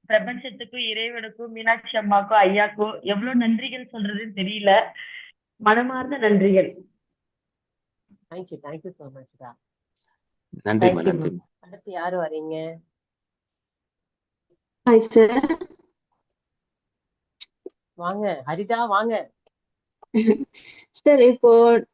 பிரபஞ்சத்துக்கும் இறைவனுக்கும் மீனாட்சி அம்மாக்கும் ஐயாக்கும் எவ்வளவு நன்றிகள் சொல்றதுன்னு தெரியல. மனமார்ந்த நன்றிகள். தேங்க்யூ சோ மச் டா. நன்றிம்மா, நன்றிம்மா. அடுத்து யாரு வரீங்க? Hi sir. வாங்க ஹரிதா, வாங்க. சார் இப்போ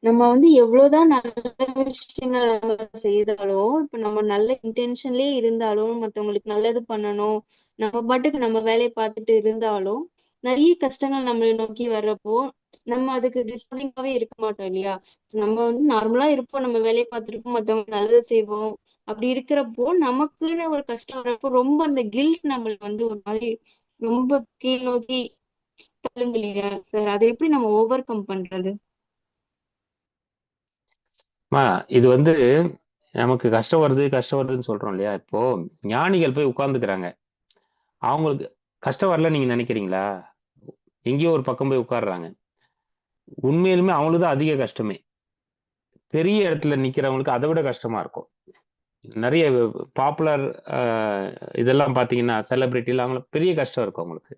நம்ம வந்து எவ்வளவுதான் நல்ல விஷயங்கள் நம்ம செய்தாலும், இப்ப நம்ம நல்ல இன்டென்ஷன்லயே இருந்தாலும், மத்தவங்களுக்கு நல்லது பண்ணணும், நம்ம பாட்டுக்கு நம்ம வேலையை பார்த்துட்டு இருந்தாலும் நிறைய கஷ்டங்கள் நம்மளை நோக்கி வர்றப்போ நம்ம அதுக்கு டிஸ்போனிங்காவே இருக்க மாட்டோம் இல்லையா? நம்ம வந்து நார்மலா இருப்போம், நம்ம வேலையை பார்த்துருப்போம், மத்தவங்க நல்லது செய்வோம். அப்படி இருக்கிறப்போ நமக்குன்னு ஒரு கஷ்டம் வர்றப்போ ரொம்ப அந்த கில்ட் நம்மளுக்கு வந்து ஒரு மாதிரி ரொம்ப கீழ் நோக்கி தள்ளுங்க இல்லையா சார்? அதை எப்படி நம்ம ஓவர் கம் பண்றது? இது வந்து நமக்கு கஷ்டம் வருதுன்னு சொல்றோம் இல்லையா? இப்போ ஞானிகள் போய் உட்கார்ந்துக்கிறாங்க, அவங்களுக்கு கஷ்டம் வரல நீங்க நினைக்கிறீங்களா? எங்கேயோ ஒரு பக்கம் போய் உட்கார்றாங்க, உண்மையிலுமே அவங்களுக்கு தான் அதிக கஷ்டமே. பெரிய இடத்துல நிக்கிறவங்களுக்கு அதை விட கஷ்டமா இருக்கும். நிறைய பாப்புலர் இதெல்லாம் பாத்தீங்கன்னா செலிபிரிட்டில அவங்களுக்கு பெரிய கஷ்டம் இருக்கும் அவங்களுக்கு.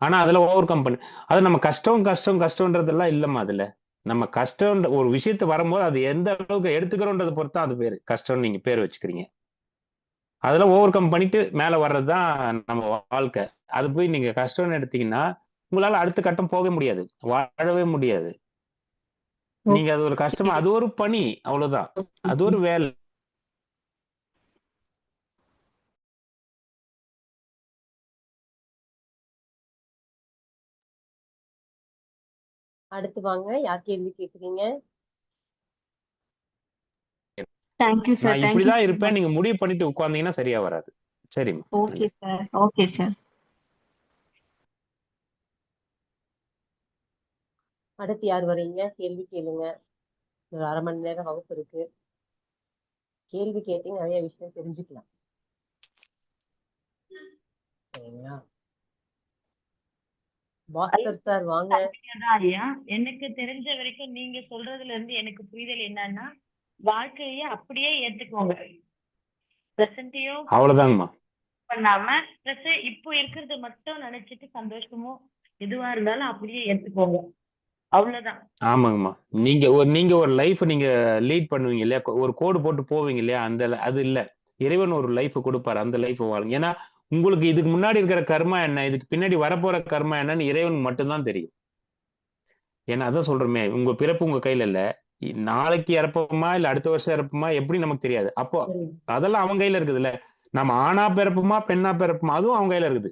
ஆனா அதுல ஓவர் கம் பண்ணு, அது நம்ம கஷ்டம்ன்றதெல்லாம் இல்லம்மா. அதுல நம்ம கஷ்டம் ஒரு விஷயத்த வரும்போது அது எந்த அளவுக்கு எடுத்துக்கிறோன்றதை பொறுத்தா அது பேரு கஷ்டம், நீங்க பேர் வச்சுக்கிறீங்க. அதெல்லாம் ஓவர் கம் பண்ணிட்டு மேல வர்றதுதான் நம்ம வாழ்க்கை. அது போய் நீங்க கஷ்டம்னு எடுத்தீங்கன்னா உங்களால அடுத்த கட்டம் போக முடியாது, வாழவே முடியாது. நீங்க அது ஒரு கஷ்டமா, அது ஒரு பணி, அவ்வளவுதான், அது ஒரு வேலை. அடுத்து வாங்க, யார் கேள்வி கேக்குறீங்க? Thank you sir. நான் இப்படிதான் இருப்பேன் நீங்க முடிவு பண்ணிட்டு உட்கார்ந்தீங்கன்னா சரியா வராது. சரிம்மா. Okay sir. Okay sir. அடுத்து யார் வரீங்க? கேள்வி கேளுங்க. ஒரு 1/2 மணி நேரம் வகுப்பு இருக்கு. கேள்வி கேட்டீங்க, நிறைய விஷயம் தெரிஞ்சுக்கலாம். சரிங்களா? பாஸ்கர் சார் வாங்க. ஐயா, எனக்கு தெரிஞ்ச வரைக்கும் நீங்க சொல்றதுல இருந்து எனக்கு புரிதல் என்னன்னா, வாழ்க்கைய அப்படியே ஏத்துக்கோங்க. பிரசன்டையும் அவ்வளவுதாங்கம்மா. பண்ணாம இப்போ இருக்கிறத மட்டும் நினைச்சிட்டு சந்தோஷமோ எதுவா இருந்தாலும் அப்படியே ஏத்துக்கோங்க. அவ்வளவுதான். ஆமாங்கம்மா. நீங்க ஒரு லைஃப் நீங்க லீட் பண்ணுவீங்க இல்லையா, ஒரு கோடு போட்டு போவீங்க இல்லையா, அது இல்ல. இறைவன் ஒரு லைஃப் கொடுப்பாரு, அந்த லைஃப் வாழுங்க. ஏன்னா உங்களுக்கு இதுக்கு முன்னாடி இருக்கிற கர்மா என்ன, இதுக்கு பின்னாடி வரப்போற கர்மா என்னன்னு இறைவனுக்கு மட்டும்தான் தெரியும். ஏன்னா அதான் சொல்றோமே, உங்க பிறப்பு உங்க கையில இல்ல. நாளைக்கு இறப்போமா இல்ல அடுத்த வருஷம் இறப்போமா எப்படி நமக்கு தெரியாது. அப்போ அதெல்லாம் அவங்க கையில இருக்குதுல்ல. நம்ம ஆணா பிறப்புமா பெண்ணா பிறப்புமா அதுவும் அவங்க கையில இருக்குது.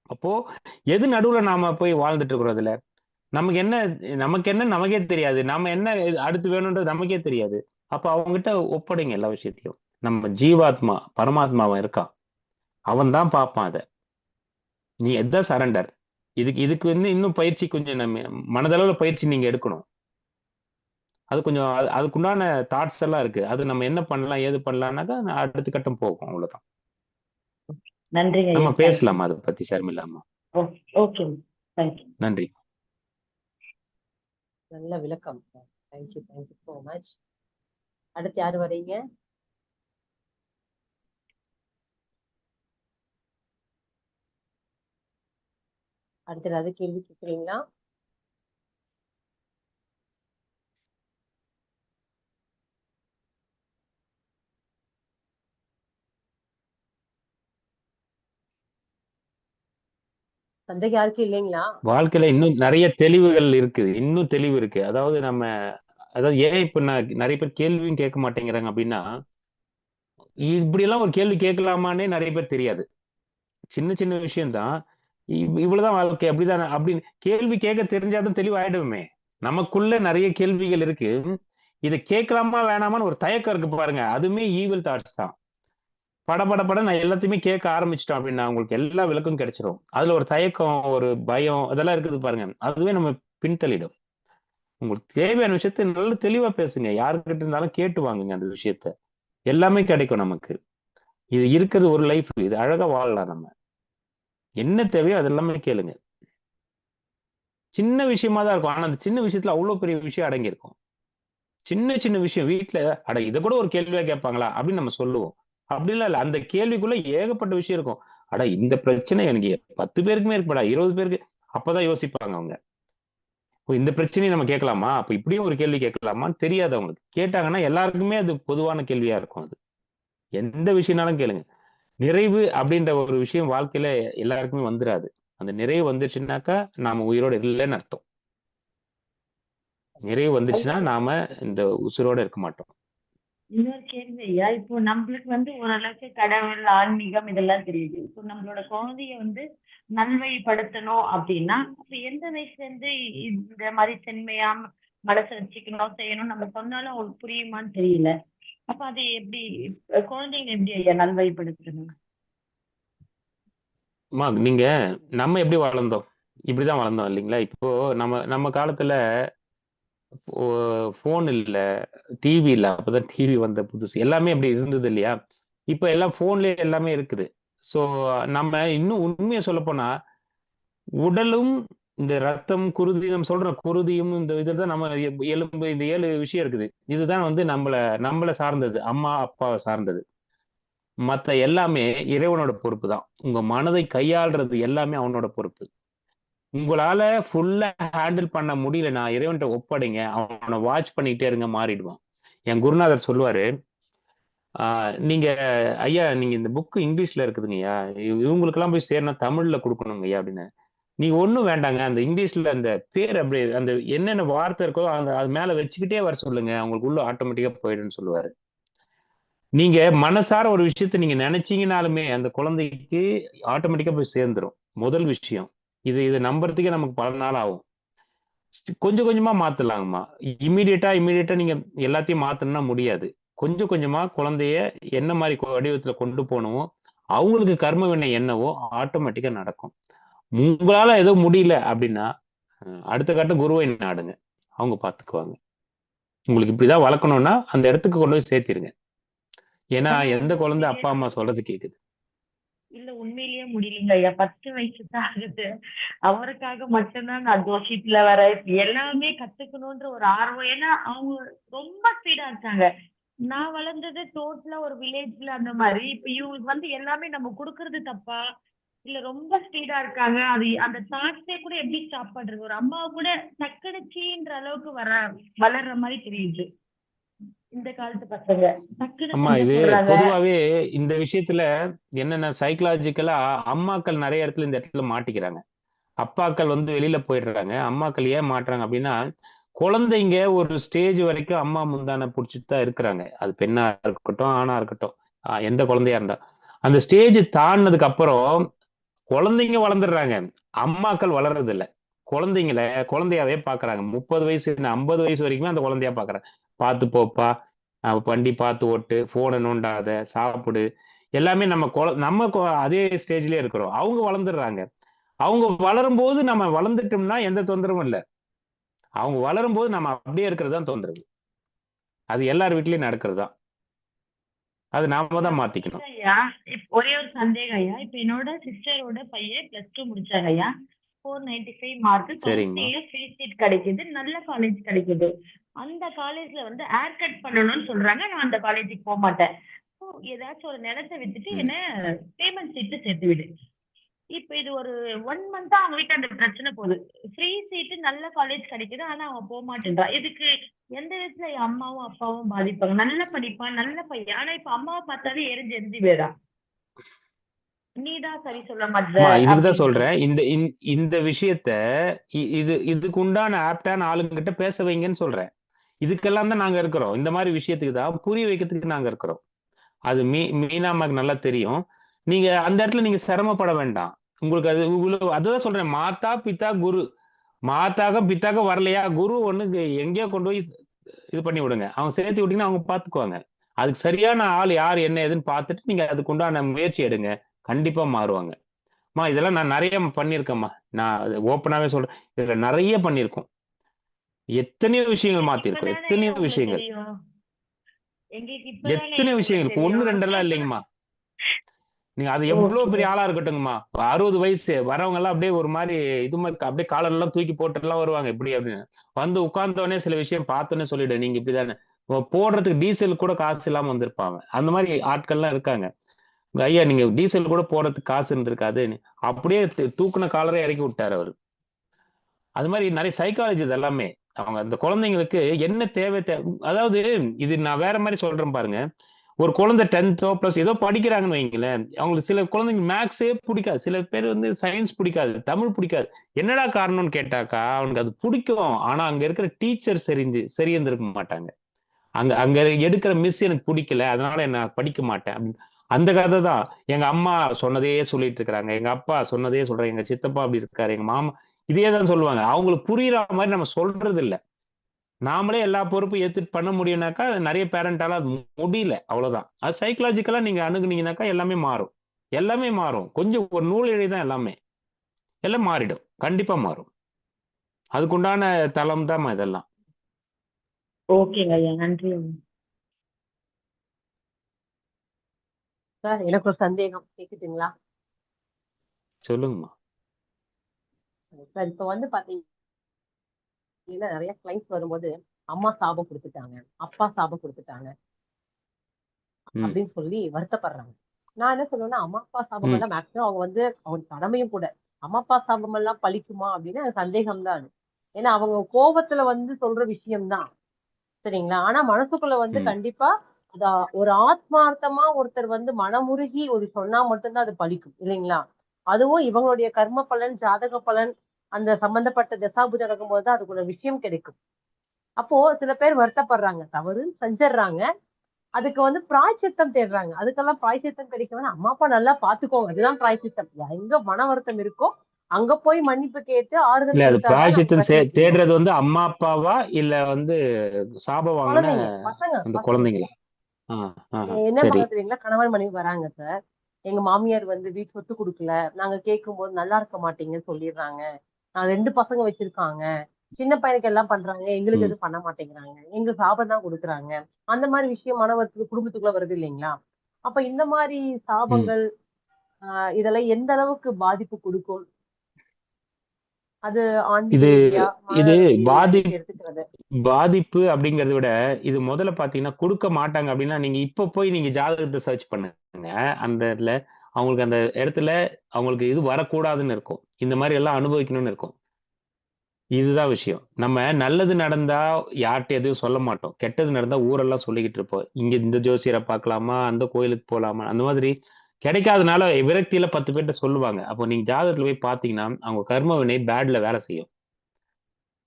அப்போ எது நடுவுல நாம போய் வாழ்ந்துட்டு இருக்கிறோம் அதுல, நமக்கு என்ன நமக்கே தெரியாது. நாம என்ன அடுத்து வேணும்ன்றது நமக்கே தெரியாது. அப்ப அவங்ககிட்ட ஒப்படைங்க எல்லா விஷயத்தையும். நம்ம ஜீவாத்மா பரமாத்மாவன் இருக்கான், அவன் தான் பார்ப்பான். அதை நீ எதான் சரண்டர். இதுக்கு இன்னும் பயிற்சி கொஞ்சம் நம்ம மனதளவுல பயிற்சி நீங்க எடுக்கணும். அது கொஞ்சம் அதுக்குண்டான தாட்ஸ் எல்லாம் இருக்கு. அது நம்ம என்ன பண்ணலாம் ஏது பண்ணலாம்னாக்கா அடுத்த கட்டம் போகும். அவ்வளவுதான். நன்றிங்க. நம்ம பேசலாம் அதை பத்தி ஷர்மிளாமா. ஓகே, நன்றி. நல்ல விளக்கம். Thank you so much. அடுத்து யாரு வரீங்க? அடுத்த ஏதாவது கேள்வி கேட்குறீங்களா? சந்தேகம் யாருக்கும் இல்லைங்களா? வாழ்க்கையில இன்னும் நிறைய தெளிவுகள் இருக்குது, இன்னும் தெளிவு இருக்கு. அதாவது ஏன் இப்ப நான் நிறைய பேர் கேள்வியும் கேட்க மாட்டேங்கிறாங்க அப்படின்னா, இப்படி எல்லாம் ஒரு கேள்வி கேட்கலாமான்னே நிறைய பேர் தெரியாது. சின்ன சின்ன விஷயம்தான், இவ்வளவுதான் வாழ்க்கை அப்படிதான் அப்படின்னு கேள்வி கேட்க தெரிஞ்சாதான் தெளிவாயிடுமே. நமக்குள்ள நிறைய கேள்விகள் இருக்கு. இதை கேட்கலாமா வேணாமான்னு ஒரு தயக்கம் இருக்கு பாருங்க, அதுவுமே ஈவில் தாட்ஸ் தான். பட நான் எல்லாத்தையுமே கேட்க ஆரம்பிச்சிட்டோம் அப்படின்னா உங்களுக்கு எல்லா விளக்கும் கிடைச்சிரும். அதுல ஒரு தயக்கம், ஒரு பயம் அதெல்லாம் இருக்குது பாருங்க, அதுவே நம்ம பின்தள்ளிடும். உங்களுக்கு தேவையான விஷயத்த நல்ல தெளிவா பேசுங்க, யாருக்கிட்ட இருந்தாலும் கேட்டு வாங்குங்க அந்த விஷயத்த, எல்லாமே கிடைக்கும் நமக்கு. இது இருக்கிறது ஒரு லைஃப், இது அழகா வாழலாம். நம்ம என்ன தேவையோ அது எல்லாமே கேளுங்க. சின்ன விஷயமா தான் இருக்கும், ஆனா அந்த சின்ன விஷயத்துல அவ்வளவு பெரிய விஷயம் அடங்கி இருக்கும். சின்ன சின்ன விஷயம் வீட்டுல அட இதை கூட ஒரு கேள்வியா கேட்பாங்களா அப்படின்னு நம்ம சொல்லுவோம். அப்படிலாம் இல்ல, அந்த கேள்விக்குள்ள ஏகப்பட்ட விஷயம் இருக்கும். அட இந்த பிரச்சனை எனக்கு 10 பேருக்குமே இருக்குப்படா, 20 பேருக்கு. அப்பதான் யோசிப்பாங்க அவங்க, இந்த பிரச்சனையை நம்ம கேட்கலாமா, அப்ப இப்படியும் ஒரு கேள்வி கேட்கலாமான்னு தெரியாது அவங்களுக்கு. கேட்டாங்கன்னா எல்லாருக்குமே அது பொதுவான கேள்வியா இருக்கும். அது எந்த விஷயம்னாலும் கேளுங்க. நிறைவு அப்படின்ற ஒரு விஷயம் வாழ்க்கையில எல்லாருக்குமே வந்துடாது. அந்த நிறைவு வந்துருச்சுன்னாக்கா நாம உயிரோட இல்லைன்னு அர்த்தம். நிறைவு வந்துருச்சுன்னா நாம இந்த உசுரோட இருக்க மாட்டோம். இன்னொரு கேள்வி ஐயா, இப்போ நம்மளுக்கு ஓரளவுக்கு கடவுள் ஆன்மீகம் இதெல்லாம் தெரியுது. இப்போ நம்மளோட குழந்தைய நல்வழிப்படுத்தணும் அப்படின்னா அப்ப எந்த வயசுல இருந்து இந்த மாதிரி சென்மையா மனசை வச்சுக்கணும் செய்யணும் நம்ம சொன்னாலும் அவங்களுக்கு புரியுமான்னு தெரியல. அப்ப அது எப்படி குழந்தைங்க எப்படி ஐயா நல்வழிப்படுத்தணும்? நீங்க நம்ம எப்படி வளர்ந்தோம், இப்படிதான் வளர்ந்தோம் இல்லைங்களா. இப்போ நம்ம காலத்துல போன் இல்ல, டிவி இல்ல. அப்பதான் டிவி வந்த புதுசு, எல்லாமே அப்படி இருந்தது இல்லையா. இப்ப எல்லாம் போன்லயே எல்லாமே இருக்குது. சோ நம்ம இன்னும் உண்மையை சொல்ல போனா உடலும் இந்த ரத்தம் குருதியும் சொல்றோம், குருதியும் இந்த இதுதான் நம்ம எலும்பு, இந்த 7 விஷயம் இருக்குது. இதுதான் நம்மள சார்ந்தது, அம்மா அப்பாவை சார்ந்தது. மத்த எல்லாமே இறைவனோட பொறுப்பு தான். உங்க மனதை கையாள்றது எல்லாமே அவனோட பொறுப்பு. உங்களால ஃபுல்லா ஹேண்டில் பண்ண முடியலன்னா இறைவன்கிட்ட ஒப்படைங்க, அவனை வாட்ச் பண்ணிக்கிட்டே இருங்க, மாறிடுவான். என் குருநாதர் சொல்லுவாரு, நீங்க ஐயா நீங்க இந்த புக் இங்கிலீஷ்ல இருக்குதுங்க ஐயா, இவங்களுக்கு எல்லாம் போய் சேரணும், தமிழ்ல கொடுக்கணுங்க ஐயா அப்படின்னு. நீங்க ஒண்ணும் வேண்டாங்க, அந்த இங்கிலீஷ்ல அந்த பேர் அப்படி அந்த என்னென்ன வார்த்தை இருக்கோ அது மேல வச்சுக்கிட்டே வர சொல்லுங்க, அவங்களுக்கு உள்ள ஆட்டோமேட்டிக்கா போயிடுன்னு சொல்லுவாரு. நீங்க மனசார ஒரு விஷயத்த நீங்க நினைச்சீங்கனாலுமே அந்த குழந்தைக்கு ஆட்டோமேட்டிக்கா போய் சேர்ந்துரும். முதல் விஷயம் இது நம்புறதுக்கே நமக்கு பல நாள் ஆகும். கொஞ்சம் கொஞ்சமா மாத்தலாங்கம்மா. இம்மிடியட்டா நீங்க எல்லாத்தையும் மாத்தணும்னா முடியாது. கொஞ்சம் கொஞ்சமா குழந்தைய என்ன மாதிரி வடிவத்துல கொண்டு போகணுமோ, அவங்களுக்கு கர்ம வினை என்னவோ ஆட்டோமேட்டிக்கா நடக்கும். உங்களால ஏதோ முடியல அப்படின்னா அடுத்த கட்ட குருவை நாடுங்க, அவங்க பாத்துக்குவாங்க. உங்களுக்கு இப்படிதான் வளர்க்கணும்னா அந்த இடத்துக்கு கொண்டு போய் சேர்த்திருங்க. ஏன்னா எந்த குழந்தை அப்பா அம்மா சொல்றது கேக்குது? இல்ல உண்மையிலேயே முடியலைங்க ஐயா. 10 வயசு தான் ஆகுது. அவருக்காக மட்டும்தான் நான் ஜோசியத்துல வர எல்லாமே கத்துக்கணும்ன்ற ஒரு ஆர்வம். ஏன்னா அவங்க ரொம்ப ஸ்பீடா இருக்காங்க. நான் வளர்ந்தது டோட்டலா ஒரு வில்லேஜ்ல அந்த மாதிரி. இப்ப இவங்களுக்கு வந்து எல்லாமே நம்ம குடுக்கறது தப்பா இல்ல ரொம்ப ஸ்பீடா இருக்காங்க. அது அந்த தாட்ஸே கூட எப்படி ஸ்டாப் பண்றது? ஒரு அம்மாவை கூட டக்குனு சீன்ற அளவுக்கு வளர்ற மாதிரி தெரியுது இந்த காலத்து பசங்க. டக்குனு அம்மா சண்டை இது போடுறாங்க. பொதுவாவே இந்த விஷயத்துல என்னென்ன சைக்கலாஜிக்கலா அம்மாக்கள் நிறைய இடத்துல இந்த இடத்துல மாட்டிக்கிறாங்க. அப்பாக்கள் வந்து வெளியில போயிடுறாங்க. அம்மாக்கள் ஏன் மாட்டுறாங்க அப்படின்னா, குழந்தைங்க ஒரு ஸ்டேஜ் வரைக்கும் அம்மா முந்தான பிடிச்சிட்டு தான் இருக்கிறாங்க. அது பெண்ணா இருக்கட்டும், ஆணா இருக்கட்டும், எந்த குழந்தையா இருந்தா அந்த ஸ்டேஜ் தாண்டினதுக்கு அப்புறம் குழந்தைங்க வளர்ந்துடுறாங்க. அம்மாக்கள் வளர்றது இல்ல. குழந்தைங்கள குழந்தையாவே பாக்குறாங்க. 30 வயசு 50 வயசு வரைக்குமே அந்த குழந்தையா பாக்குறாங்க. பார்த்து போப்பா, வண்டி பார்த்து ஓட்டு, போனை நோண்டாத, சாப்பிடு, எல்லாமே அதே ஸ்டேஜ்லயே இருக்கிறோம். அவங்க வளர்ந்துடுறாங்க. அவங்க வளரும்போது நம்ம வளர்ந்துட்டோம்னா எந்த தொந்தரவும் இல்லை. அவங்க வளரும்போது நம்ம அப்படியே இருக்கிறது தான் தொந்தரவு. அது எல்லார் வீட்லயும் நடக்கிறது தான். அது நாம தான் மாத்திக்கணும். ஐயா ஒரே ஒரு சந்தேகம் ஐயா. இப்ப என்னோட சிஸ்டரோட பையன் +2 முடிச்சாங்க ஐயா. 495 மார்க். சரிங்கம்மா. கவுன்சிலிங்ல ஃப்ரீ சீட் கிடைக்குது. நல்ல காலேஜ் கிடைக்குது. அந்த காலேஜ்ல வந்து ஹேர் கட் பண்ணணும்னு சொல்றாங்க. நான் அந்த காலேஜுக்கு போக மாட்டேன். ஏதாச்சும் ஒரு நிலத்தை வித்துட்டு என்ன பேமெண்ட் சீட்டு சேர்த்து விடு. இப்ப இது ஒரு 1 மந்த்தா அவங்க வீட்டு அந்த பிரச்சனை போகுது. ஃப்ரீ சீட்டு நல்ல காலேஜ் கிடைக்குது. ஆனா அவன் போக மாட்டேன்றா. இதுக்கு எந்த விதத்துல என் அம்மாவும் அப்பாவும் பாதிப்பாங்க? நல்ல படிப்பான், நல்ல பையன். ஆனா இப்ப அம்மாவை பார்த்தாலே எரிஞ்சு வேறா. நீதான் சரி சொல்ல மாட்டேற இதுக்குதான் சொல்றேன். இந்த விஷயத்த இதுக்கு உண்டான ஆப்டான ஆளுங்கிட்ட பேச வைங்கன்னு சொல்றேன். இதுக்கெல்லாம் தான் நாங்க இருக்கிறோம். இந்த மாதிரி விஷயத்துக்கு தான் புரிய வைக்கிறதுக்கு நாங்க இருக்கிறோம். அது மீனாமாக்கு நல்லா தெரியும். நீங்க அந்த இடத்துல நீங்க சிரமப்பட வேண்டாம். உங்களுக்கு அது அதுதான் சொல்றேன். மாதா பிதா குரு. மாதாக பித்தாக வரலையா, குரு ஒண்ணு எங்கேயோ கொண்டு போய் இது பண்ணி விடுங்க. அவங்க சேர்த்து விட்டீங்கன்னா அவங்க பாத்துக்குவாங்க. அதுக்கு சரியான ஆள் யார் என்ன ஏதுன்னு பார்த்துட்டு நீங்க அதுக்கு உண்டான முயற்சி எடுங்க. கண்டிப்பா மாறுவாங்க. இதெல்லாம் நான் நிறைய பண்ணியிருக்கேம்மா. நான் ஓப்பனாவே சொல்றேன். இதுல நிறைய பண்ணியிருக்கோம். எத்தனையோ விஷயங்கள் மாத்திருக்கோம். எத்தனையோ விஷயங்கள் எத்தனையோ விஷயங்கள் 1 2 எல்லாம் இல்லைங்கம்மா. நீங்க அது எவ்வளவு பெரிய ஆளா இருக்கட்டுங்கம்மா. 60 வயசு வரவங்க எல்லாம் அப்படியே ஒரு மாதிரி இது மாதிரி அப்படியே காலர் எல்லாம் தூக்கி போட்டு எல்லாம் வருவாங்க. இப்படி அப்படின்னு வந்து உட்கார்ந்தோடனே சில விஷயம் பார்த்தோன்னே சொல்லிடு, நீங்க இப்படிதானே போடுறதுக்கு டீசல் கூட காசு இல்லாம வந்திருப்பாங்க. அந்த மாதிரி ஆட்கள்லாம் இருக்காங்க. ஐயா நீங்க டீசல் கூட போடுறதுக்கு காசு இருந்திருக்காது. அப்படியே தூக்குன காலரே இறக்கி விட்டாரு அவரு. அது மாதிரி நிறைய சைக்காலஜி இது எல்லாமே. அவங்க அந்த குழந்தைங்களுக்கு என்ன தேவை அதாவது இது நான் வேற மாதிரி சொல்றேன் பாருங்க. ஒரு குழந்தை 10th + ஏதோ படிக்கிறாங்கன்னு வைங்களேன். அவங்களுக்கு சில குழந்தைங்க மேக்ஸே பிடிக்காது. சில பேர் வந்து சயின்ஸ் பிடிக்காது, தமிழ் பிடிக்காது. என்னடா காரணம்னு கேட்டாக்கா அவனுக்கு அது பிடிக்கும். ஆனா அங்க இருக்கிற டீச்சர் சரி இருந்திருக்க மாட்டாங்க. அங்க எடுக்கிற மிஸ் எனக்கு பிடிக்கல, அதனால நான் படிக்க மாட்டேன் அப்படின்னு. அந்த கதை தான். எங்க அம்மா சொன்னதே சொல்லிட்டு இருக்கிறாங்க, எங்க அப்பா சொன்னதே சொல்றாங்க, எங்க சித்தப்பா அப்படி இருக்காரு, எங்க மாமா இதே தான் சொல்லுவாங்க. அவங்களுக்கு புரியுற மாதிரி நம்ம சொல்றது இல்ல. நாமளே எல்லா பொறுப்பும் ஏத்துட்டு பண்ண முடியும்னாக்கா நிறைய பேரண்டால அது முடியல. அவ்வளவுதான். அது சைக்கலாஜிக்கலா நீங்க அணுகுனீங்கன்னாக்கா எல்லாமே மாறும். எல்லாமே மாறும். கொஞ்சம் ஒரு நூல் எழுதிதான் எல்லாமே எல்லாம் மாறிடும். கண்டிப்பா மாறும். அதுக்குண்டான தளம் தான் இதெல்லாம். ஓகேங்க ஐயா, நன்றி. சார் எனக்கு ஒரு சந்தேகம், கேக்குதுங்களா? சொல்லுங்கம்மா. சார் இப்ப வந்து பாத்தீங்கன்னா நிறைய கிளைண்ட்ஸ் வரும்போது அம்மா சாபம் கொடுத்துட்டாங்க, அப்பா சாபம் கொடுத்துட்டாங்க அப்படின்னு சொல்லி வருத்தப்படுறாங்க. நான் என்ன சொல்லுவேன்னா, அம்மா அப்பா சாபம் எல்லாம் மேக்ஸிமம் அவங்க வந்து அவங்க கடமையும் கூட. அம்மா அப்பா சாபம் எல்லாம் பழிக்குமா அப்படின்னு எனக்கு சந்தேகம் தான் அது. ஏன்னா அவங்க கோபத்துல வந்து சொல்ற விஷயம்தான், சரிங்களா? ஆனா மனசுக்குள்ள வந்து கண்டிப்பா ஒரு ஆத்மார்த்தமா ஒருத்தர் வந்து மனமுருகி ஒரு சொன்னா மட்டும்தான் அது பழிக்கும், இல்லைங்களா? அதுவும் இவங்களுடைய கர்ம பலன், ஜாதக பலன், அந்த சம்பந்தப்பட்ட தசாபுஜ நடக்கும்போதுதான் அதுக்குள்ள விஷயம் கிடைக்கும். அப்போ சில பேர் வருத்தப்படுறாங்க, தவறு செஞ்சிடறாங்க, அதுக்கு வந்து பிராய்ச்சித்தம் தேடுறாங்க. அதுக்கெல்லாம் பிராய்ச்சித்தம் கிடைக்கணும். அம்மா அப்பா நல்லா பாத்துக்கோங்க, அதுதான் பிராய்ச்சித்தம். எங்க மன வருத்தம் இருக்கோ அங்க போய் மன்னிப்பு கேட்டு ஆறுதல் பிராய்ச்சித்தம் தேடுறது வந்து அம்மா அப்பாவா இல்ல வந்து சாப வாங்கின பசங்க அந்த குழந்தைங்களா? என்ன பண்ணுறீங்களா? கணவன் மனைவி வராங்க சார், எங்க மாமியார் வந்து வீட்டு சொத்து கொடுக்கல, நாங்க கேட்கும் போது நல்லா இருக்க மாட்டீங்கன்னு சொல்லிடுறாங்க, நான் 2 பசங்க வச்சிருக்காங்க, சின்ன பையனுக்கு எல்லாம் பண்றாங்க, எங்களுக்கு எதுவும் பண்ண மாட்டேங்கிறாங்க, எங்க சாபம் தான் கொடுக்குறாங்க. அந்த மாதிரி விஷயம் மனவத்துக்கு குடும்பத்துக்குள்ள வருது இல்லைங்களா? அப்ப இந்த மாதிரி சாபங்கள் இதெல்லாம் எந்த அளவுக்கு பாதிப்பு கொடுக்கும்? அது ஆன்மீக இது ரீதியா, இது மன ரீதியா எப்படி எடுத்துக்கிறது? பாதிப்பு அப்படிங்கறத விட இது முதல்ல பாத்தீங்கன்னா கொடுக்க மாட்டாங்க அப்படின்னா, நீங்க இப்ப போய் நீங்க ஜாதகத்தை சர்ச் பண்ணுங்க. அந்த இடத்துல அவங்களுக்கு அந்த இடத்துல அவங்களுக்கு இது வரக்கூடாதுன்னு இருக்கும், இந்த மாதிரி எல்லாம் அனுபவிக்கணும்னு இருக்கும். இதுதான் விஷயம். நம்ம நல்லது நடந்தா யார்கிட்ட எதுவும் சொல்ல மாட்டோம், கெட்டது நடந்தா ஊரெல்லாம் சொல்லிக்கிட்டு இருப்போம். இங்க இந்த ஜோசியரை பார்க்கலாமா, அந்த கோயிலுக்கு போலாமா, அந்த மாதிரி கிடைக்காதனால விரக்தியில 10 பேர்ட்ட சொல்லுவாங்க. அப்போ நீங்க ஜாதகத்துல போய் பாத்தீங்கன்னா அவங்க கர்ம வினை பேட்ல வேலை செய்யும்.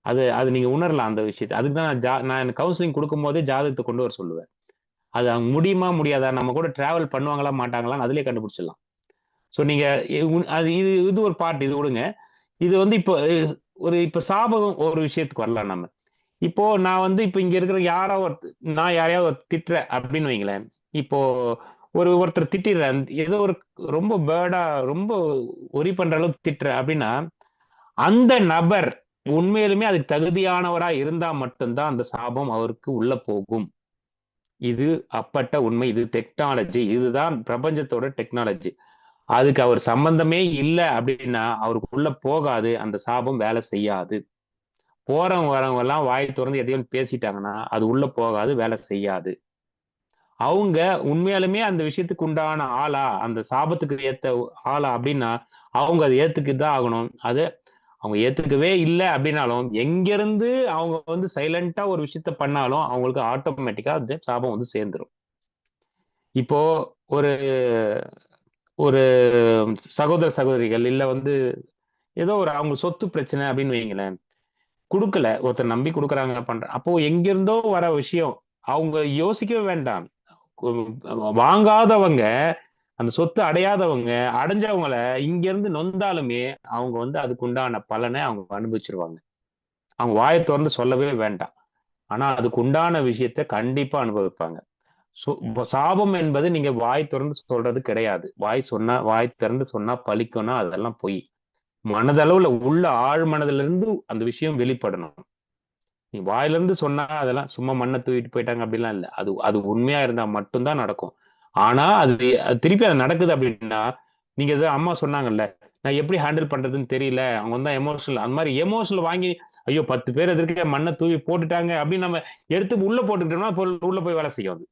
அது அது நீங்க உணரலாம் அந்த விஷயத்தை. அதுக்கு தான் நான் கவுன்சிலிங் கொடுக்கும் போதே ஜாதகத்தை கொண்டு வர சொல்லுவேன். அது அவங்க முடியுமா முடியாதா, நம்ம கூட டிராவல் பண்ணுவாங்களா மாட்டாங்களான்னு அதுலயே கண்டுபிடிச்சிடலாம். ஸோ நீங்க அது இது இது ஒரு பார்ட், இது விடுங்க. இது வந்து இப்போ இப்ப சாபகம் ஒரு விஷயத்துக்கு வரலாம். நம்ம இப்போ நான் இப்ப இங்க இருக்கிற நான் யாரையாவது திட்டுறேன் அப்படின்னு வைங்களேன். இப்போ ஒருத்தர் திட்டிடுறேன், ஏதோ ஒரு ரொம்ப பேர்டா ரொம்ப ஒரி பண்ற அளவுக்கு திட்டுறேன் அப்படின்னா, அந்த நபர் உண்மையிலுமே அதுக்கு தகுதியானவரா இருந்தா மட்டும்தான் அந்த சாபம் அவருக்கு உள்ள போகும். இது அப்பட்ட உண்மை. இது டெக்னாலஜி, இதுதான் பிரபஞ்சத்தோட டெக்னாலஜி. அதுக்கு அவர் சம்பந்தமே இல்லை அப்படின்னா அவருக்கு உள்ள போகாது, அந்த சாபம் வேலை செய்யாது. போறவங்க வரவங்க எல்லாம் வாய் திறந்து எதையும் பேசிட்டாங்கன்னா அது உள்ள போகாது, வேலை செய்யாது. அவங்க உண்மையாலுமே அந்த விஷயத்துக்கு உண்டான ஆளா, அந்த சாபத்துக்கு ஏத்த ஆளா அப்படின்னா அவங்க அதை ஏத்துக்குதான் ஆகணும். அது அவங்க ஏத்துக்கவே இல்லை அப்படின்னாலும் எங்கிருந்து அவங்க சைலண்டா ஒரு விஷயத்த பண்ணாலும் அவங்களுக்கு ஆட்டோமேட்டிக்கா அந்த சாபம் சேர்ந்துரும். இப்போ ஒரு ஒரு சகோதர சகோதரிகள் இல்ல ஏதோ ஒரு அவங்க சொத்து பிரச்சனை அப்படின்னு வைங்களேன், கொடுக்கல, ஒருத்தர் நம்பி கொடுக்குறாங்க பண்ற, அப்போ எங்கிருந்தோ வர விஷயம் அவங்க யோசிக்கவே வேண்டாம். வாங்காதவங்க, அந்த சொத்து அடையாதவங்க, அடைஞ்சவங்கள இங்க இருந்து நொந்தாலுமே அவங்க அதுக்கு உண்டான பலனை அவங்க அனுபவிச்சிருவாங்க. அவங்க வாயை திறந்து சொல்லவே வேண்டாம், ஆனா அதுக்கு உண்டான விஷயத்த கண்டிப்பா அனுபவிப்பாங்க. சாபம் என்பது நீங்க வாய் திறந்து சொல்றது கிடையாது. வாய் திறந்து சொன்னா பலிக்கணும், அதெல்லாம் பொய். மனதளவுல உள்ள ஆழ் மனதுல இருந்து அந்த விஷயம் வெளிப்படணும். நீ வாயில இருந்து சொன்னா அதெல்லாம் சும்மா மண்ணை தூக்கிட்டு போயிட்டாங்க அப்படிலாம் இல்லை. அது உண்மையா இருந்தா மட்டும்தான் நடக்கும். ஆனா அது திருப்பி அது நடக்குது அப்படின்னா, நீங்க அம்மா சொன்னாங்கல்ல, நான் எப்படி ஹேண்டில் பண்றதுன்னு தெரியல, அவங்க தான் எமோஷனல், அந்த மாதிரி எமோஷனல் வாங்கி ஐயோ 10 பேர் எதிர்க்க மண்ணை தூவி போட்டுட்டாங்க அப்படின்னு நம்ம எடுத்து உள்ள போட்டுக்கிட்டோம்னா உள்ள போய் வேலை செய்யும்.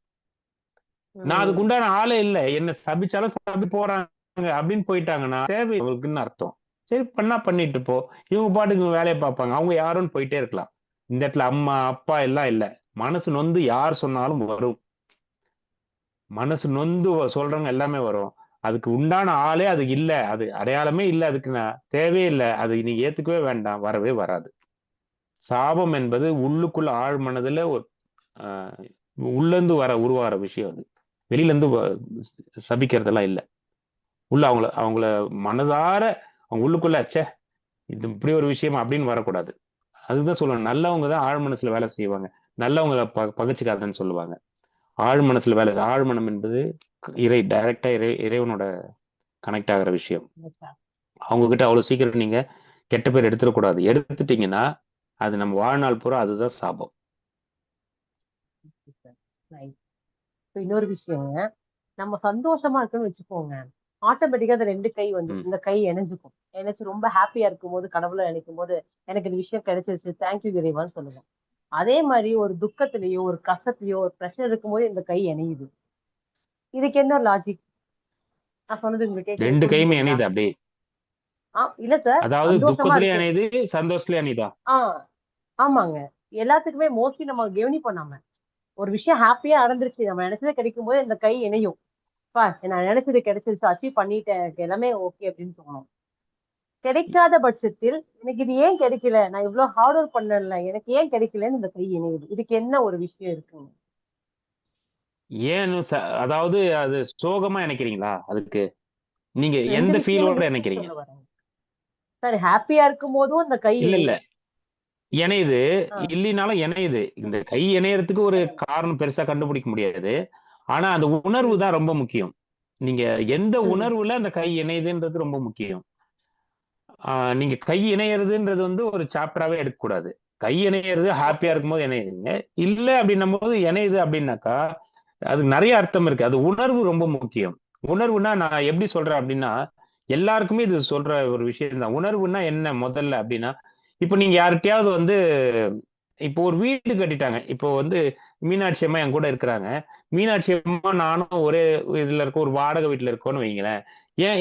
நான் அதுக்கு உண்டான ஆளே இல்லை, என்ன சபிச்சாலும் சபி போறாங்க அப்படின்னு போயிட்டாங்கன்னா தேவை அவங்களுக்குன்னு அர்த்தம். சரி பண்ணா பண்ணிட்டு போ, இவங்க பாட்டுக்கு வேலையை பார்ப்பாங்க, அவங்க யாருன்னு போயிட்டே இருக்கலாம். இந்த இடத்துல அம்மா அப்பா எல்லாம் இல்லை. மனசு நொந்து யார் சொன்னாலும் வரும், மனசு நொந்து சொல்றவங்க எல்லாமே வரும். அதுக்கு உண்டான ஆளே அது இல்லை, அது அடையாளமே இல்லை, அதுக்கு நான் தேவையே இல்லை, அது நீங்க ஏத்துக்கவே வேண்டாம், வரவே வராது. சாபம் என்பது உள்ளுக்குள்ள ஆழ் மனதுல ஒரு உள்ள இருந்து உருவாகிற விஷயம். அது வெளியில இருந்து சபிக்கிறதெல்லாம் இல்லை. உள்ள அவங்கள மனதார அவங்க உள்ளுக்குள்ள இது இப்படி ஒரு விஷயம் அப்படின்னு வரக்கூடாது. அதுதான் சொல்லணும், நல்லவங்க தான் ஆழ் மனசுல வேலை செய்வாங்க, நல்லவங்களை பகைச்சிக்காதன்னு சொல்லுவாங்க. ஆழ் மனசுல வேலை, ஆழ்மனம் என்பது டைரக்டா இறைவனோட கனெக்ட் ஆகிற விஷயம். அவங்க கிட்ட அவ்வளவு சீக்கிரம் நீங்க கெட்ட பேர் எடுத்துடக்கூடாது. எடுத்துட்டீங்கன்னா அது நம்ம வாழ்நாள் பூரா அதுதான் சாபம். இன்னொரு விஷயங்க, நம்ம சந்தோஷமா இருக்குன்னு வச்சுக்கோங்க, ஆட்டோமேட்டிக்கா அந்த 2 கை இந்த கை இணைஞ்சுக்கும். இணைச்சு ரொம்ப ஹாப்பியா இருக்கும் போது, கடவுளை நினைக்கும் போது எனக்கு இந்த விஷயம் கிடைச்சிருச்சு, தேங்க்யூ இறைவான்னு சொல்லுவோம். அதே மாதிரி ஒரு துக்கத்திலேயோ ஒரு கஷ்டத்திலேயோ ஒரு பிரச்சனை இருக்கும் போது இந்த கை இணையுது. இதுக்கு என்ன லாஜிக்? நான் சொன்னது உங்களுக்கு 2 கையுமே இணையுது அப்படியே? இல்ல சார், அதாவது துக்கத்திலே இணையுது, சந்தோஷத்திலே இணையுதா? ஆமாங்க, எல்லாத்துக்குமே மோஸ்ட்லி நம்ம கவனிப்போம். நம்ம ஒரு விஷயம் ஹாப்பியா நடந்துருச்சு, நம்ம நினைச்சதே கிடைக்கும் போது இந்த கை இணையும். நான் நினைச்சது கிடைச்சிருச்சு, அச்சீவ் பண்ணிட்டேன், எனக்கு எல்லாமே ஓகே அப்படின்னு தோணும். கிடைக்காத பட்சத்தில் எனக்கு இது ஏன் கிடைக்கல, நான் இவ்வளவு ஹார்ட் ஒர்க் பண்ணல, எனக்கு ஏன் கிடைக்கலன்னு இந்த கை இணையுது. இதுக்கு என்ன ஒரு விஷயம் இருக்குங்க? ஏன்னு அதாவது அது சோகமா நினைக்கிறீங்களா? அதுக்கு நீங்க எந்த ஃபீலோட நினைக்கிறீங்க? சார் ஹாப்பியா இருக்கும் போதும் இந்த கை இல்ல இணையுது, இல்லைனாலும் இணையுது. இந்த கை இணையறதுக்கு ஒரு காரணம் பெருசா கண்டுபிடிக்க முடியாது, ஆனா அந்த உணர்வு தான் ரொம்ப முக்கியம். நீங்க எந்த உணர்வுல அந்த கை இணையுதுன்றது ரொம்ப முக்கியம். நீங்க கை இணையறதுன்றது ஒரு சாப்டராவே எடுக்கக்கூடாது. கை இணையிறது ஹாப்பியா இருக்கும்போது இணையுதுங்க. இல்ல அப்படின்னும் போது இணையுது அப்படின்னாக்கா அது நிறைய அர்த்தம் இருக்கு. அது உணர்வு ரொம்ப முக்கியம். உணர்வுனா நான் எப்படி சொல்றேன் அப்படின்னா, எல்லாருக்குமே இது சொல்ற ஒரு விஷயம் தான். உணர்வுனா என்ன முதல்ல அப்படின்னா, இப்ப நீங்க யார்கிட்டயாவது வந்து இப்போ ஒரு வீடு கட்டிட்டாங்க. இப்போ வந்து மீனாட்சி அம்மா என் கூட இருக்கிறாங்க. மீனாட்சி அம்மா நானும் ஒரே இதுல இருக்கோம், ஒரு வாடகை வீட்டுல இருக்கோம்னு வைங்களேன்.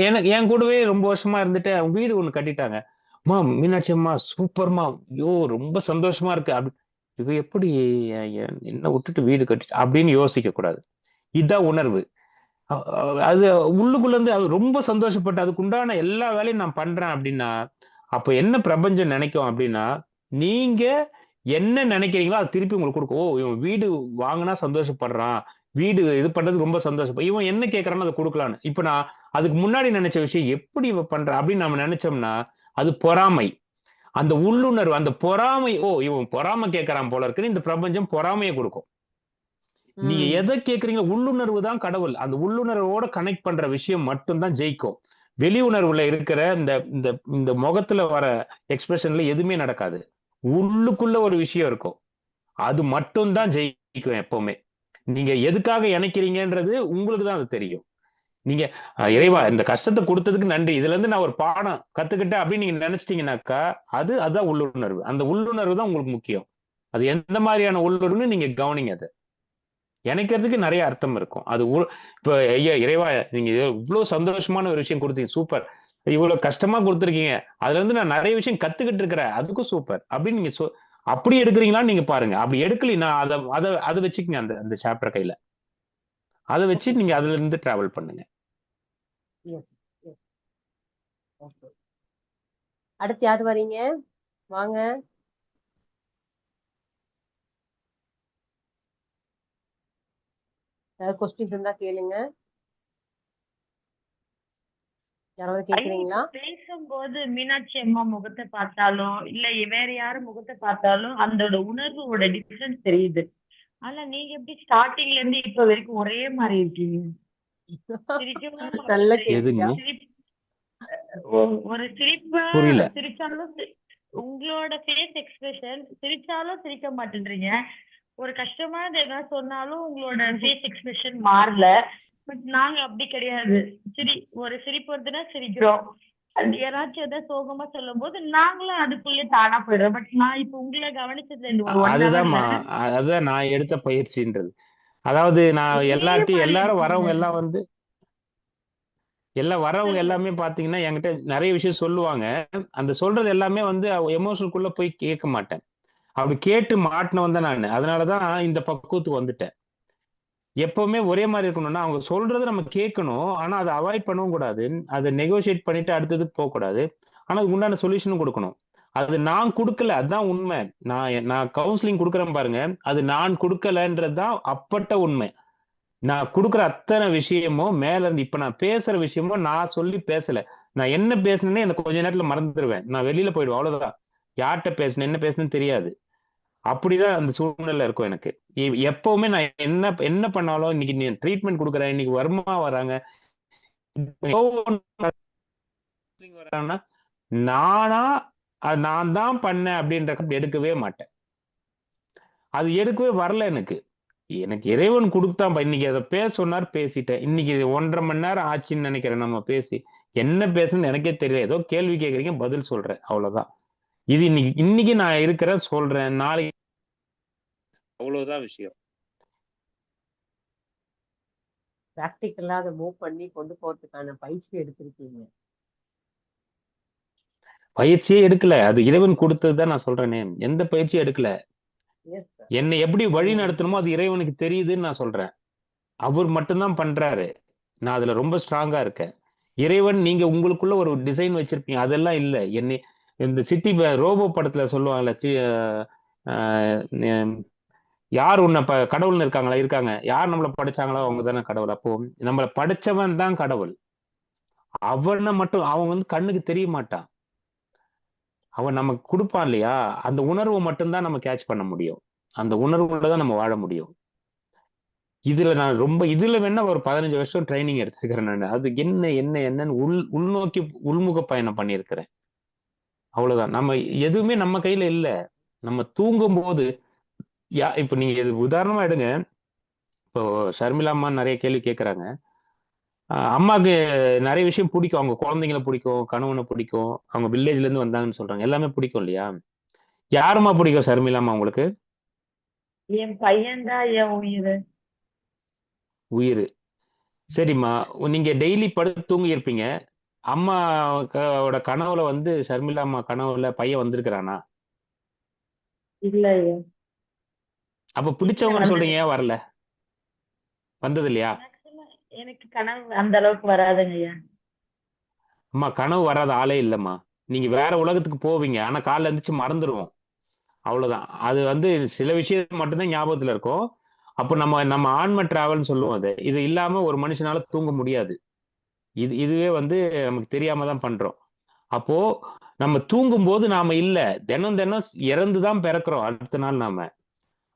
எனக்கு என் கூடவே ரொம்ப வருஷமா இருந்துட்டு அவங்க வீடு ஒண்ணு கட்டிட்டாங்க. அம்மா மீனாட்சி அம்மா சூப்பர்மா, ஐயோ ரொம்ப சந்தோஷமா இருக்கு அப்படி. இது எப்படி என்ன விட்டுட்டு வீடு கட்டி அப்படின்னு யோசிக்க கூடாது. இதுதான் உணர்வு. அது உள்ளுக்குள்ள இருந்து அது ரொம்ப சந்தோஷப்பட்டு அதுக்கு உண்டான எல்லா வேலையும் நான் பண்றேன் அப்படின்னா, அப்ப என்ன பிரபஞ்சம் நினைக்கும் அப்படின்னா, நீங்க என்ன நினைக்கிறீங்களோ அது திருப்பி உங்களுக்கு கொடுக்கும். ஓ இவன் வீடு வாங்கினா சந்தோஷப்படுறான், வீடு இது பண்றது ரொம்ப சந்தோஷம், இவன் என்ன கேட்கறான்னு அதை கொடுக்கலான்னு. இப்ப நான் அதுக்கு முன்னாடி நினைச்ச விஷயம் எப்படி இவன் பண்ற அப்படின்னு நம்ம நினைச்சோம்னா அது பொறாமை. அந்த உள்ளுணர்வு, அந்த பொறாமை, ஓ இவன் பொறாமை கேட்கறான் போல இருக்குன்னு இந்த பிரபஞ்சம் பொறாமையை கொடுக்கும். நீங்க எதை கேக்குறீங்க, உள்ளுணர்வு தான் கடவுள். அந்த உள்ளுணர்வோட கனெக்ட் பண்ற விஷயம் மட்டும்தான் ஜெயிக்கும். வெளி உணர்வுல இருக்கிற இந்த இந்த இந்த முகத்துல வர எக்ஸ்பிரஷன்ல எதுவுமே நடக்காது. உள்ளுக்குள்ள ஒரு விஷயம் இருக்கும், அது மட்டும்தான் ஜெயிக்கும் எப்பவுமே. நீங்க எதுக்காக இணைக்கிறீங்கன்றது உங்களுக்கு தான் அது தெரியும். நீங்க இறைவா இந்த கஷ்டத்தை கொடுத்ததுக்கு நன்றி, இதுல இருந்து நான் ஒரு பாடம் கத்துக்கிட்டேன் அப்படின்னு நீங்க நினைச்சிட்டீங்கன்னாக்கா அதுதான் உள்ளுணர்வு. அந்த உள்ளுணர்வு தான் உங்களுக்கு முக்கியம். அது எந்த மாதிரியான உள்ளுணர்வுன்னு நீங்க கவனிங்க. அது இணைக்கிறதுக்கு நிறைய அர்த்தம் இருக்கும். அது இப்ப ஐயா இறைவா நீங்க இவ்வளவு சந்தோஷமான ஒரு விஷயம் கொடுத்தீங்க, சூப்பர். இவ்வளவு கஷ்டமா கொடுத்துருக்கீங்க, அதுல இருந்து நான் நிறைய விஷயம் கத்துக்கிட்டு இருக்கிறேன், அதுக்கும் சூப்பர் அப்படின்னு நீங்க அப்படி எடுக்கிறீங்களான்னு நீங்க பாருங்க. அப்படி எடுக்கலைன்னா அதை வச்சுக்கங்க. அந்த அந்த சாப்டர் கையில அதை வச்சு நீங்க அதுல இருந்து டிராவல் பண்ணுங்க. அடுத்து யாரு வரீங்க? வாங்க. ஏதாவது கொஸ்டின் இருந்தா கேளுங்க. யாராவது கேக்குறீங்களா? பேசும்போது மீனாட்சி அம்மா முகத்தை பார்த்தாலும் இல்ல வேற யாரும் முகத்தை பார்த்தாலும் அந்த உணர்வோட டிஃபரன்ஸ் தெரியுது. ஆனா நீங்க எப்படி ஸ்டார்டிங்ல இருந்து இப்ப வரைக்கும் ஒரே மாதிரி இருக்கீங்க? நல்ல கேள்வியா? ஒரு சிரிச்சாலும் உங்களோட ஃபேஸ் எக்ஸ்பிரஷன், சிரிச்சாலும் சிரிக்க மாட்டேன்றீங்க. ஒரு கஷ்டமானது ஏதாவது சொன்னாலும் உங்களோட ஃபேஸ் எக்ஸ்பிரஷன் மாறல. பட் நாங்க அப்படி கிடையாது. ஒரு சிரிப்பு வருதுன்னா சிரிக்கிறோம். யாராச்சும் ஏதாவது சோகமா சொல்லும் போது நாங்களும் அதுக்குள்ளே தானா போயிடுறோம். பட் நான் இப்ப உங்களை கவனிச்சது அதுதான் நான் எடுத்த பயிற்சின்றது. அதாவது நான் எல்லாரும் வரவங்க எல்லாம் வந்து வரவங்க எல்லாமே பாத்தீங்கன்னா என்கிட்ட நிறைய விஷயம் சொல்லுவாங்க. அந்த சொல்றது எல்லாமே வந்து எமோஷனுக்குள்ள போய் கேட்க மாட்டேன். அப்படி கேட்டு மாட்டினவன் தான் நான். அதனாலதான் இந்த பக்குவத்துக்கு வந்துட்டேன். எப்பவுமே ஒரே மாதிரி இருக்கணும்னா அவங்க சொல்றதை நம்ம கேட்கணும், ஆனா அதை அவாய்ட் பண்ணவும் கூடாது. அதை நெகோசியேட் பண்ணிட்டு அடுத்ததுக்கு போக கூடாது. ஆனா அதுக்கு உண்டான சொல்யூஷனும் கொடுக்கணும். அது நான் கொடுக்கல, அதுதான் உண்மை. நான் கவுன்சிலிங் கொடுக்குறேன் பாருங்க, அது நான் கொடுக்கலன்றதுதான் அப்பட்ட உண்மை. நான் கொடுக்குற அத்தனை விஷயமும் மேல இருந்து இப்ப நான் பேசுற விஷயமும் நான் சொல்லி பேசல. நான் என்ன பேசுனேன்னு எனக்கு கொஞ்ச நேரத்துல மறந்துடுவேன். நான் வெளியில போயிடுவேன், அவ்வளவுதான். யார்கிட்ட பேசுனேன் என்ன பேசுனேன்னு தெரியாது. அப்படிதான் அந்த சூழ்நிலை இருக்கும் எனக்கு. எப்பவுமே நான் என்ன பண்ணாலும், இன்னைக்கு நீ ட்ரீட்மெண்ட் கொடுக்குறேன், இன்னைக்கு வர்மா வராங்க, நானா நான் தான் பண்ணேன் அப்படின்ற எடுக்கவே மாட்டேன். அது எடுக்கவே வரல எனக்கு. எனக்கு இறைவன் கொடுத்தான். இன்னைக்கு அதை பேச சொன்னார், பேசிட்டேன். இன்னைக்கு 1.5 மணி நேரம் ஆச்சுன்னு நினைக்கிறேன் நம்ம பேசி. என்ன பேசுன்னு எனக்கே தெரியல. ஏதோ கேள்வி கேட்கறீங்க, பதில் சொல்றேன், அவ்வளவுதான். இது இன்னைக்கு நான் இருக்கிறேன், சொல்றேன். நாளைக்கு அவ்வளவுதான் விஷயம். பிராக்டிக்கலா அதை மூவ் பண்ணி கொண்டு போறதுக்கான பயிற்சி எடுத்திருக்கீங்க. பயிற்சியே எடுக்கல, அது இறைவன் கொடுத்ததுதான் நான் சொல்றேனே. எந்த பயிற்சியும் எடுக்கல. என்னை எப்படி வழி நடத்தணுமோ அது இறைவனுக்கு தெரியுதுன்னு நான் சொல்றேன். அவர் மட்டும்தான் பண்றாரு. நான் அதுல ரொம்ப ஸ்ட்ராங்கா இருக்கேன். இறைவன் நீங்க உங்களுக்குள்ள ஒரு டிசைன் வச்சிருப்பீங்க, அதெல்லாம் இல்ல. என்னை இந்த சிட்டி ரோபோ படத்துல சொல்லுவாங்கல்ல, யார் உன்னை கடவுள்னு இருக்காங்க, யார் நம்மளை படைச்சாங்களோ அவங்க தானே கடவுள். அப்போ நம்மளை படைச்சவன் தான் கடவுள். அவனை மட்டும் அவன் வந்து கண்ணுக்கு தெரிய மாட்டான். அவன் நமக்கு கொடுப்பான் இல்லையா, அந்த உணர்வை மட்டும்தான் நம்ம கேட்ச் பண்ண முடியும். அந்த உணர்வுல தான் நம்ம வாழ முடியும். இதுல வேணா ஒரு 15 வருஷம் ட்ரைனிங் எடுத்துக்கிறேன் நான். அது என்னன்னு உள்நோக்கி உள்முக பயணம் பண்ணியிருக்கிறேன். அவ்வளவுதான். நம்ம எதுவுமே நம்ம கையில இல்ல. நம்ம தூங்கும் போது இப்ப நீங்க இது உதாரணமா எடுங்க. இப்போ ஷர்மிளா அம்மா நிறைய கேள்வி கேட்கறாங்க. அம்மாவுக்கு நிறைய விஷயம் பிடிக்கும், அவங்க குழந்தைங்களை பிடிக்கும், கணவனை பிடிக்கும், அவங்க வில்லேஜ்ல இருந்து வந்தாங்கன்னு சொல்றாங்க, எல்லாமே பிடிக்கும் இல்லையா? யாரும்மா பிடிக்கும் ஷர்மிளா அம்மா உங்களுக்கு? என் பையன்தான் என் உயிர். உயிர். சரிம்மா, நீங்க டெய்லி படுத்து தூங்கி இருப்பீங்க. அம்மாவோட கனவுல வந்து ஷர்மிளா அம்மா கனவுல பையன் வந்திருக்கிறானா? இல்ல ஐயா. அப்ப பிடிச்சவங்கன்னு சொல்றீங்க, ஏன் வரல? வந்தது இல்லையா? எனக்கு கனவு அந்த அளவுக்கு வராதுங்க ஐயா. அம்மா கனவு வராத ஆளே இல்லம்மா. நீங்க வேற உலகத்துக்கு போவீங்க, ஆனா காலைல எழுந்திரிச்சு மறந்துடுவோம், அவ்வளவுதான். அது வந்து சில விஷயம் மட்டும்தான் ஞாபகத்துல இருக்கும். அப்போ நம்ம ஆன்ம டிராவல்னு சொல்லுவோம். அது இது இல்லாம ஒரு மனுஷனால தூங்க முடியாது. இதுவே வந்து நமக்கு தெரியாம தான் பண்றோம். அப்போ நம்ம தூங்கும் போது நாம இல்ல, தினம் தினம் இறந்துதான் பிறக்கிறோம் அடுத்த நாள் நாம.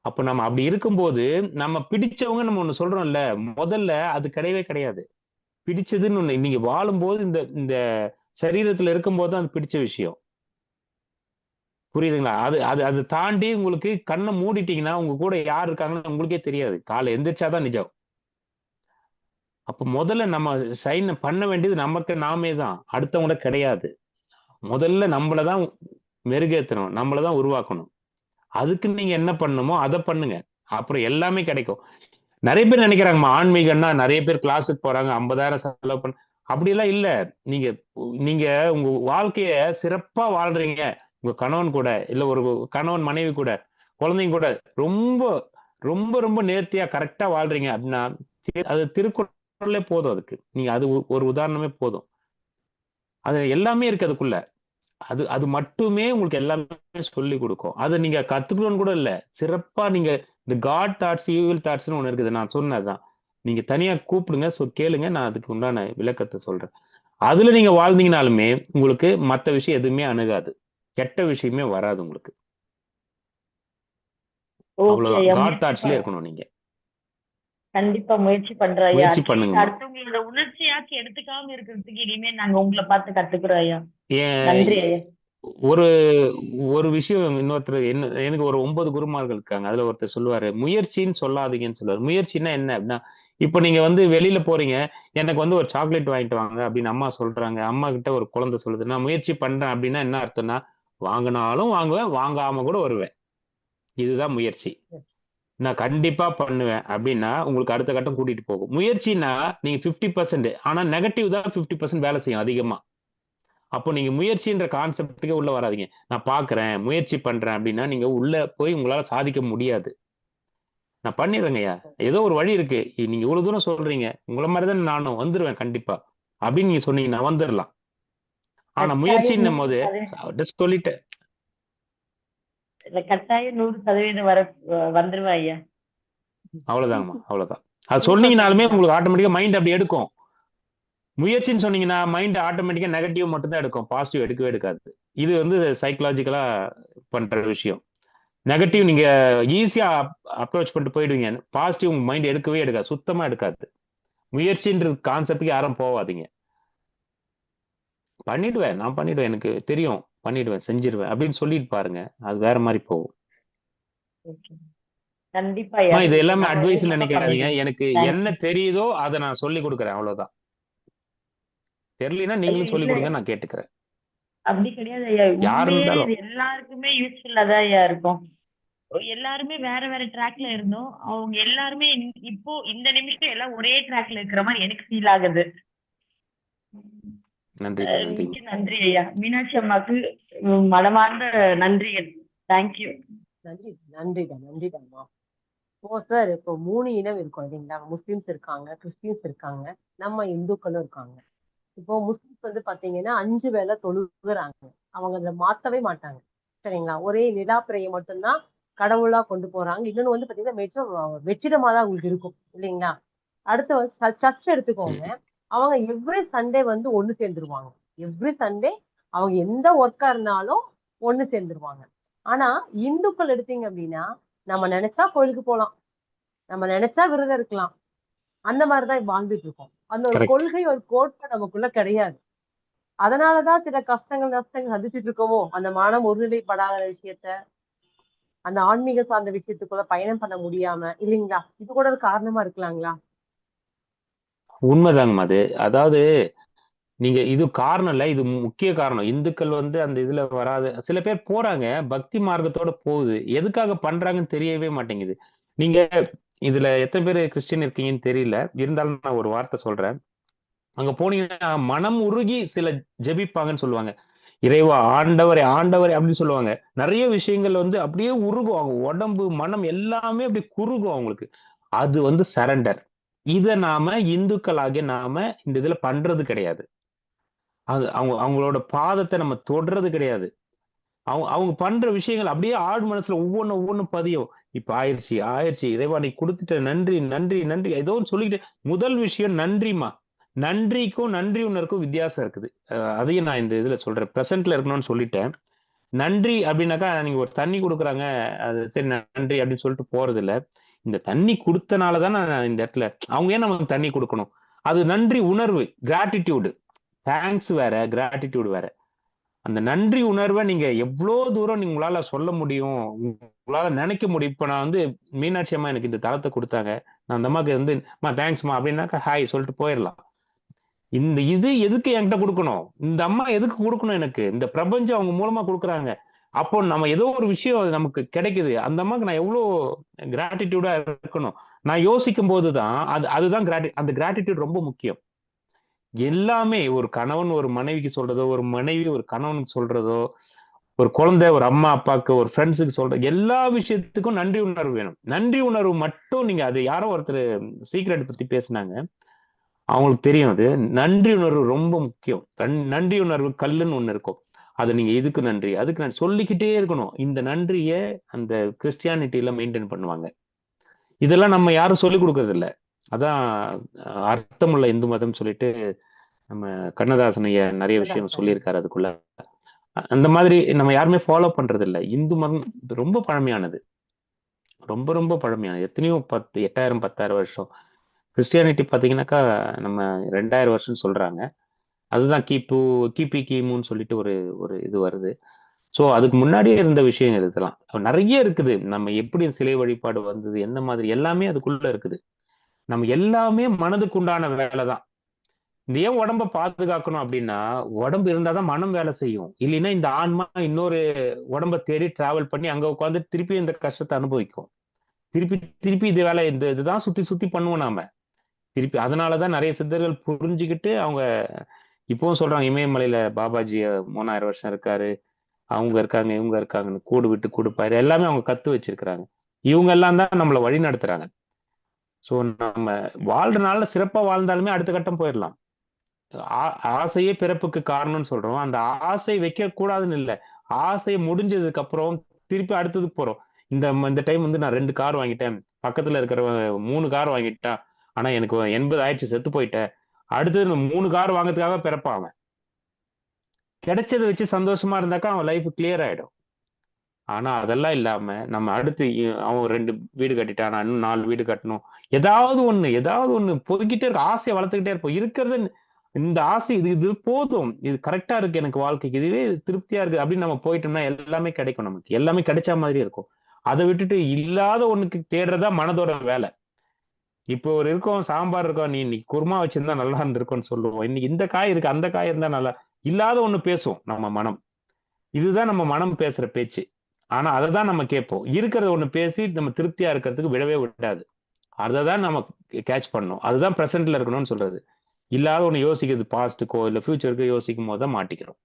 அப்ப நம்ம அப்படி இருக்கும்போது நம்ம பிடிச்சவங்க நம்ம ஒண்ணு சொல்றோம்ல, முதல்ல அது கிடையவே கிடையாது. பிடிச்சதுன்னு ஒண்ணு நீங்க வாழும்போது இந்த இந்த சரீரத்துல இருக்கும்போது தான் அது பிடிச்ச விஷயம். புரியுதுங்களா? அது அது அது தாண்டி உங்களுக்கு கண்ணை மூடிட்டீங்கன்னா உங்க கூட யார் இருக்காங்கன்னு உங்களுக்கே தெரியாது. காலை எந்திரிச்சாதான் நிஜம். அப்ப முதல்ல நம்ம சைன் பண்ண வேண்டியது நமக்கு நாமே தான், அடுத்தவங்க கிடையாது. முதல்ல நம்மளதான் மெருகேற்றணும், நம்மளதான் உருவாக்கணும். அதுக்கு நீங்க என்ன பண்ணணுமோ அதை பண்ணுங்க, அப்புறம் எல்லாமே கிடைக்கும். நிறைய பேர் நினைக்கிறாங்கம்மா ஆன்மீகம்னா நிறைய பேர் கிளாஸுக்கு போறாங்க, 50,000 செலவு பண்ண, அப்படியெல்லாம் இல்ல. நீங்க நீங்க உங்க வாழ்க்கைய சிறப்பா வாழ்றீங்க, உங்க கணவன் கூட, இல்ல ஒரு கணவன் மனைவி கூட, குழந்தைங்க கூட ரொம்ப ரொம்ப ரொம்ப நேர்த்தியா கரெக்டா வாழ்றீங்க அப்படின்னா அது திருக்குறளே போதும். அதுக்கு நீங்க அது ஒரு உதாரணமே போதும். அது எல்லாமே இருக்கு அதுக்குள்ள. அது அது மட்டுமே உங்களுக்கு எல்லாமே சொல்லி கொடுக்கும். அதை நீங்க கத்துக்கணும்னு கூட இல்ல, சிறப்பா நீங்க இந்த காட் தாட்ஸ் ஈவில் தாட்ஸ்னு ஒண்ணு இருக்குது, நான் சொன்னதுதான். நீங்க தனியா கூப்பிடுங்க, கேளுங்க, நான் அதுக்கு உண்டான விளக்கத்தை சொல்றேன். அதுல நீங்க வாழ்ந்தீங்கனாலுமே உங்களுக்கு மத்த விஷயம் எதுவுமே அணுகாது, கெட்ட விஷயமே வராது உங்களுக்கு. அவ்வளவுதான், காட் தாட்ஸ்ல இருக்கணும் நீங்க. கண்டிப்பா முயற்சி பண்றோம் ஐயா. முயற்சி பண்ணுங்க. அடுத்தவங்களோட உணர்ச்சியாச்சு எடுத்துக்காம இருக்கிறதுக்கு இனிமே நாங்க உங்களை பார்த்து கத்துக்கிறோம் ஐயா. ஏன் நன்றி ஐயா. ஒரு ஒரு விஷயம் இன்னொருத்தர் எனக்கு ஒரு 9 குருமார்கள் இருக்காங்க. அதுல ஒருத்தர் சொல்லுவாரு, முயற்சின்னு சொல்லாதீங்கன்னு சொல்லுவாரு. முயற்சின்னா என்ன அப்படின்னா, இப்ப நீங்க வந்து வெளியில போறீங்க, எனக்கு வந்து ஒரு சாக்லேட் வாங்கிட்டு வாங்க அப்படின்னு அம்மா சொல்றாங்க. அம்மா கிட்ட ஒரு குழந்தை சொல்லுது, நான் முயற்சி பண்றேன் அப்படின்னா என்ன அர்த்தம்னா, வாங்கினாலும் வாங்குவேன், வாங்காம கூட வருவேன். இதுதான் முயற்சி. நான் கண்டிப்பா பண்ணுவேன் அப்படின்னா உங்களுக்கு அடுத்த கட்டம் கூட்டிட்டு போகும். முயற்சினா நீங்க 50%, ஆனா நெகட்டிவ் தான் 50% வேலை செய்யும் அதிகமா. அப்போ நீங்க முயற்சின்ற கான்செப்டுக்கே உள்ள வராதீங்க. நான் பாக்குறேன், முயற்சி பண்றேன் அப்படின்னா நீங்க உள்ள போய் உங்களால சாதிக்க முடியாது. நான் பண்ணிடுறேங்கய்யா, ஏதோ ஒரு வழி இருக்கு, நீங்க இவ்வளவு தூரம் சொல்றீங்க, உங்களை மாதிரிதான் நானும் வந்துருவேன் கண்டிப்பா அப்படின்னு நீங்க சொன்னீங்கன்னா வந்துடலாம். ஆனா முயற்சின்னும் போது ஜஸ்ட் சொல்லிட்டேன், கட்டாயம் 100% வர வந்துருவா ஐயா. அவ்வளவுதாங்கம்மா, அவ்வளவுதான். அது சொன்னீங்கனாலுமே உங்களுக்கு ஆட்டோமேட்டிக்கா மைண்ட் அப்படி எடுக்கும். முயற்சின்னு சொன்னீங்கன்னா மைண்ட் ஆட்டோமேட்டிக்கா நெகட்டிவ் மட்டும் தான் எடுக்கும், பாசிட்டிவ் எடுக்கவே எடுக்காது. இது வந்து சைக்கலாஜிக்கலா பண்ற விஷயம். நெகட்டிவ் நீங்க ஈஸியா அப்ரோச் பண்ணிட்டு போயிடுவீங்க, பாசிட்டிவ் உங்க மைண்ட் எடுக்கவே எடுக்காது, சுத்தமா எடுக்காது. முயற்சின்ற கான்செப்டுக்கு யாரும் போவாதீங்க. பண்ணிடுவேன், நான் பண்ணிடுவேன், எனக்கு தெரியும், பண்ணிடுவேன், செஞ்சிருவேன் அப்படின்னு சொல்லிட்டு பாருங்க, அது வேற மாதிரி போகும். கண்டிப்பா இது எல்லாமே அட்வைஸ்ல நினைக்காதீங்க. எனக்கு என்ன தெரியுதோ அதை நான் சொல்லி கொடுக்குறேன், அவ்வளவுதான். தெரியலனா நீங்களும் சொல்லி கொடுங்க, நான் கேட்டுக்கிறேன். அப்படி கிடையாது ஐயா, யாரு இருந்தாலும் எல்லாருக்குமே யூஸ்ஃபுல்லா தான் ஐயா இருக்கும். எல்லாருமே வேற வேற ட்ராக்ல இருந்தோம், அவங்க எல்லாருமே இப்போ இந்த நிமிஷம் எல்லாம் ஒரே ட்ராக்ல இருக்கிற மாதிரி எனக்கு ஃபீல் ஆகுது. நன்றி நன்றி நன்றி ஐயா. மீனாட்சி அம்மாக்கு மனமார்ந்த நன்றிகள். தேங்க்யூ. நன்றி நன்றிடா நன்றிடாம்மா. இப்போ சார், இப்போ 3 இனம் இருக்கும் இல்லைங்களா? முஸ்லிம்ஸ் இருக்காங்க, கிறிஸ்டின்ஸ் இருக்காங்க, நம்ம இந்துக்களும் இருக்காங்க. இப்போ முஸ்லிம்ஸ் வந்து பாத்தீங்கன்னா 5 வேளை தொழுகிறாங்க, அவங்க அதை மாத்தவே மாட்டாங்க, சரிங்களா? ஒரே நிலாப்பிரையை மட்டும்தான் கடவுளா கொண்டு போறாங்க. இன்னொன்னு வந்து பாத்தீங்கன்னா வெற்றிடமா தான் அவங்களுக்கு இருக்கும் இல்லைங்களா? அடுத்து வந்து சர்ச் எடுத்துக்கோங்க, அவங்க எவ்ரி சண்டே வந்து ஒண்ணு சேர்ந்துருவாங்க. எவ்ரி சண்டே அவங்க எந்த ஒர்க்கா இருந்தாலும் ஒண்ணு சேர்ந்துருவாங்க. ஆனா இந்துக்கள் எடுத்தீங்க அப்படின்னா, நம்ம நினைச்சா கோயிலுக்கு போலாம், நம்ம நினைச்சா விரதம் இருக்கலாம், அந்த மாதிரிதான் வாழ்ந்துட்டு இருக்கோம். அந்த ஒரு கொள்கை, ஒரு கோட்பாடு நமக்குள்ள கிடையாது. அதனாலதான் சில கஷ்டங்கள் நஷ்டங்கள் சந்திச்சுட்டு இருக்கோமோ, அந்த மனம் ஒருநிலைப்படாத விஷயத்த, அந்த ஆன்மீக சார்ந்த விஷயத்துக்குள்ள பயணம் பண்ண முடியாம இல்லைங்களா? இது கூட ஒரு காரணமா இருக்கலாங்களா? உண்மைதாங்கம்மா அது. அதாவது நீங்க இது காரணம் இல்ல, இது முக்கிய காரணம். இந்துக்கள் அந்த இதுல வராது. சில பேர் போறாங்க, பக்தி மார்க்கத்தோட போகுது. எதுக்காக பண்றாங்கன்னு தெரியவே மாட்டேங்குது. நீங்க இதுல எத்தனை பேர் கிறிஸ்டியன் இருக்கீங்கன்னு தெரியல. இருந்தாலும் நான் ஒரு வார்த்தை சொல்றேன். அங்க போனீங்கன்னா மனம் உருகி சில ஜெபிப்பாங்கன்னு சொல்லுவாங்க. இறைவா, ஆண்டவரே, ஆண்டவரே அப்படின்னு சொல்லுவாங்க. நிறைய விஷயங்கள் அப்படியே உருகும். அவங்க உடம்பு, மனம் எல்லாமே அப்படி குறுகும் அவங்களுக்கு. அது சரண்டர். இத நாம இந்துக்களாகிய நாம இந்த இதுல பண்றது கிடையாது. அது அவங்களோட பாதத்தை நம்ம தொடுறது கிடையாது. அவங்க பண்ற விஷயங்கள் அப்படியே ஆழ் மனசுல ஒவ்வொன்னும் பதியும். இப்ப ஆயிருச்சு ஆயிருச்சு, இறைவா நீ கொடுத்துட்ட, நன்றி நன்றி நன்றி, ஏதோ ஒன்று சொல்லிக்கிட்டு. முதல் விஷயம் நன்றிமா. நன்றிக்கும் நன்றி உணர்வுக்கும் வித்தியாசம் இருக்குது. அதையும் நான் இந்த இதுல சொல்றேன். பிரசன்ட்ல இருக்கணும்னு சொல்லிட்டேன். நன்றி அப்படின்னாக்கா நீங்க ஒரு தண்ணி கொடுக்குறாங்க, அது சரி நன்றி அப்படின்னு சொல்லிட்டு போறது இல்ல. இந்த தண்ணி கொடுத்தனாலதான் நான் இந்த இடத்துல, அவங்க ஏன் நமக்கு தண்ணி கொடுக்கணும்? அது நன்றி உணர்வு, கிராட்டிடியூடு. தேங்க்ஸ் வேற, கிராட்டிடியூட் வேற. அந்த நன்றி உணர்வை நீங்க எவ்வளவு தூரம் உங்களால சொல்ல முடியும், உங்களால நினைக்க முடியும். இப்ப நான் மீனாட்சி அம்மா எனக்கு இந்த தளத்தை கொடுத்தாங்க, நான் அந்த அம்மாக்கு தேங்க்ஸ்மா அப்படின்னாக்கா ஹாய் சொல்லிட்டு போயிடலாம். இது எதுக்கு என்கிட்ட கொடுக்கணும்? இந்த அம்மா எதுக்கு கொடுக்கணும்? எனக்கு இந்த பிரபஞ்சம் அவங்க மூலமா கொடுக்குறாங்க. அப்போ நம்ம ஏதோ ஒரு விஷயம் நமக்கு கிடைக்குது, அந்த அம்மாக்கு நான் எவ்வளவு கிராட்டிடியூடா இருக்கணும். நான் யோசிக்கும் போதுதான் அதுதான் அந்த கிராட்டிடியூட் ரொம்ப முக்கியம். எல்லாமே ஒரு கணவன் ஒரு மனைவிக்கு சொல்றதோ, ஒரு மனைவி ஒரு கணவனுக்கு சொல்றதோ, ஒரு குழந்தை ஒரு அம்மா அப்பாவுக்கு, ஒரு ஃப்ரெண்ட்ஸுக்கு சொல்ற எல்லா விஷயத்துக்கும் நன்றி உணர்வு வேணும். நன்றி உணர்வு மட்டும் நீங்க, அது யாரோ ஒருத்தர் சீக்ரெட் பத்தி பேசினாங்க, அவங்களுக்கு தெரியும். அது நன்றி உணர்வு ரொம்ப முக்கியம். நன்றி உணர்வு கல்லுன்னு ஒண்ணு இருக்கும். அதை நீங்க இதுக்கு நன்றி, அதுக்கு நன்றி சொல்லிக்கிட்டே இருக்கணும். இந்த நன்றிய அந்த கிறிஸ்டியானிட்டியில மெயின்டைன் பண்ணுவாங்க. இதெல்லாம் நம்ம யாரும் சொல்லிக் கொடுக்கறது இல்ல. அதான் அர்த்தமுள்ள இந்து மதம் சொல்லிட்டு நம்ம கண்ணதாசன் ஐயா நிறைய விஷயம் சொல்லியிருக்காரு அதுக்குள்ள. அந்த மாதிரி நம்ம யாருமே ஃபாலோ பண்றது இல்ல. இந்து மதம் ரொம்ப பழமையானது, ரொம்ப ரொம்ப பழமையானது. எத்தனையோ 8000 10,000 வருஷம். கிறிஸ்டியானிட்டி பாத்தீங்கன்னாக்கா நம்ம 2000 வருஷம் சொல்றாங்க. அதுதான் கிபி கிமுன்னு சொல்லிட்டு ஒரு ஒரு இது வருது. சோ அதுக்கு முன்னாடியே இருந்த விஷயங்கள் இதெல்லாம் நிறைய இருக்குது. நம்ம எப்படி சிலை வழிபாடு வந்தது, என்ன மாதிரி, எல்லாமே அதுக்குள்ள இருக்குது. நம்ம எல்லாமே மனதுக்கு உண்டான வேலை தான். இந்த ஏன் உடம்ப பாதுகாக்கணும் அப்படின்னா, உடம்பு இருந்தாதான் மனம் வேலை செய்யும். இல்லைன்னா இந்த ஆன்மா இன்னொரு உடம்ப தேடி டிராவல் பண்ணி அங்க உட்காந்து திருப்பி இந்த கஷ்டத்தை அனுபவிக்கும். திருப்பி திருப்பி இது வேலை, இதுதான் சுத்தி சுத்தி பண்ணுவோம் நாம திருப்பி. அதனாலதான் நிறைய சித்தர்கள் புரிஞ்சுக்கிட்டு அவங்க இப்பவும் சொல்றாங்க, இமயமலையில பாபாஜி 3000 வருஷம் இருக்காரு, அவங்க இருக்காங்க, இவங்க இருக்காங்கன்னு, கூடு விட்டு கொடுப்பாரு, எல்லாமே அவங்க கத்து வச்சிருக்கிறாங்க. இவங்க எல்லாம் தான் நம்மளை வழி நடத்துறாங்க. சோ நம்ம வாழ்ற நாள்ல சிறப்பா வாழ்ந்தாலுமே அடுத்த கட்டம் போயிடலாம். ஆசையே பிறப்புக்கு காரணம்னு சொல்றோம். அந்த ஆசை வைக்க கூடாதுன்னு இல்ல, ஆசை முடிஞ்சதுக்கு அப்புறம் திருப்பி அடுத்ததுக்கு போறோம். இந்த டைம் நான் 2 கார் வாங்கிட்டேன், பக்கத்துல இருக்கிற 3 கார் வாங்கிட்டான், ஆனா எனக்கு 80 ஆயிடுச்சு, செத்து போயிட்டேன். அடுத்தது 3 கார் வாங்கறதுக்காக பிறப்பான் அவன். கிடைச்சதை வச்சு சந்தோஷமா இருந்தாக்கா அவன் லைஃப் கிளியர் ஆயிடும். ஆனா அதெல்லாம் இல்லாம நம்ம அடுத்து அவன் 2 வீடு கட்டிட்டான், நான் இன்னும் 4 வீடு கட்டணும், ஏதாவது ஒண்ணு போய்கிட்டே இருக்க, ஆசையை வளர்த்துக்கிட்டே இருப்போம். இருக்கிறது இந்த ஆசை, இது போதும், இது கரெக்டா இருக்கு எனக்கு வாழ்க்கைக்கு, இதுவே திருப்தியா இருக்கு அப்படின்னு நம்ம போயிட்டோம்னா எல்லாமே கிடைக்கும். நமக்கு எல்லாமே கிடைச்ச மாதிரி இருக்கும். அதை விட்டுட்டு இல்லாத ஒண்ணுக்கு தேடுறதா மனதோட வேலை. இப்போ ஒரு இருக்கும், சாம்பார் இருக்கும், நீ இன்னைக்கு குருமா வச்சிருந்தா நல்லா இருந்திருக்கும்னு சொல்லுவோம். இன்னைக்கு இந்த காய் இருக்கு, அந்த காய் இருந்தா நல்லா, இல்லாத ஒண்ணு பேசும் நம்ம மனம். இதுதான் நம்ம மனம் பேசுற பேச்சு. ஆனா அதை தான் நம்ம கேட்போம். இருக்கிறத ஒண்ணு பேசி நம்ம திருப்தியா இருக்கிறதுக்கு விடவே விடாது. அதை தான் நம்ம கேட்ச் பண்ணணும். அதுதான் பிரசன்ட்ல இருக்கணும்னு சொல்றது. இல்லாத ஒண்ணு யோசிக்கிறது, பாஸ்டுக்கோ இல்ல ஃபியூச்சருக்கோ யோசிக்கும் போது தான் மாட்டிக்கிறோம்.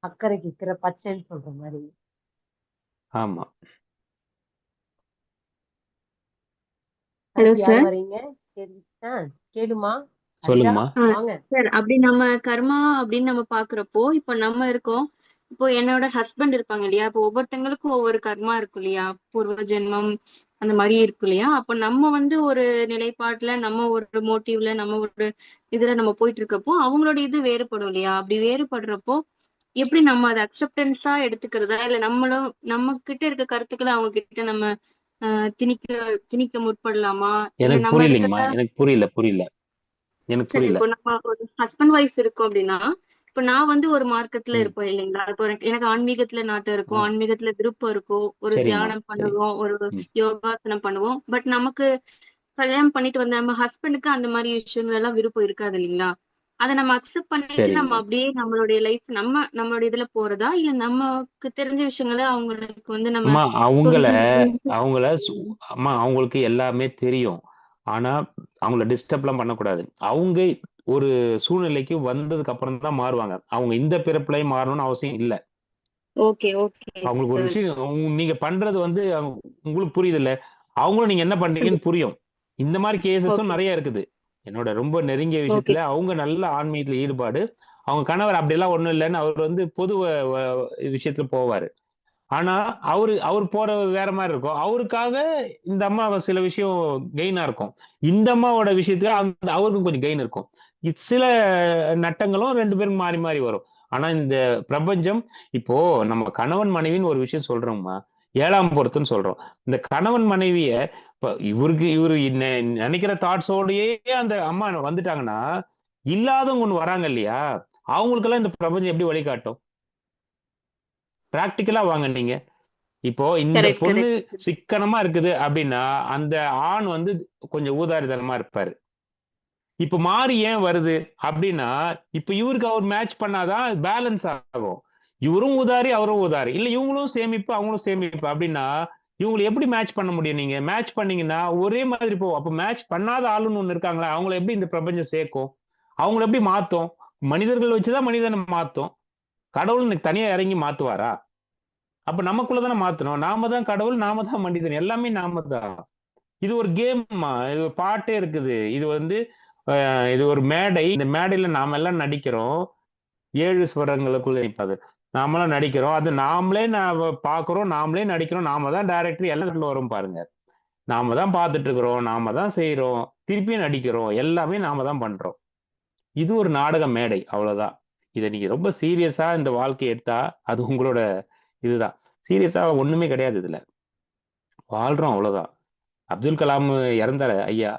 அக்கறைக்கு இக்கிற பச்சைன்னு சொல்ற மாதிரி. ஆமா. Hello sir. வரீங்க? கேளுமா. சொல்லுங்கம்மா. சார், அப்படி நம்ம கர்மா அப்படின்னு நம்ம பாக்குறப்போ, இப்ப நம்ம இருக்கோம், இப்போ என்னோட ஹஸ்பண்ட் இருப்பாங்க இல்லையா, இப்போ ஒவ்வொருத்தங்களுக்கும் ஒவ்வொரு கர்மா இருக்கும் இல்லையா, பூர்வ ஜென்மம் அந்த மாதிரி இருக்கும் இல்லையா. அப்ப நம்ம ஒரு நிலைப்பாட்டுல, நம்ம ஒரு மோட்டிவ்ல, நம்ம ஒரு இதுல நம்ம போயிட்டு இருக்கப்போ அவங்களோட இது வேறுபடும் இல்லையா. அப்படி வேறுபடுறப்போ எப்படி நம்ம அதை அக்செப்டன்ஸா எடுத்துக்கிறதா, இல்ல நம்மளும் நம்ம கிட்ட இருக்க கருத்துக்களை அவங்க கிட்ட நம்ம திணிக்க முற்படலாமா? இல்ல எனக்கு நம்ம புரியலங்கம்மா, எனக்கு புரியல. சரி, இப்போ நம்ம ஒரு ஹஸ்பண்ட் ஒய்ஃப் இருக்கோம் அப்படின்னா, இப்ப நான் வந்து ஒரு மார்க்கத்துல ம் இருப்போம் இல்லைங்களா? இப்போ எனக்கு ஆன்மீகத்துல நாட்டம் இருக்கும், ஆ ஆன்மீகத்துல விருப்பம் இருக்கும், ஒரு சரிம்மா தியானம் சரி பண்ணுவோம், ஒரு ம் யோகாசனம் பண்ணுவோம். பட் நமக்கு கல்யாணம் பண்ணிட்டு வந்த நம்ம ஹஸ்பண்டுக்கு அந்த மாதிரி விஷயங்கள் எல்லாம் விருப்பம் இருக்காது இல்லைங்களா? அதை நம்ம அக்செப்ட் பண்ணிட்டு நம்ம சரிங்கம்மா அப்படியே நம்மளுடைய லைஃப் நம்மளுடைய இதுல போறதா, இல்ல நமக்கு தெரிஞ்ச விஷயங்களை அவங்களுக்கு வந்து நம்ம அம்மா சொல்லி அவங்கள அம்மா அவங்களுக்கு எல்லாமே தெரியும். ஆனா அவங்கள டிஸ்டர்ப்லாம் பண்ணக்கூடாது. அவங்க ஒரு சூழ்நிலைக்கு வந்ததுக்கு அப்புறம் தான் மாறுவாங்க. அவங்க இந்த பிறப்புலயும் மாறணும்னு அவசியம் இல்ல. ஓகே ஓகே அவங்களுக்கு ஒரு சார். விஷயம் நீங்க பண்றது வந்து உங்களுக்கு புரியுது இல்ல, அவங்களும் நீங்க என்ன பண்றீங்கன்னு புரியும். இந்த மாதிரி கேசஸும் ஓகே நிறைய இருக்குது. என்னோட ரொம்ப நெருங்கிய ஓகே விஷயத்துல அவங்க நல்ல ஆன்மீகத்துல ஈடுபாடு. அவங்க கணவர் அப்படியெல்லாம் ஒண்ணும் இல்லைன்னு அவர் வந்து பொது விஷயத்துல போவாரு. ஆனா அவர் போற வேற மாதிரி இருக்கும். அவருக்காக இந்த அம்மா சில விஷயம் கெயினா இருக்கும். இந்த அம்மாவோட விஷயத்துல அவருக்கும் கொஞ்சம் கெயின் இருக்கும். சில நட்டங்களும் ரெண்டு பேரும் மாறி மாறி வரும். ஆனா இந்த பிரபஞ்சம் இப்போ நம்ம கணவன் மனைவின்னு ஒரு விஷயம் சொல்றோம்மா, 7ஆம் பொருத்தம்னு சொல்றோம். இந்த கணவன் மனைவிய இப்ப இவரு நினைக்கிற தாட்ஸோடயே அந்த அம்மா வந்துட்டாங்கன்னா, இல்லாதவங்க ஒண்ணு வராங்க இல்லையா, அவங்களுக்கெல்லாம் இந்த பிரபஞ்சம் எப்படி வழிகாட்டும்? பிராக்டிக்கலா வாங்க நீங்க. இப்போ இந்த கரெக்ட் பொண்ணு கரெக்ட். சிக்கனமா இருக்குது அப்படின்னா, அந்த ஆண் வந்து கொஞ்சம் ஊதாரித்தனமா இருப்பாரு. இப்ப மாறி ஏன் வருது அப்படின்னா, இப்ப இவருக்கு அவர் மேட்ச் பண்ணாதான் பேலன்ஸ் ஆகும். இவரும் ஊதாரி, அவரும் ஊதாரி. இல்ல இவங்களும் சேமிப்பு, அவங்களும் சேமிப்பு அப்படின்னா, இவங்களை எப்படி மேட்ச் பண்ண முடியும் நீங்க? மேட்ச் பண்ணீங்கன்னா ஒரே மாதிரி போகும். அப்ப மேட்ச் பண்ணாத ஆளுன்னு ஒண்ணு இருக்காங்களா? அவங்கள எப்படி இந்த பிரபஞ்சம் சேர்க்கும்? அவங்கள எப்படி மாத்தும்? மனிதர்கள் வச்சுதான் மனிதனை மாத்தும். கடவுள் இன்னைக்கு தனியா இறங்கி மாத்துவாரா? அப்ப நமக்குள்ளதானே மாத்தணும். நாம தான் கடவுள், நாம தான் மனிதன். எல்லாமே நாம தான். இது ஒரு கேம்மா. இது ஒரு பாட்டே இருக்குது. இது வந்து இது ஒரு மேடை. இந்த மேடையில நாம எல்லாம் நடிக்கிறோம். 7 ஸ்வரங்களுக்குள்ள நிற்பது. நாமெல்லாம் நடிக்கிறோம். அது நாமளே பார்க்கிறோம், நாமளே நடிக்கிறோம். நாம தான் டைரக்டர் எல்லாம் வரும் பாருங்க. நாம தான் பார்த்துட்டு இருக்கிறோம், நாம தான் செய்றோம், திருப்பியும் நடிக்கிறோம். எல்லாமே நாம தான் பண்றோம். இது ஒரு நாடக மேடை. அவ்வளவுதான். இதை நீங்க ரொம்ப சீரியஸா இந்த வாழ்க்கையை எடுத்தா அது உங்களோட இதுதான். சீரியஸா ஒண்ணுமே கிடையாது இதுல. வாழ்றோம் அவ்வளவுதான். அப்துல் கலாம் இறந்தாரு ஐயா.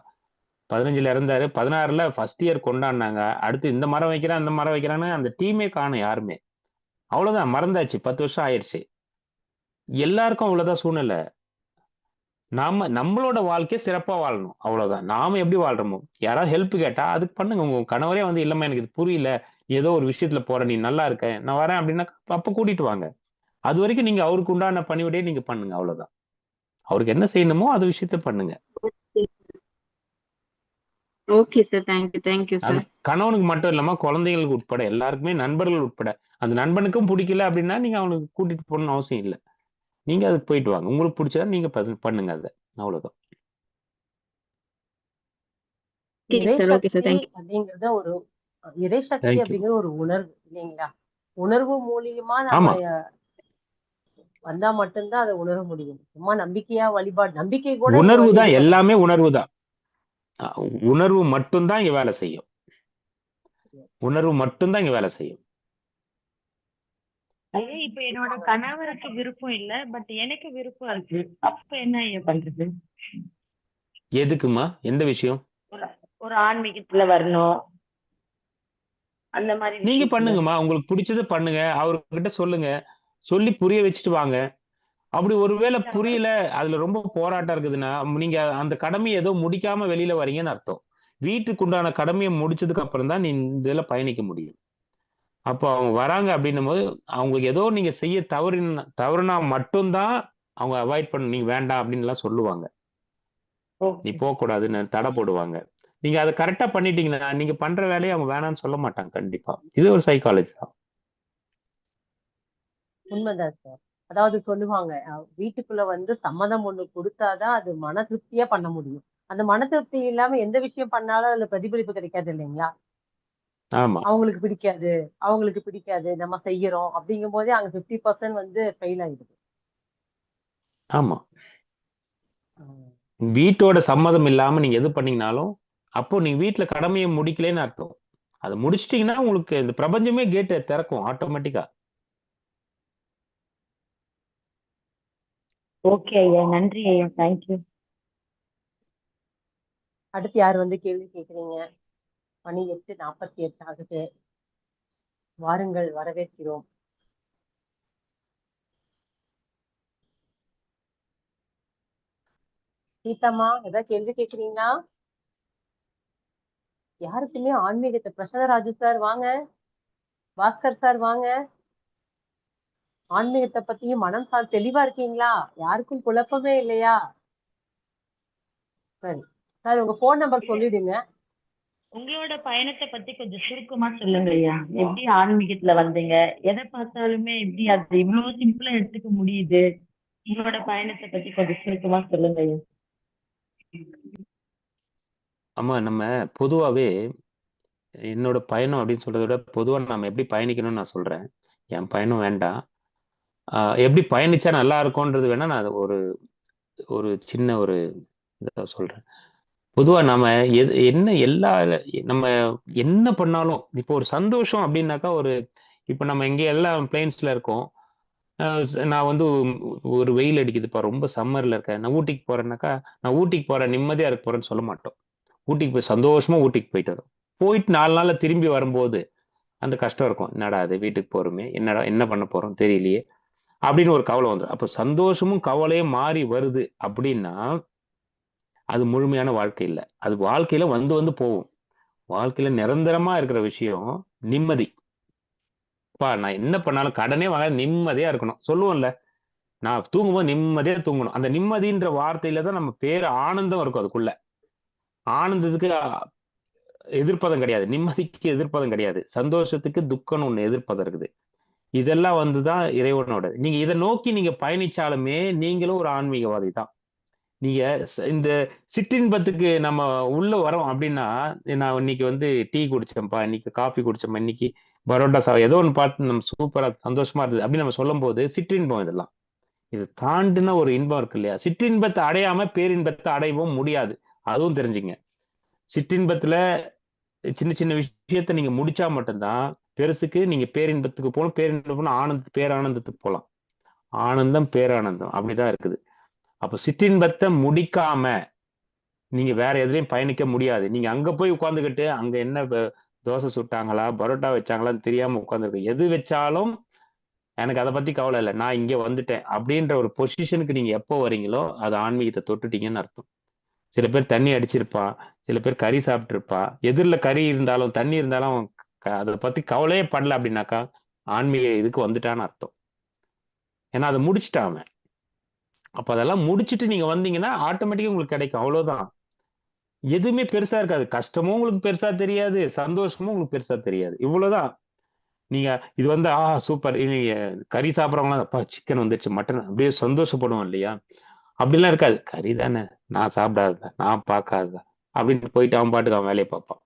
15ல இறந்தாரு. 16ல ஃபர்ஸ்ட் இயர் கொண்டாடினாங்க. அடுத்து இந்த மரம் வைக்கிறேன், அந்த மரம் வைக்கிறான்னு அந்த டீமே காணும் யாருமே. அவ்வளவுதான், மறந்தாச்சு. 10 வருஷம் ஆயிடுச்சு. எல்லாருக்கும் அவ்வளவுதான் சூழ்நிலை. நம்மளோட வாழ்க்கையை சிறப்பா வாழணும். அவ்வளவுதான். நாம எப்படி வாழ்றோமோ, யாராவது ஹெல்ப் கேட்டா அதுக்கு பண்ணுங்க. உங்க கணவரே வந்து இல்லம்மா எனக்கு இது புரியல, ஏதோ ஒரு விஷயத்துல போற, நீ நல்லா இருக்க, நான் வரேன் அப்படின்னா அப்ப கூட்டிட்டு வாங்க. அது வரைக்கும் நீங்க அவருக்கு உண்டான பணிவிடையே நீங்க பண்ணுங்க. அவ்வளவுதான். அவருக்கு என்ன செய்யணுமோ அது விஷயத்த பண்ணுங்க. Okay sir. தேங்க்யூ தேங்க்யூ அது சார். கணவனுக்கு மட்டும் இல்லாம குழந்தைகளுக்கு உட்பட எல்லாருக்குமே, நண்பர்கள் உட்பட. அந்த நண்பனுக்கும் பிடிக்கல அப்படின்னா நீங்க அவனுக்கு கூட்டிட்டு போகணும்னு அவசியம் இல்லை. நீங்க அதுக்கு போயிட்டு வாங்க. உங்களுக்கு பிடிச்சதா நீங்க பண்ணுங்க அதை. அவ்வளவுதான். Okay sir. Okay sir. இறைசக்தி தேங்க்யூ. அப்படிங்கறது ஒரு இறைசக்தி தேங்க்யூ. அப்படிங்கிறது ஒரு உணர்வு இல்லைங்களா? உணர்வு மூலியமா நம்ம ஆமா. வந்தா மட்டும்தான் அதை உணர முடியும். சும்மா நம்பிக்கையா வழிபாடு, நம்பிக்கை கூட இங்க உணர்வு வந்து தான், இது பண்ண எல்லாமே உணர்வு தான். உணர்வு மட்டும்தான் இங்க வேலை செய்யும். உணர்வு மட்டும்தான் இங்க வேலை செய்யும். ஐயா இப்ப என்னோட கணவருக்கு விருப்பம் இல்ல, பட் எனக்கு விருப்பம் இருக்கு. அப்ப என்ன ஐயா பண்றது? எதுக்குமா? எந்த விஷயம்? ஒரு ஆன்மீகத்துல வரணும் அந்த மாதிரி நீங்க விஷயத்துல. பண்ணுங்கம்மா. உங்களுக்கு பிடிச்சதை பண்ணுங்க. அவர்கிட்ட சொல்லுங்க. சொல்லி புரிய வச்சுட்டு வாங்க. அப்படி ஒருவேளை புரியல, அதுல ரொம்ப போராட்டம் இருக்குதுன்னா, நீங்க அந்த கடமையை ஏதோ முடிக்காம வெளியில வரீங்கன்னு அர்த்தம். வீட்டுக்கு உண்டான கடமையை முடிச்சதுக்கு அப்புறம் தான் நீ இந்த இதுல பயணிக்க முடியும். அப்போ அவங்க வராங்க அப்படின்னும் போது, அவங்களுக்கு ஏதோ நீங்க செய்ய தவறுனா மட்டும்தான் அவங்க அவாய்ட் பண்ண, நீங்க வேண்டாம் அப்படின்னு எல்லாம் சொல்லுவாங்க. நீ போகக்கூடாதுன்னு தடை போடுவாங்க. நீங்க அதை கரெக்டா பண்ணிட்டீங்கன்னா, நீங்க பண்ற வேலையை அவங்க வேணாம்னு சொல்ல மாட்டாங்க கண்டிப்பா. இது ஒரு சைக்காலஜி தான். உண்மைதான் சார். அதாவது சொல்லுவாங்க, வீட்டுக்குள்ள வந்து சம்மதம் ஒண்ணு கொடுத்தாதான் அது மன திருப்தியா பண்ண முடியும். அந்த மன திருப்தி இல்லாம எந்த விஷயம் பண்ணாலும் அதுல பிரதிபலிப்பு கிடைக்காது இல்லைங்களா? ஆமா அவங்களுக்கு பிடிக்காது, அவங்களுக்கு பிடிக்காது, நம்ம செய்யறோம் அப்படிங்கும் போதே அங்க 50% வந்து ஃபெயில் ஆயிடுது. ஆமா. வீட்டோட சம்மதம் இல்லாம நீங்க எது பண்ணீங்கனாலும், அப்போ நீங்க வீட்டுல கடமையை முடிக்கலன்னு அர்த்தம். அதை முடிச்சிட்டீங்கன்னா உங்களுக்கு இந்த பிரபஞ்சமே கேட்டை திறக்கும் ஆட்டோமேட்டிக்கா. ஓகே ஐயா, நன்றி ஐயா, தேங்க்யூ. அடுத்து யார் வந்து கேள்வி கேக்குறீங்க? மணி 8:48 ஆகுது. வாருங்கள், வரவேற்கிறோம். சீதாம்மா, ஏதாவது கேள்வி கேக்குறீங்களா? யாருக்குமே ஆன்மீகத்தை பிரசன்னராஜு சார் வாங்க, பாஸ்கர் சார் வாங்க. ஆன்மீகத்தை பத்தியும் மனம் சார் தெளிவா இருக்கீங்களா? யாருக்கும் குழப்பமே இல்லையா? சரி சார், உங்க போன் நம்பர் சொல்லிடுங்க. உங்களோட பயணத்தை பத்தி கொஞ்சம் சுருக்கமா சொல்லுங்க ஐயா. எப்படி ஆன்மீகத்துல வந்தீங்க? எதை பார்த்தாலுமே எப்படி அது இவ்வளவு சிம்பிளா எடுத்துக்க முடியுது? உங்களோட பயணத்தை பத்தி கொஞ்சம் சுருக்கமா சொல்லுங்க ஐயா. ஆமா, நம்ம பொதுவாவே என்னோட பயணம் அப்படின்னு சொல்றதை விட பொதுவா நம்ம எப்படி பயணிக்கணும்னு நான் சொல்றேன். என் பயணம் வேண்டாம். எப்படி பயணிச்சா நல்லா இருக்கும்ன்றது வேணா நான் ஒரு ஒரு சின்ன ஒரு இதை சொல்றேன். பொதுவா நாம என்ன நம்ம என்ன பண்ணாலும் இப்போ ஒரு சந்தோஷம் அப்படின்னாக்கா இப்போ நம்ம இங்க எல்லாம் பிளேன்ஸ்ல இருக்கோம். நான் வந்து ஒரு வெயில் அடிக்குதுப்பா, ரொம்ப சம்மர்ல இருக்கேன், நான் ஊட்டிக்கு போறேன்னாக்கா, நான் ஊட்டிக்கு போறேன் நிம்மதியா இருக்க போறேன்னு சொல்ல மாட்டோம். ஊட்டிக்கு போய் சந்தோஷமா ஊட்டிக்கு போயிட்டு வரும். போயிட்டு 4 நாள்ல திரும்பி வரும்போது அந்த கஷ்டம் இருக்கும். என்னடா அது, வீட்டுக்கு போறோமே, என்னடா என்ன பண்ண போறோம் தெரியலையே அப்படின்னு ஒரு கவலை வந்துடும். அப்ப சந்தோஷமும் கவலையும் மாறி வருது அப்படின்னா அது முழுமையான வாழ்க்கை இல்லை. அது வாழ்க்கையில வந்து வந்து போகும். வாழ்க்கையில நிரந்தரமா இருக்கிற விஷயம் நிம்மதி. நான் என்ன பண்ணாலும் கடனே வாங்க நிம்மதியா இருக்கணும் சொல்லுவோம்ல. நான் தூங்கும்போது நிம்மதியா தூங்கணும். அந்த நிம்மதின்ற வார்த்தையில தான் நம்ம பேரு ஆனந்தம் இருக்கும். அதுக்குள்ள ஆனந்தத்துக்கு எதிர்ப்பதம் கிடையாது, நிம்மதிக்கு எதிர்ப்பதம் கிடையாது, சந்தோஷத்துக்கு துக்கம்னு ஒண்ணு எதிர்ப்பதம் இருக்குது. இதெல்லாம் வந்துதான் இறைவனோட. நீங்க இதை நோக்கி நீங்க பயணிச்சாலுமே நீங்களும் ஒரு ஆன்மீகவாதி தான். நீங்க இந்த சிற்றின்பத்துக்கு நம்ம உள்ள வரோம் அப்படின்னா, நான் இன்னைக்கு வந்து டீ குடிச்சேன்ப்பா, இன்னைக்கு காஃபி குடிச்சோம்ப்பா, இன்னைக்கு பரோட்டா ஏதோ ஒன்று பார்த்து நம்ம சூப்பரா சந்தோஷமா இருந்தது அப்படின்னு நம்ம சொல்லும் போது சிற்றின்பம் இதெல்லாம். இது தாண்டின ஒரு இன்பம் இருக்கு இல்லையா? சிற்றின்பத்தை அடையாம பேரின்பத்தை அடையவும் முடியாது. அதுவும் தெரிஞ்சுங்க. சிற்றின்பத்துல சின்ன சின்ன விஷயத்த நீங்க முடிச்சா மட்டும்தான் பெருசுக்கு நீங்க பேரின்பத்துக்கு போகணும். பேரின்பம் பேரானந்தத்துக்கு போகலாம். ஆனந்தம் பேரானந்தம் அப்படிதான் இருக்குது. அப்ப சிற்றின்பத்தை முடிக்காம நீங்க வேற எதுலயும் பயணிக்க முடியாது. நீங்க அங்க போய் உட்கார்ந்துகிட்டு அங்க என்ன தோசை சுட்டாங்களா பரோட்டா வச்சாங்களான்னு தெரியாம உட்கார்ந்துருக்கு. எது வச்சாலும் எனக்கு அதை பத்தி கவலை இல்லை, நான் இங்க வந்துட்டேன் அப்படின்ற ஒரு பொசிஷனுக்கு நீங்க எப்போ வரீங்களோ அது ஆன்மீகத்தை தொட்டுட்டீங்கன்னு அர்த்தம். சில பேர் தண்ணி அடிச்சிருப்பான், சில பேர் கறி சாப்பிட்டுருப்பா. எதிரில் கறி இருந்தாலும் தண்ணி இருந்தாலும் அதை பத்தி கவலையே படல அப்படின்னாக்கா ஆன்மீக இதுக்கு வந்துட்டான்னு அர்த்தம். ஏன்னா அதை முடிச்சுட்டாங்க. அப்ப அதெல்லாம் முடிச்சுட்டு நீங்க வந்தீங்கன்னா ஆட்டோமேட்டிக்கா உங்களுக்கு கிடைக்கும். அவ்வளவுதான். எதுவுமே பெருசா இருக்காது. கஷ்டமும் உங்களுக்கு பெருசா தெரியாது, சந்தோஷமும் உங்களுக்கு பெருசா தெரியாது. இவ்வளவுதான். நீங்க இது வந்து சூப்பர், நீங்க கறி சாப்பிட்றவங்களாம் அப்பா சிக்கன் வந்துருச்சு, மட்டன், அப்படியே சந்தோஷப்படுவோம் இல்லையா? அப்படிலாம் இருக்காது. கறி தானே, நான் சாப்பிடாததா, நான் பார்க்காததா அப்படின்னு போயிட்டு அவன் பாட்டுக்கு அவன் வேலையை பார்ப்பான்.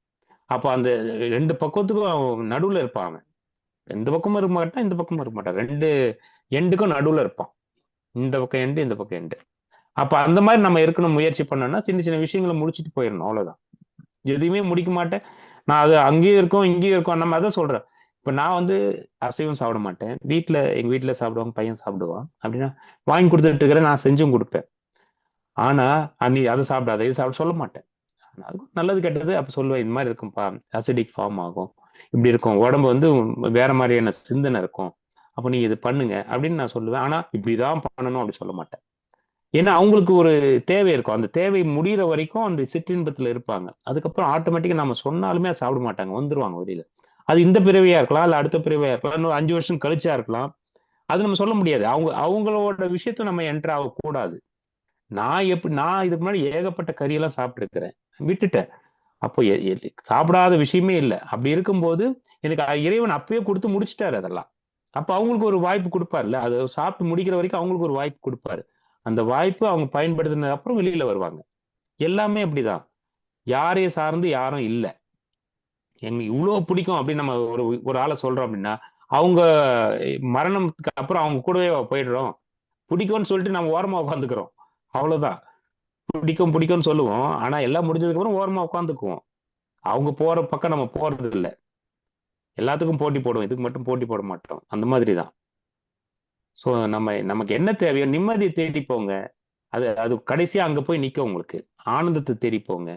அப்போ அந்த 2 பக்கத்துக்கும் அவன் நடுவுல இருப்பான். அவன் இந்த பக்கமும் இருக்க மாட்டான், இந்த பக்கமும் இருக்க மாட்டான். 2 எண்டுக்கும் நடுவுல இருப்பான். இந்த பக்கம் எண்டு, இந்த பக்கம் எண்டு. அப்ப அந்த மாதிரி நம்ம இருக்கணும். முயற்சி பண்ணோம்னா சின்ன சின்ன விஷயங்களை முடிச்சுட்டு போயிடணும். அவ்வளவுதான். எதையுமே முடிக்க மாட்டேன், நான் அது அங்கேயும் இருக்கும் இங்கேயும் இருக்கும். நம்ம அதான் சொல்றேன். இப்ப நான் வந்து அசைவம் சாப்பிட மாட்டேன். எங்க வீட்டுல சாப்பிடுவாங்க, பையன் சாப்பிடுவான். அப்படின்னா வாங்கி கொடுத்துட்டு இருக்கிறேன், நான் செஞ்சும் கொடுப்பேன். ஆனா நீ அதை சாப்பிடாத இது சாப்பிட சொல்ல மாட்டேன். அதுக்கும் நல்லது கெட்டது அப்ப சொல்லுவேன். இந்த மாதிரி இருக்கும்பா, அசிடிக் ஃபார்ம் ஆகும், இப்படி இருக்கும், உடம்பு வந்து வேற மாதிரியான சிந்தனை இருக்கும், அப்ப நீ இது பண்ணுங்க அப்படின்னு நான் சொல்லுவேன். ஆனா இப்படிதான் பண்ணணும் அப்படி சொல்ல மாட்டேன். ஏன்னா அவங்களுக்கு ஒரு தேவை இருக்கும். அந்த தேவை முடிகிற வரைக்கும் அந்த சிற்றின்பத்துல இருப்பாங்க. அதுக்கப்புறம் ஆட்டோமேட்டிக்கா நம்ம சொன்னாலுமே அதை சாப்பிட மாட்டாங்க, வந்துருவாங்க வெளியில. அது இந்த பிறவியா இருக்கலாம், இல்ல அடுத்த பிறவியா இருக்கலாம், இன்னும் 5 வருஷம் கழிச்சா இருக்கலாம். அது நம்ம சொல்ல முடியாது. அவங்களோட விஷயத்த நம்ம என்டர் ஆகக்கூடாது. நான் இதுக்கு முன்னாடி ஏகப்பட்ட கறியெல்லாம் சாப்பிட்டு இருக்கிறேன், விட்டுட்டேன். அப்போ சாப்பிடாத விஷயமே இல்லை. அப்படி இருக்கும்போது எனக்கு இறைவன் அப்பயே கொடுத்து முடிச்சிட்டாரு அதெல்லாம். அப்ப அவங்களுக்கு ஒரு வாய்ப்பு கொடுப்பாருல்ல, அதை சாப்பிட்டு முடிக்கிற வரைக்கும் அவங்களுக்கு ஒரு வாய்ப்பு கொடுப்பாரு. அந்த வாய்ப்பு அவங்க பயன்படுத்தினதுக்கு அப்புறம் வெளியில வருவாங்க. எல்லாமே அப்படிதான். யாரையும் சார்ந்து யாரும் இல்லை. எங்களுக்கு இவ்வளவு பிடிக்கும் அப்படின்னு நம்ம ஒரு ஆளை சொல்றோம் அப்படின்னா அவங்க மரணத்துக்கு அப்புறம் அவங்க கூடவே போயிடுறோம். பிடிக்கும்னு சொல்லிட்டு நம்ம ஓரமா உட்காந்துக்கிறோம். அவ்வளவுதான். பிடிக்கும்னு சொல்லுவோம், ஆனா எல்லாம் முடிஞ்சதுக்கு அப்புறம் ஓரமா உட்காந்துக்குவோம். அவங்க போற பக்கம் நம்ம போறது இல்லை. எல்லாத்துக்கும் போட்டி போடுவோம், இதுக்கு மட்டும் போட்டி போட மாட்டோம். அந்த மாதிரி தான். ஸோ நமக்கு என்ன தேவையோ நிம்மதியை தேடி போங்க. அது கடைசியா அங்க போய் நிற்க. உங்களுக்கு ஆனந்தத்தை தேடி போங்க.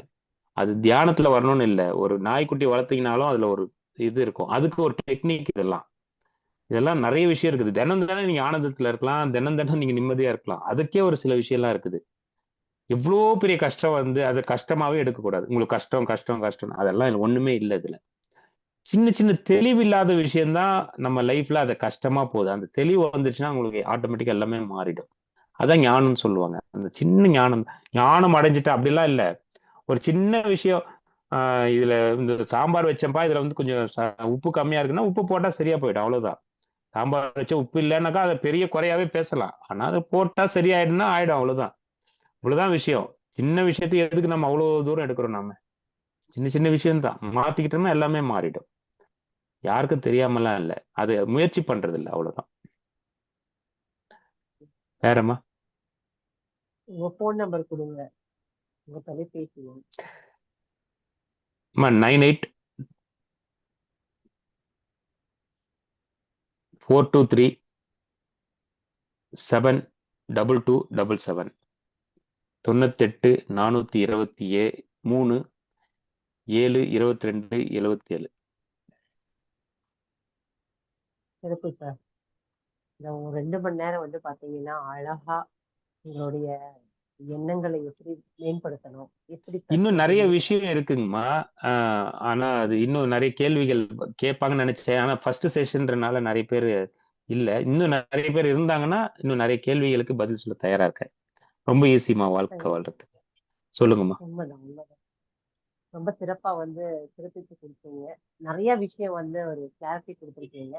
அது தியானத்துல வரணும்னு இல்லை. ஒரு நாய்க்குட்டி வளர்த்தீங்கனாலும் அதுல ஒரு இது இருக்கும். அதுக்கு ஒரு டெக்னிக் இதெல்லாம் நிறைய விஷயம் இருக்குது. தினம் தினம் நீங்க ஆனந்தத்துல இருக்கலாம், தினம் தினம் நீங்க நிம்மதியா இருக்கலாம். அதுக்கே ஒரு சில விஷயம்லாம் இருக்குது. எவ்வளோ பெரிய கஷ்டம் வந்து அதை கஷ்டமாவே எடுக்கக்கூடாது. உங்களுக்கு கஷ்டம் கஷ்டம் கஷ்டம் அதெல்லாம் ஒண்ணுமே இல்லை இதுல. சின்ன சின்ன தெளிவில்லாத விஷயம்தான் நம்ம லைஃப்ல அதை கஷ்டமா போகுது. அந்த தெளிவு வந்துச்சுன்னா உங்களுக்கு ஆட்டோமேட்டிக்கா எல்லாமே மாறிடும். அதான் ஞானம்னு சொல்லுவாங்க. அந்த சின்ன ஞானம் அடைஞ்சிட்டு அப்படிலாம் இல்லை. ஒரு சின்ன விஷயம், இதுல இந்த சாம்பார் வச்சப்பா இதுல வந்து கொஞ்சம் உப்பு கம்மியா இருக்குன்னா உப்பு போட்டா சரியா போயிடும், அவ்வளவுதான். சாம்பார் வச்ச உப்பு இல்லைன்னாக்கா அதை பெரிய குறையாவே பேசலாம். ஆனா அதை போட்டா சரியாயிடும்னா ஆயிடும், அவ்வளவுதான். இவ்வளவுதான் விஷயம். சின்ன விஷயத்துக்கு எதுக்கு நம்ம அவ்வளவு தூரம் எடுக்கிறோம்? நாம சின்ன சின்ன விஷயம் தான் மாத்திக்கிட்டோம்னா எல்லாமே மாறிடும். யாருக்கும் தெரியாமலாம் இல்லை, அது முயற்சி பண்றது இல்லை, அவ்வளவுதான். வேறம்மா? உங்க போன் நம்பர் கொடுங்க, உங்க தொலைபேசி. 98 423 72277 98 423 72277. சிறப்பு சார். இந்த 2 மணி நேரம் வந்து பாத்தீங்கன்னா அழகா உங்களுடைய எண்ணங்களை எப்படி மேம்படுத்தணும், எப்படி இன்னும் நிறைய விஷயம் இருக்குங்கம்மா. ஆனா அது இன்னும் நிறைய கேள்விகள் கேட்பாங்கன்னு நினைச்சேன். ஆனா ஃபர்ஸ்ட் செஷன்றனால நிறைய பேர் இல்ல. இன்னும் நிறைய பேர் இருந்தாங்கன்னா இன்னும் நிறைய கேள்விகளுக்கு பதில் சொல்ல தயாரா இருக்கேன். ரொம்ப ஈஸிமா வாழ்க்கை வாழ்றதுக்கு. சொல்லுங்கம்மா. உண்மைதான் உண்மைதான். ரொம்ப சிறப்பா வந்து சிறப்பித்து கொடுத்தீங்க. நிறைய விஷயம் வந்து ஒரு கிளாரிட்டி கொடுத்துருக்கீங்க.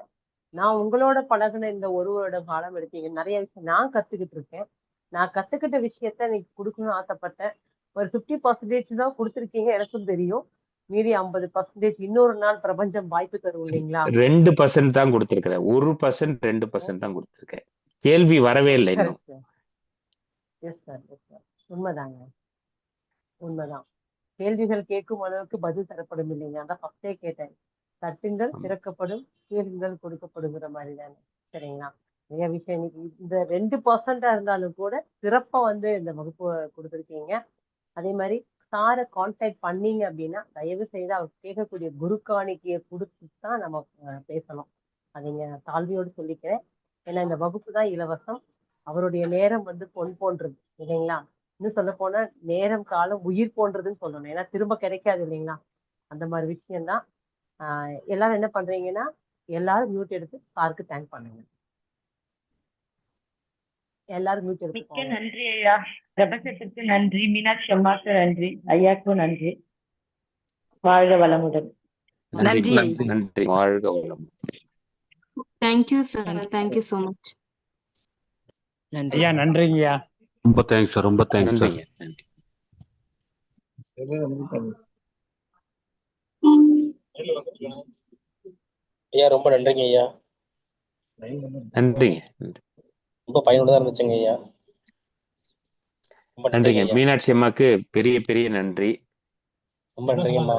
நான் உங்களோட பழகுன இந்த 1 வருட காலம் எடுத்தீங்க, நிறைய விஷயம் நான் கத்துக்கிட்டு இருக்கேன். நான் கத்துக்கிட்ட விஷயத்த நீங்க கொடுக்கணும்னு ஆசைப்பட்டேன். ஒரு 50% தான் கொடுத்துருக்கீங்க, எனக்கும் தெரியும். மீறி 50% இன்னொரு நாள் பிரபஞ்சம் வாய்ப்பு தரும் இல்லைங்களா? 2% தான் கொடுத்திருக்கிறேன். 1% 2% தான் கொடுத்திருக்கேன். கேள்வி வரவே இல்லை இன்னும். Yes sir, yes sir. உண்மைதாங்க, உண்மைதான். கேள்விகள் கேட்கும் அளவுக்கு பதில் தரப்படும் இல்லைங்க. அதான் ஃபர்ஸ்டே கேட்டேன். தட்டுங்கள் திறக்கப்படும், கேளுங்கள் கொடுக்கப்படுங்கிற மாதிரி தானே. சரிங்களா? நிறைய விஷயம் இன்னைக்கு இந்த 2% இருந்தாலும் கூட சிறப்பா வந்து இந்த வகுப்பு கொடுத்துருக்கீங்க. அதே மாதிரி சாரை கான்டாக்ட் பண்ணீங்க அப்படின்னா தயவு செய்து அவர் கேட்கக்கூடிய குரு காணிக்கையை கொடுத்துட்டு தான் நம்ம பேசணும். அதை தாழ்மையோடு சொல்லிக்கிறேன். ஏன்னா இந்த வகுப்பு தான் இலவசம். அவருடைய நேரம் வந்து பொன் போன்றது இல்லைங்களா? இன்னும் சொல்ல போனா நேரம் காலம் உயிர் போன்றதுன்னு சொல்லணும். ஏன்னா திரும்ப கிடைக்காது இல்லைங்களா? அந்த மாதிரி விஷயம்தான். எல்லாரும் என்ன பண்றீங்கன்னா எல்லாரும் மியூட் எடுத்து சாருக்கு தேங்க் பண்ணுங்க. எல்லாரும் மியூட் எடுத்து. மிக்க நன்றி ஐயா. பிரபஞ்சத்துக்கு நன்றி, மீனாட்சி அம்மாக்கு நன்றி, ஐயாக்கும் நன்றி. வாழ்க வளமுடன். நன்றி நன்றி. வாழ்க வளமுடன். Thank you sir, thank you so much. ஐயா நன்றிங்கய்யா. ரொம்ப தேங்க்ஸ் சார், ரொம்ப தேங்க்ஸ் சார். ஐயா ரொம்ப நன்றிங்க ஐயா. நன்றிங்க. ரொம்ப பயனுள்ளதா இருந்துச்சுங்க ஐயா. நன்றிங்க. மீனாட்சி அம்மாக்கு பெரிய பெரிய நன்றி. ரொம்ப நன்றிங்கம்மா.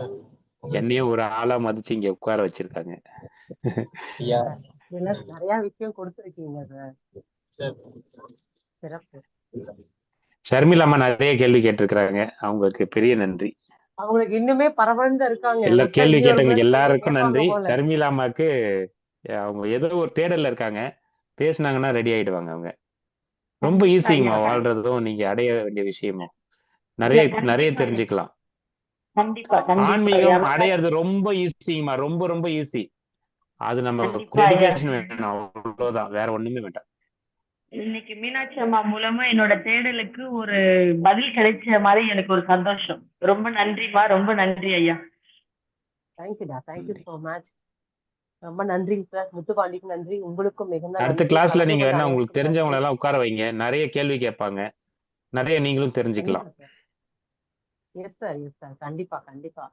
என்னையும் ஒரு ஆளா மதிச்சு இங்க உட்கார வச்சிருக்காங்க. ஐயா நிறைய விஷயம் கொடுத்துருக்கீங்க சார். சிறப்பு. ஷர்மிளா அம்மா நிறைய கேள்வி கேட்டிருக்கிறாங்க, அவங்களுக்கு பெரிய நன்றி. அவங்களுக்கு இன்னுமே பரபரந்து இருக்காங்க. எல்லா கேள்வி கேட்டவங்களுக்கு எல்லாருக்கும் நன்றி. ஷர்மிளா அம்மாக்கு அவங்க ஏதோ ஒரு தேடல்ல இருக்காங்க, பேசினாங்கன்னா ரெடி ஆயிடுவாங்க அவங்க. ரொம்ப ஈஸிங்கம்மா வாழ்றதும் நீங்க அடைய வேண்டிய விஷயமும் நிறைய நிறைய தெரிஞ்சுக்கலாம். ஆன்மீகம் அடையிறது ரொம்ப ஈஸிங்கம்மா, ரொம்ப ரொம்ப ஈஸி. அது நம்ம டெடிகேஷன் வேணும், அவ்வளவுதான், வேற ஒண்ணுமே வேண்டாம். இன்னைக்கு மீனாட்சி அம்மா மூலமா என்னோட தேடலுக்கு ஒரு பதில் கிடைச்ச மாதிரி எனக்கு ஒரு சந்தோஷம். ரொம்ப நன்றிமா, ரொம்ப நன்றி ஐயா. தேங்க்யூடா, தேங்க்யூ சோ மச். ரொம்ப நன்றிங்க சார். முத்துப்பாண்டிக்கு நன்றி, உங்களுக்கும் மிகுந்த அடுத்த கிளாஸ்ல நீங்க வேணா உங்களுக்கு தெரிஞ்சவங்க எல்லாம் உட்கார வைங்க, நிறைய கேள்வி கேட்பாங்க, நிறைய நீங்களும் தெரிஞ்சுக்கலாம். எஸ் சார், எஸ் சார், கண்டிப்பா கண்டிப்பா.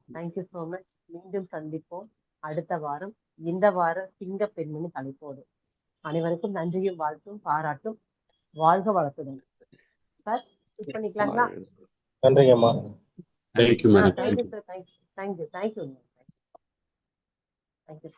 Thank you so much. மீண்டும் சந்திப்போம் அடுத்த வாரம். இந்த வாரம் சிங்க பெண்மணி தலைப்போடு. அனைவருக்கும் நன்றியும் வாழ்த்தும் பாராட்டும். வாழ்க வளத்துடன். சார் பண்ணிக்கலாங்களா? நன்றிங்கம்மா. Thank you madam. Thank you sir, thank you thank you thank you.